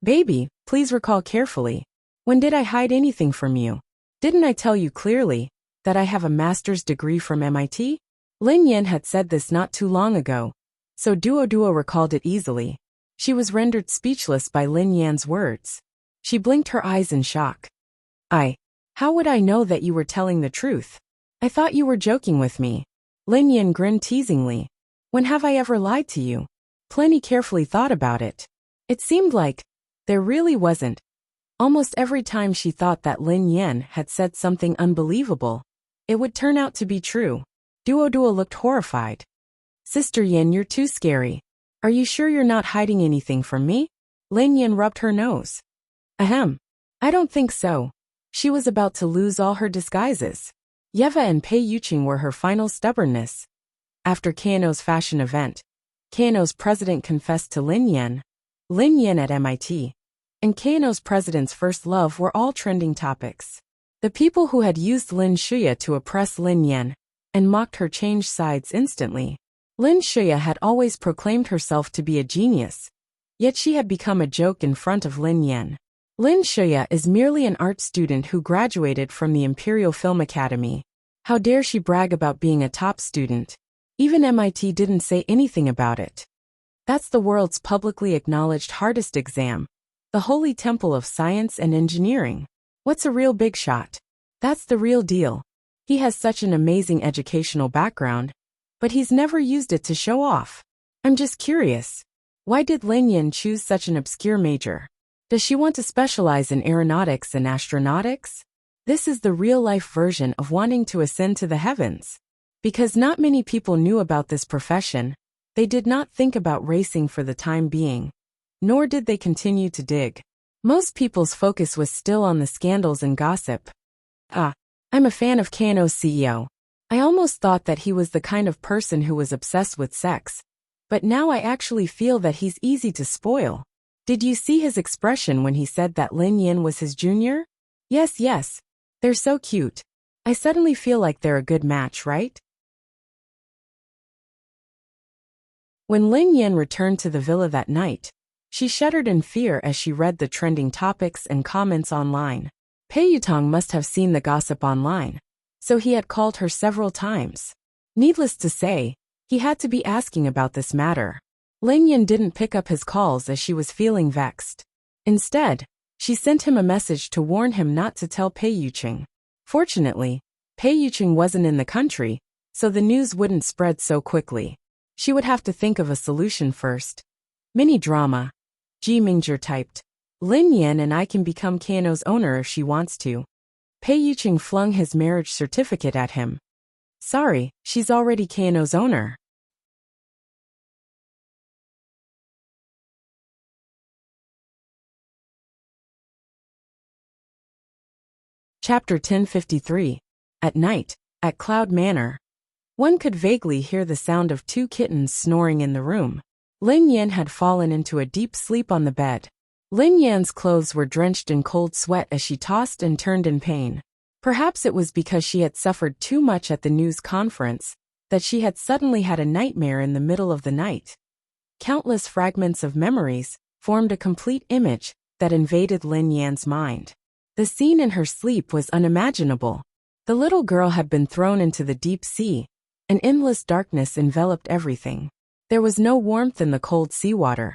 Baby, please recall carefully. When did I hide anything from you? Didn't I tell you clearly that I have a master's degree from MIT? Lin Yan had said this not too long ago, so Duo recalled it easily. She was rendered speechless by Lin Yan's words. She blinked her eyes in shock. How would I know that you were telling the truth? I thought you were joking with me. Lin Yan grinned teasingly. When have I ever lied to you? Plenty carefully thought about it. It seemed like there really wasn't. Almost every time she thought that Lin Yan had said something unbelievable, it would turn out to be true. Duo looked horrified. Sister Yan, you're too scary. Are you sure you're not hiding anything from me? Lin Yan rubbed her nose. Ahem. I don't think so. She was about to lose all her disguises. Yeva and Pei Yuqing were her final stubbornness. After Kano's fashion event, Kano's president confessed to Lin Yan at MIT, and Kano's president's first love were all trending topics. The people who had used Lin Shuya to oppress Lin Yan and mocked her changed sides instantly. Lin Shuya had always proclaimed herself to be a genius, yet she had become a joke in front of Lin Yan. Lin Shuya is merely an art student who graduated from the Imperial Film Academy. How dare she brag about being a top student? Even MIT didn't say anything about it. That's the world's publicly acknowledged hardest exam, the holy temple of science and engineering. What's a real big shot? That's the real deal. He has such an amazing educational background, but he's never used it to show off. I'm just curious. Why did Lin Yan choose such an obscure major? Does she want to specialize in aeronautics and astronautics? This is the real-life version of wanting to ascend to the heavens. Because not many people knew about this profession, they did not think about racing for the time being. Nor did they continue to dig. Most people's focus was still on the scandals and gossip. I'm a fan of Kano's CEO. I almost thought that he was the kind of person who was obsessed with sex. But now I actually feel that he's easy to spoil. Did you see his expression when he said that Lin Yan was his junior? Yes. They're so cute. I suddenly feel like they're a good match, right? When Lin Yan returned to the villa that night, she shuddered in fear as she read the trending topics and comments online. Pei Yutong must have seen the gossip online, so he had called her several times. Needless to say, he had to be asking about this matter. Lin Yan didn't pick up his calls as she was feeling vexed. Instead, she sent him a message to warn him not to tell Pei Yuqing. Fortunately, Pei Yuqing wasn't in the country, so the news wouldn't spread so quickly. She would have to think of a solution first. Mini drama. Ji Mingzhi typed. Lin Yan and I can become Kano's owner if she wants to. Pei Yuqing flung his marriage certificate at him. Sorry, she's already Kano's owner. Chapter 1053. At night, at Cloud Manor. One could vaguely hear the sound of two kittens snoring in the room. Lin Yan had fallen into a deep sleep on the bed. Lin Yan's clothes were drenched in cold sweat as she tossed and turned in pain. Perhaps it was because she had suffered too much at the news conference that she had suddenly had a nightmare in the middle of the night. Countless fragments of memories formed a complete image that invaded Lin Yan's mind. The scene in her sleep was unimaginable. The little girl had been thrown into the deep sea. An endless darkness enveloped everything. There was no warmth in the cold seawater,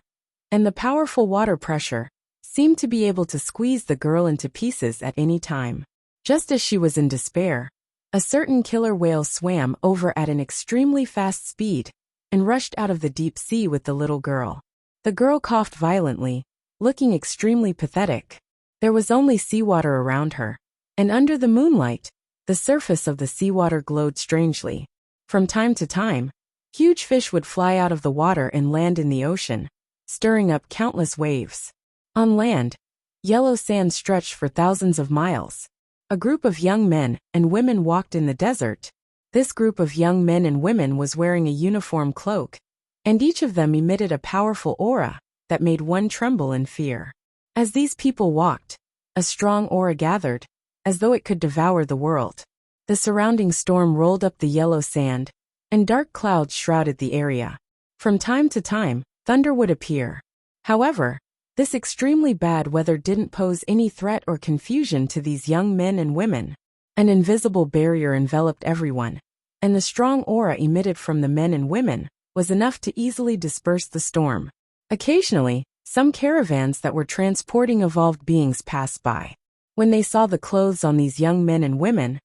and the powerful water pressure seemed to be able to squeeze the girl into pieces at any time. Just as she was in despair, a certain killer whale swam over at an extremely fast speed and rushed out of the deep sea with the little girl. The girl coughed violently, looking extremely pathetic. There was only seawater around her, and under the moonlight, the surface of the seawater glowed strangely. From time to time, huge fish would fly out of the water and land in the ocean, stirring up countless waves. On land, yellow sand stretched for thousands of miles. A group of young men and women walked in the desert. This group of young men and women was wearing a uniform cloak, and each of them emitted a powerful aura that made one tremble in fear. As these people walked, a strong aura gathered, as though it could devour the world. The surrounding storm rolled up the yellow sand, and dark clouds shrouded the area. From time to time, thunder would appear. However, this extremely bad weather didn't pose any threat or confusion to these young men and women. An invisible barrier enveloped everyone, and the strong aura emitted from the men and women was enough to easily disperse the storm. Occasionally, some caravans that were transporting evolved beings passed by. When they saw the clothes on these young men and women,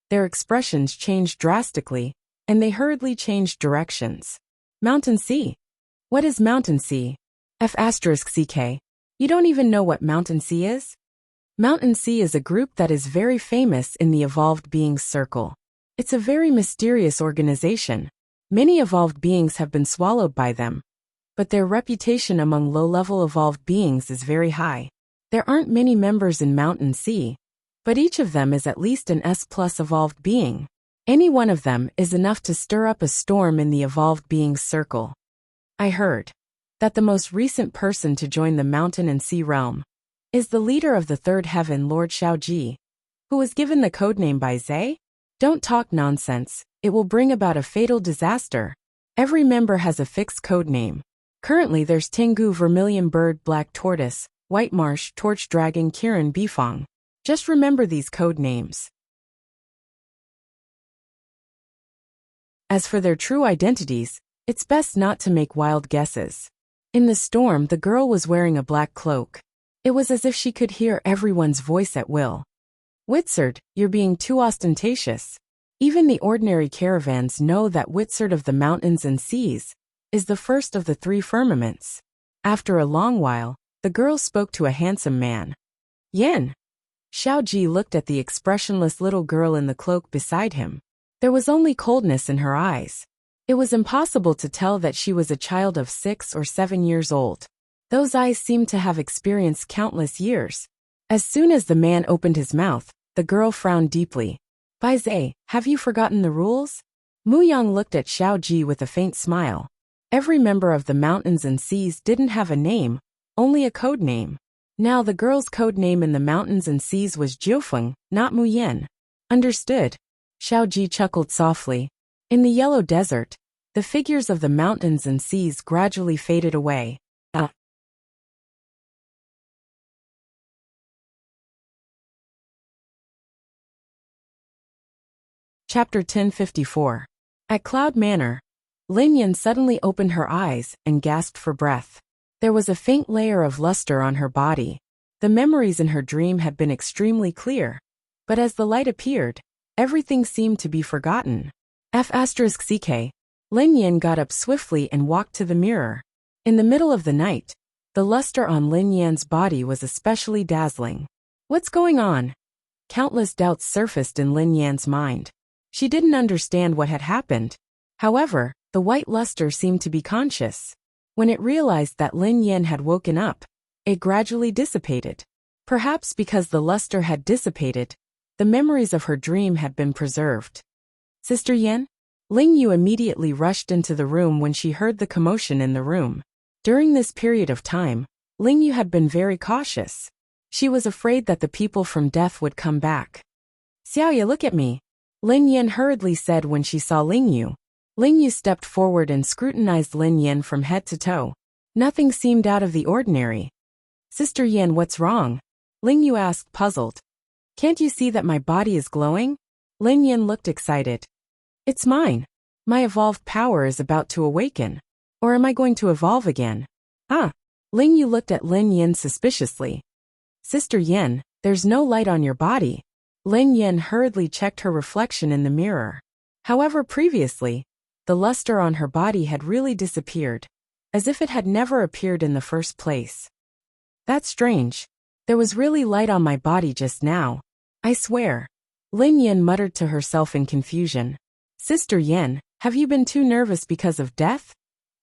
their expressions changed drastically, and they hurriedly changed directions. Mountain Sea. What is Mountain Sea? F***CK. You don't even know what Mountain Sea is? Mountain Sea is a group that is very famous in the evolved beings circle. It's a very mysterious organization. Many evolved beings have been swallowed by them, but their reputation among low-level evolved beings is very high. There aren't many members in Mountain Sea, but each of them is at least an S+ evolved being. Any one of them is enough to stir up a storm in the evolved beings circle. I heard that the most recent person to join the Mountain and Sea realm is the leader of the third heaven, Lord Xiaoji, who was given the codename by Zhe. Don't talk nonsense, it will bring about a fatal disaster. Every member has a fixed codename. Currently there's Tengu, Vermilion Bird, Black Tortoise, White Marsh, Torch Dragon, Kirin, Bifong. Just remember these code names. As for their true identities, it's best not to make wild guesses. In the storm, the girl was wearing a black cloak. It was as if she could hear everyone's voice at will. Witzard, you're being too ostentatious. Even the ordinary caravans know that Witzard of the mountains and seas is the first of the three firmaments. After a long while, the girl spoke to a handsome man. Yen. Xiaoji looked at the expressionless little girl in the cloak beside him. There was only coldness in her eyes. It was impossible to tell that she was a child of 6 or 7 years old. Those eyes seemed to have experienced countless years. As soon as the man opened his mouth, the girl frowned deeply. Bai Zhe, have you forgotten the rules? Mu Yang looked at Xiaoji with a faint smile. Every member of the mountains and seas didn't have a name, only a code name. Now the girl's code name in the mountains and seas was Jiufeng, not Mu Yan. Understood. Xiaoji chuckled softly. In the yellow desert, the figures of the mountains and seas gradually faded away. Chapter 1054. At Cloud Manor, Lin Yan suddenly opened her eyes and gasped for breath. There was a faint layer of luster on her body. The memories in her dream had been extremely clear, but as the light appeared, everything seemed to be forgotten. F***CK. Lin Yan got up swiftly and walked to the mirror. In the middle of the night, the luster on Lin Yan's body was especially dazzling. What's going on? Countless doubts surfaced in Lin Yan's mind. She didn't understand what had happened. However, the white luster seemed to be conscious. When it realized that Lin Yan had woken up, it gradually dissipated. Perhaps because the luster had dissipated, The memories of her dream had been preserved. Sister Yan? Ling Yu immediately rushed into the room when she heard the commotion in the room. During this period of time, Ling Yu had been very cautious. She was afraid that the people from death would come back. Xiaoya, look at me, Lin Yan hurriedly said when she saw Ling Yu. Ling Yu stepped forward and scrutinized Lin Yan from head to toe. Nothing seemed out of the ordinary. Sister Yan, what's wrong? Ling Yu asked, puzzled. Can't you see that my body is glowing? Lin Yan looked excited. It's mine. My evolved power is about to awaken. Or am I going to evolve again? Ah. Ling Yu looked at Lin Yan suspiciously. Sister Yan, there's no light on your body. Lin Yan hurriedly checked her reflection in the mirror. However, previously, the luster on her body had really disappeared, as if it had never appeared in the first place. That's strange. There was really light on my body just now. I swear. Lin Yan muttered to herself in confusion. Sister Yan, have you been too nervous because of death?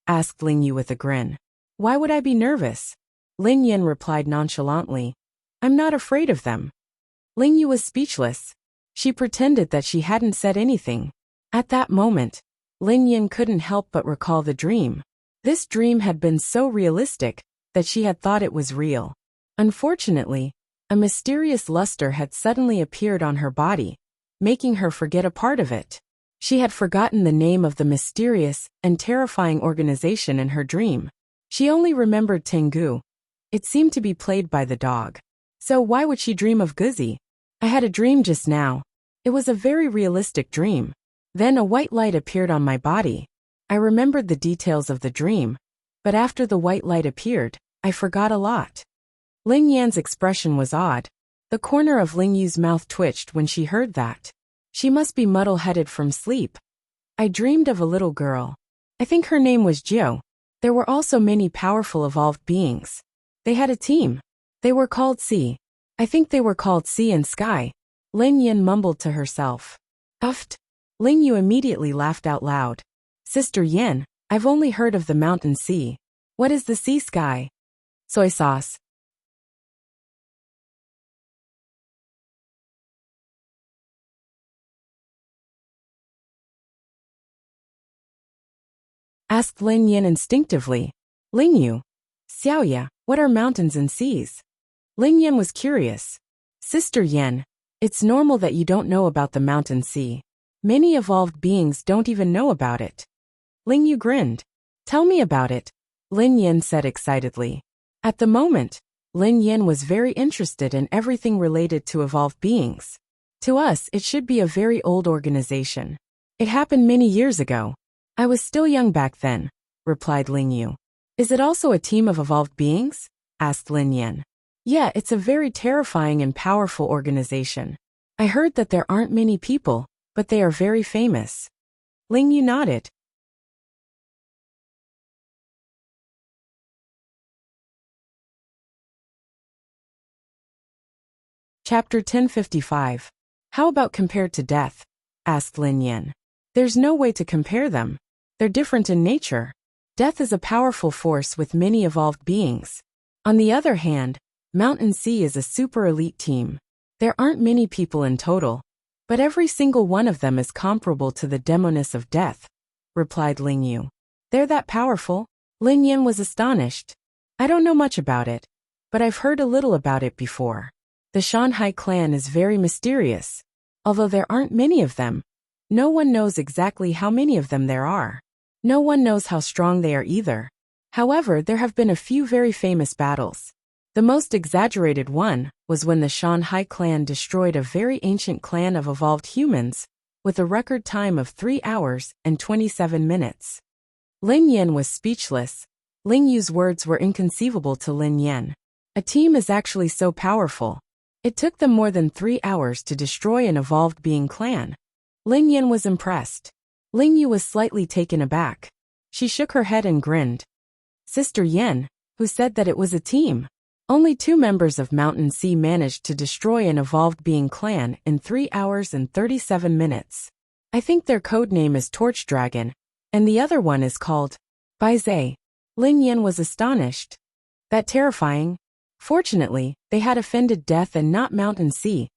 Asked Ling Yu with a grin. Why would I be nervous? Lin Yan replied nonchalantly. I'm not afraid of them. Ling Yu was speechless. She pretended that she hadn't said anything. At that moment, Lin Yan couldn't help but recall the dream. This dream had been so realistic that she had thought it was real. Unfortunately, a mysterious luster had suddenly appeared on her body, making her forget a part of it. She had forgotten the name of the mysterious and terrifying organization in her dream. She only remembered Tengu. It seemed to be played by the dog. So why would she dream of Guzzi? I had a dream just now. It was a very realistic dream. Then a white light appeared on my body. I remembered the details of the dream, but after the white light appeared, I forgot a lot. Ling Yan's expression was odd. The corner of Ling Yu's mouth twitched when she heard that. She must be muddle-headed from sleep. I dreamed of a little girl. I think her name was Jiu. There were also many powerful evolved beings. They had a team. They were called Sea. I think they were called Sea and Sky. Lin Yan mumbled to herself. Uft. Ling Yu immediately laughed out loud. Sister Yan, I've only heard of the mountain sea. What is the sea sky? Soy sauce. Asked Lin Yan instinctively. Ling Yu. Xiaoya, what are mountains and seas? Lin Yan was curious. Sister Yan, it's normal that you don't know about the mountain sea. Many evolved beings don't even know about it. Ling Yu grinned. Tell me about it, Lin Yan said excitedly. At the moment, Lin Yan was very interested in everything related to evolved beings. To us, it should be a very old organization. It happened many years ago. I was still young back then, replied Ling Yu. Is it also a team of evolved beings? Asked Lin Yan. Yeah, it's a very terrifying and powerful organization. I heard that there aren't many people, but they are very famous. Ling Yu nodded. Chapter 1055. How about compared to death? Asked Lin Yan. There's no way to compare them. They're different in nature. Death is a powerful force with many evolved beings. On the other hand, Mountain Sea is a super elite team. There aren't many people in total, but every single one of them is comparable to the demoness of death, replied Ling Yu. They're that powerful? Lin Yan was astonished. I don't know much about it, but I've heard a little about it before. The Shanghai clan is very mysterious. Although there aren't many of them, no one knows exactly how many of them there are. No one knows how strong they are either. However, there have been a few very famous battles. The most exaggerated one was when the Shanghai clan destroyed a very ancient clan of evolved humans, with a record time of 3 hours and 27 minutes. Lin Yan was speechless. Ling Yu's words were inconceivable to Lin Yan. A team is actually so powerful. It took them more than 3 hours to destroy an evolved being clan. Lin Yan was impressed. Ling Yu was slightly taken aback. She shook her head and grinned. Sister Yan, who said that it was a team? Only 2 members of Mountain Sea managed to destroy an evolved being clan in 3 hours and 37 minutes. I think their code name is Torch Dragon, and the other one is called Baizai. Lin Yan was astonished. That terrifying? Fortunately, they had offended death and not Mountain Sea.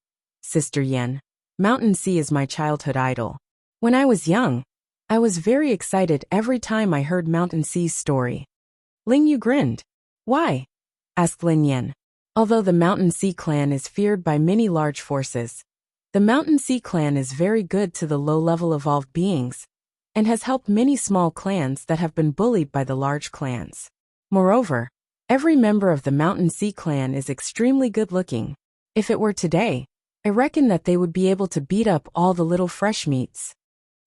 Sister Yan. Mountain Sea is my childhood idol. When I was young, I was very excited every time I heard Mountain Sea's story. Ling Yu grinned. Why? Asked Lin Yan. Although the Mountain Sea clan is feared by many large forces, the Mountain Sea clan is very good to the low-level evolved beings, and has helped many small clans that have been bullied by the large clans. Moreover, every member of the Mountain Sea clan is extremely good-looking. If it were today, I reckon that they would be able to beat up all the little fresh meats.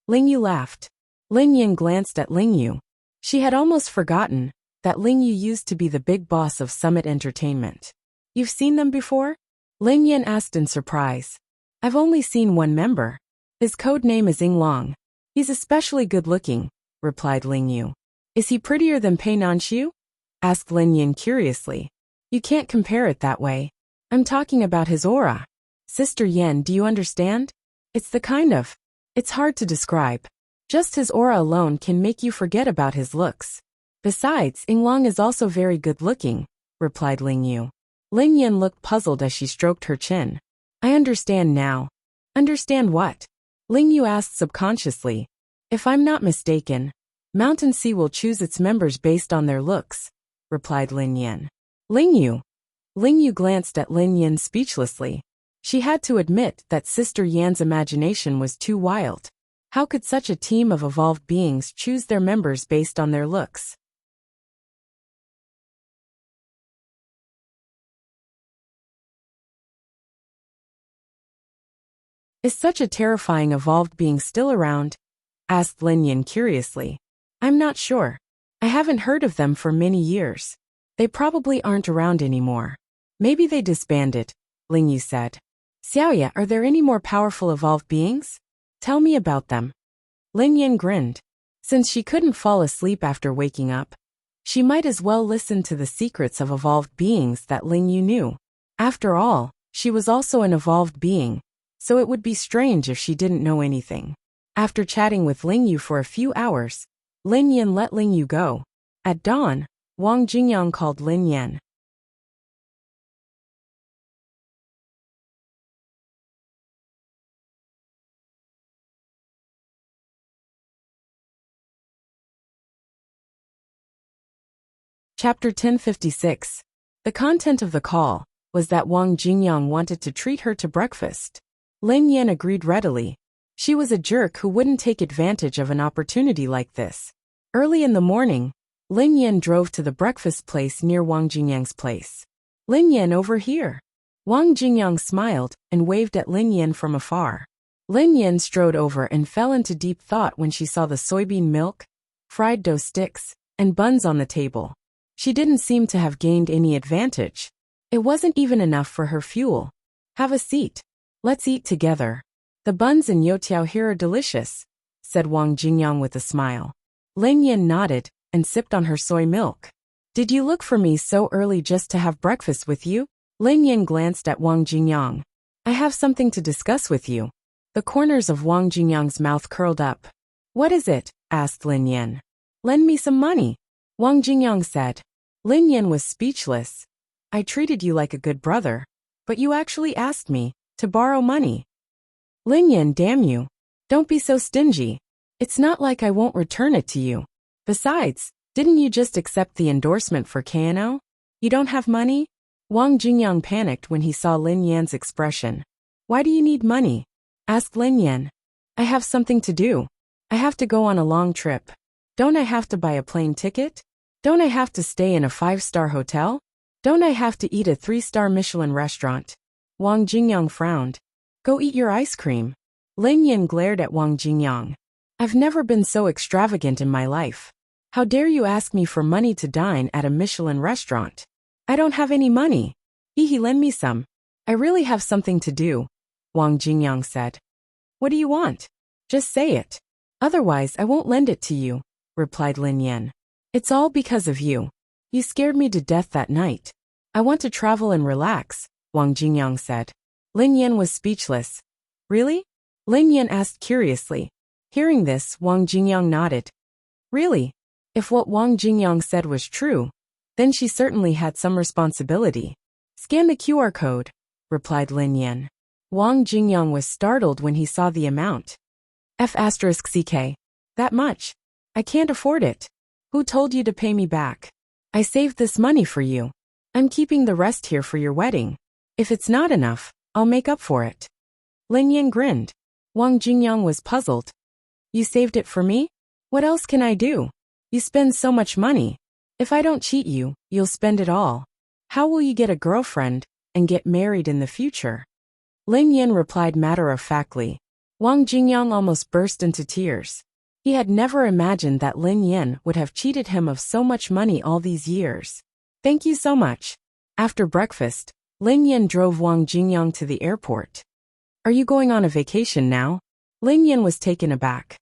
Ling Yu laughed. Lin Yan glanced at Ling Yu. She had almost forgotten that Ling Yu used to be the big boss of Summit Entertainment. You've seen them before? Lin Yan asked in surprise. I've only seen one member. His code name is Ying Long. He's especially good-looking, replied Ling Yu. Is he prettier than Pei Nanxiu? Asked Lin Yan curiously. You can't compare it that way. I'm talking about his aura. Sister Yan, do you understand? It's hard to describe. Just his aura alone can make you forget about his looks. Besides, Ying Long is also very good-looking, replied Ling Yu. Lin Yan looked puzzled as she stroked her chin. I understand now. Understand what? Ling Yu asked subconsciously. If I'm not mistaken, Mountain Sea will choose its members based on their looks, replied Lin Yan. Ling Yu. Ling Yu glanced at Lin Yan speechlessly. She had to admit that Sister Yan's imagination was too wild. How could such a team of evolved beings choose their members based on their looks? Is such a terrifying evolved being still around? Asked Lin Yan curiously. I'm not sure. I haven't heard of them for many years. They probably aren't around anymore. Maybe they disbanded, Ling Yu said. Xiaoya, are there any more powerful evolved beings? Tell me about them. Lin Yan grinned. Since she couldn't fall asleep after waking up, she might as well listen to the secrets of evolved beings that Ling Yu knew. After all, she was also an evolved being, so it would be strange if she didn't know anything. After chatting with Ling Yu for a few hours, Lin Yan let Ling Yu go. At dawn, Wang Jingyang called Lin Yan. Chapter 1056. The content of the call was that Wang Jingyang wanted to treat her to breakfast. Lin Yan agreed readily. She was a jerk who wouldn't take advantage of an opportunity like this. Early in the morning, Lin Yan drove to the breakfast place near Wang Jingyang's place. Lin Yan, over here. Wang Jingyang smiled and waved at Lin Yan from afar. Lin Yan strode over and fell into deep thought when she saw the soybean milk, fried dough sticks, and buns on the table. She didn't seem to have gained any advantage. It wasn't even enough for her fuel. Have a seat. Let's eat together. The buns and youtiao here are delicious, said Wang Jingyang with a smile. Lin Yan nodded and sipped on her soy milk. Did you look for me so early just to have breakfast with you? Lin Yan glanced at Wang Jingyang. I have something to discuss with you. The corners of Wang Jingyang's mouth curled up. What is it? Asked Lin Yan. Lend me some money, Wang Jingyang said. Lin Yan was speechless. I treated you like a good brother, but you actually asked me to borrow money. Lin Yan, damn you. Don't be so stingy. It's not like I won't return it to you. Besides, didn't you just accept the endorsement for KNO? You don't have money? Wang Jingyang panicked when he saw Lin Yan's expression. Why do you need money? Asked Lin Yan. I have something to do. I have to go on a long trip. Don't I have to buy a plane ticket? Don't I have to stay in a 5-star hotel? Don't I have to eat a 3-star Michelin restaurant? Wang Jingyang frowned. Go eat your ice cream. Lin Yan glared at Wang Jingyang. I've never been so extravagant in my life. How dare you ask me for money to dine at a Michelin restaurant? I don't have any money. He lend me some. I really have something to do, Wang Jingyang said. What do you want? Just say it. Otherwise I won't lend it to you, replied Lin Yan. It's all because of you. You scared me to death that night. I want to travel and relax, Wang Jingyang said. Lin Yan was speechless. Really? Lin Yan asked curiously. Hearing this, Wang Jingyang nodded. Really? If what Wang Jingyang said was true, then she certainly had some responsibility. Scan the QR code, replied Lin Yan. Wang Jingyang was startled when he saw the amount. F***ck. That much? I can't afford it. Who told you to pay me back? I saved this money for you. I'm keeping the rest here for your wedding. If it's not enough, I'll make up for it. Lin Yan grinned. Wang Jingyang was puzzled. You saved it for me? What else can I do? You spend so much money. If I don't cheat you, you'll spend it all. How will you get a girlfriend and get married in the future? Lin Yan replied matter-of-factly. Wang Jingyang almost burst into tears. He had never imagined that Lin Yan would have cheated him of so much money all these years. Thank you so much. After breakfast, Lin Yan drove Wang Jingyang to the airport. Are you going on a vacation now? Lin Yan was taken aback.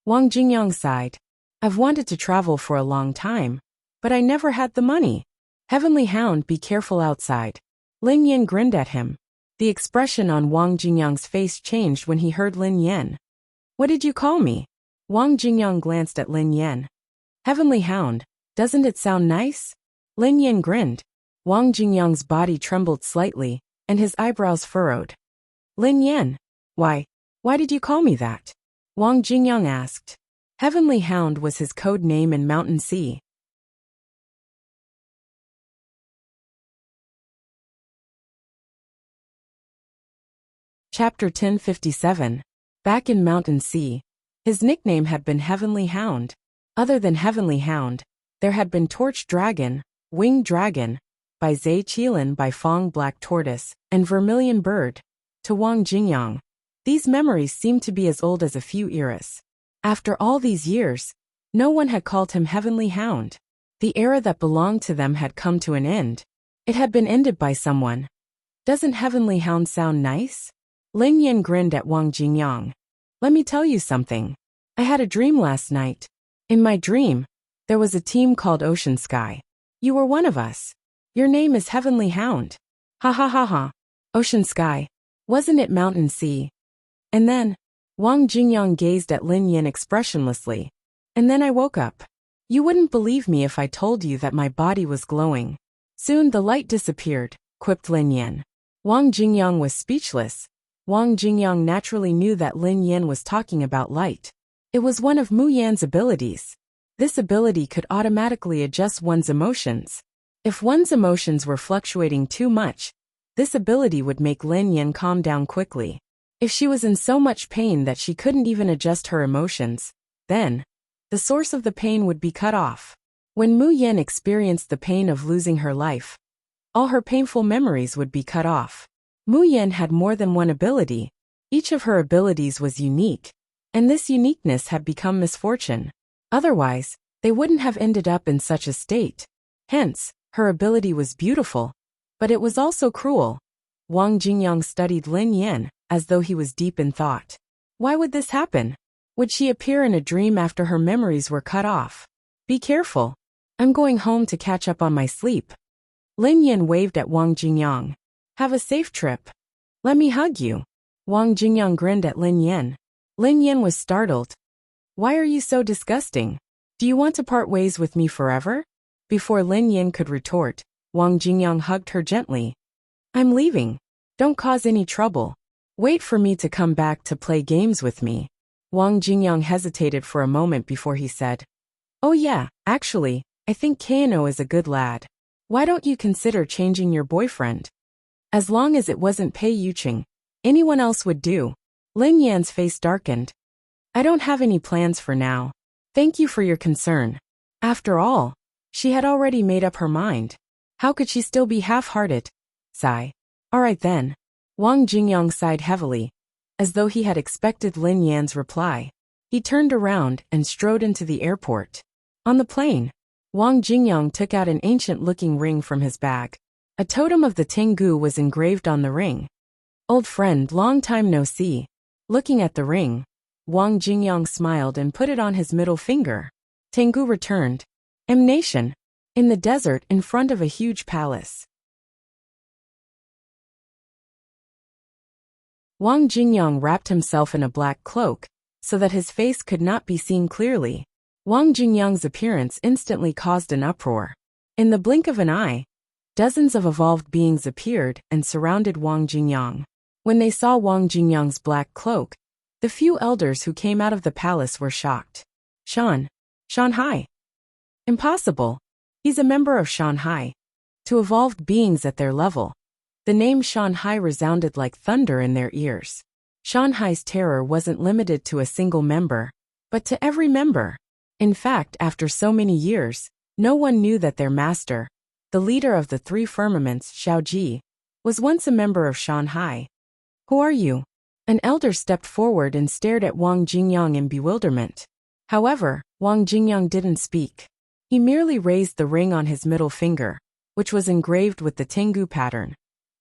Wang Jingyang sighed. I've wanted to travel for a long time, but I never had the money. Heavenly Hound, be careful outside. Lin Yan grinned at him. The expression on Wang Jingyang's face changed when he heard Lin Yan. What did you call me? Wang Jingyang glanced at Lin Yan. Heavenly Hound, doesn't it sound nice? Lin Yan grinned. Wang Jingyang's body trembled slightly, and his eyebrows furrowed. Lin Yan, why did you call me that? Wang Jingyang asked. Heavenly Hound was his code name in Mountain Sea. Chapter 1057. Back in Mountain Sea. His nickname had been Heavenly Hound. Other than Heavenly Hound, there had been Torch Dragon, Winged Dragon, by Zai Qilin, by Fong Black Tortoise, and Vermilion Bird. To Wang Jingyang, these memories seemed to be as old as a few eras. After all these years, no one had called him Heavenly Hound. The era that belonged to them had come to an end. It had been ended by someone. Doesn't Heavenly Hound sound nice? Lin Yan grinned at Wang Jingyang. Let me tell you something. I had a dream last night. In my dream, there was a team called Ocean Sky. You were one of us. Your name is Heavenly Hound. Ha ha ha ha. Ocean Sky. Wasn't it Mountain Sea? And then, Wang Jingyang gazed at Lin Yan expressionlessly. And then I woke up. You wouldn't believe me if I told you that my body was glowing. Soon the light disappeared, quipped Lin Yan. Wang Jingyang was speechless. Wang Jingyang naturally knew that Lin Yan was talking about light. It was one of Mu Yan's abilities. This ability could automatically adjust one's emotions. If one's emotions were fluctuating too much, this ability would make Lin Yan calm down quickly. If she was in so much pain that she couldn't even adjust her emotions, then the source of the pain would be cut off. When Mu Yan experienced the pain of losing her life, all her painful memories would be cut off. Mu Yan had more than one ability. Each of her abilities was unique, and this uniqueness had become misfortune. Otherwise, they wouldn't have ended up in such a state. Hence, her ability was beautiful, but it was also cruel. Wang Jingyang studied Lin Yan as though he was deep in thought. Why would this happen? Would she appear in a dream after her memories were cut off? Be careful. I'm going home to catch up on my sleep. Lin Yan waved at Wang Jingyang. Have a safe trip. Let me hug you. Wang Jingyang grinned at Lin Yan. Lin Yan was startled. Why are you so disgusting? Do you want to part ways with me forever? Before Lin Yan could retort, Wang Jingyang hugged her gently. I'm leaving. Don't cause any trouble. Wait for me to come back to play games with me. Wang Jingyang hesitated for a moment before he said, Oh yeah, actually, I think Kano is a good lad. Why don't you consider changing your boyfriend? As long as it wasn't Pei Yuqing, anyone else would do. Lin Yan's face darkened. I don't have any plans for now. Thank you for your concern. After all, she had already made up her mind. How could she still be half-hearted? Sigh. All right then. Wang Jingyang sighed heavily, as though he had expected Lin Yan's reply. He turned around and strode into the airport. On the plane, Wang Jingyang took out an ancient-looking ring from his bag. A totem of the Tengu was engraved on the ring. Old friend, long time no see. Looking at the ring, Wang Jingyang smiled and put it on his middle finger. Tengu returned. Nation. In the desert in front of a huge palace. Wang Jingyang wrapped himself in a black cloak, so that his face could not be seen clearly. Wang Jingyang's appearance instantly caused an uproar. In the blink of an eye, Dozens of evolved beings appeared and surrounded Wang Jingyang. When they saw Wang Jingyang's black cloak, the few elders who came out of the palace were shocked. Shanhai. Impossible. He's a member of Shanhai. To evolved beings at their level, the name Shanhai resounded like thunder in their ears. Shanhai's terror wasn't limited to a single member, but to every member. In fact, after so many years, no one knew that their master, the leader of the three firmaments, Xiaoji, was once a member of Shanhai. Who are you? An elder stepped forward and stared at Wang Jingyang in bewilderment. However, Wang Jingyang didn't speak. He merely raised the ring on his middle finger, which was engraved with the Tengu pattern.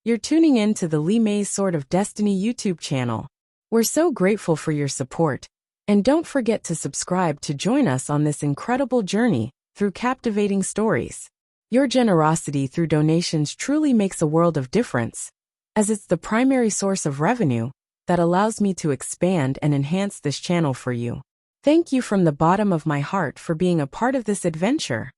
You're tuning in to the Li Mei's Sword of Destiny YouTube channel. We're so grateful for your support, and don't forget to subscribe to join us on this incredible journey through captivating stories. Your generosity through donations truly makes a world of difference, as it's the primary source of revenue that allows me to expand and enhance this channel for you. Thank you from the bottom of my heart for being a part of this adventure.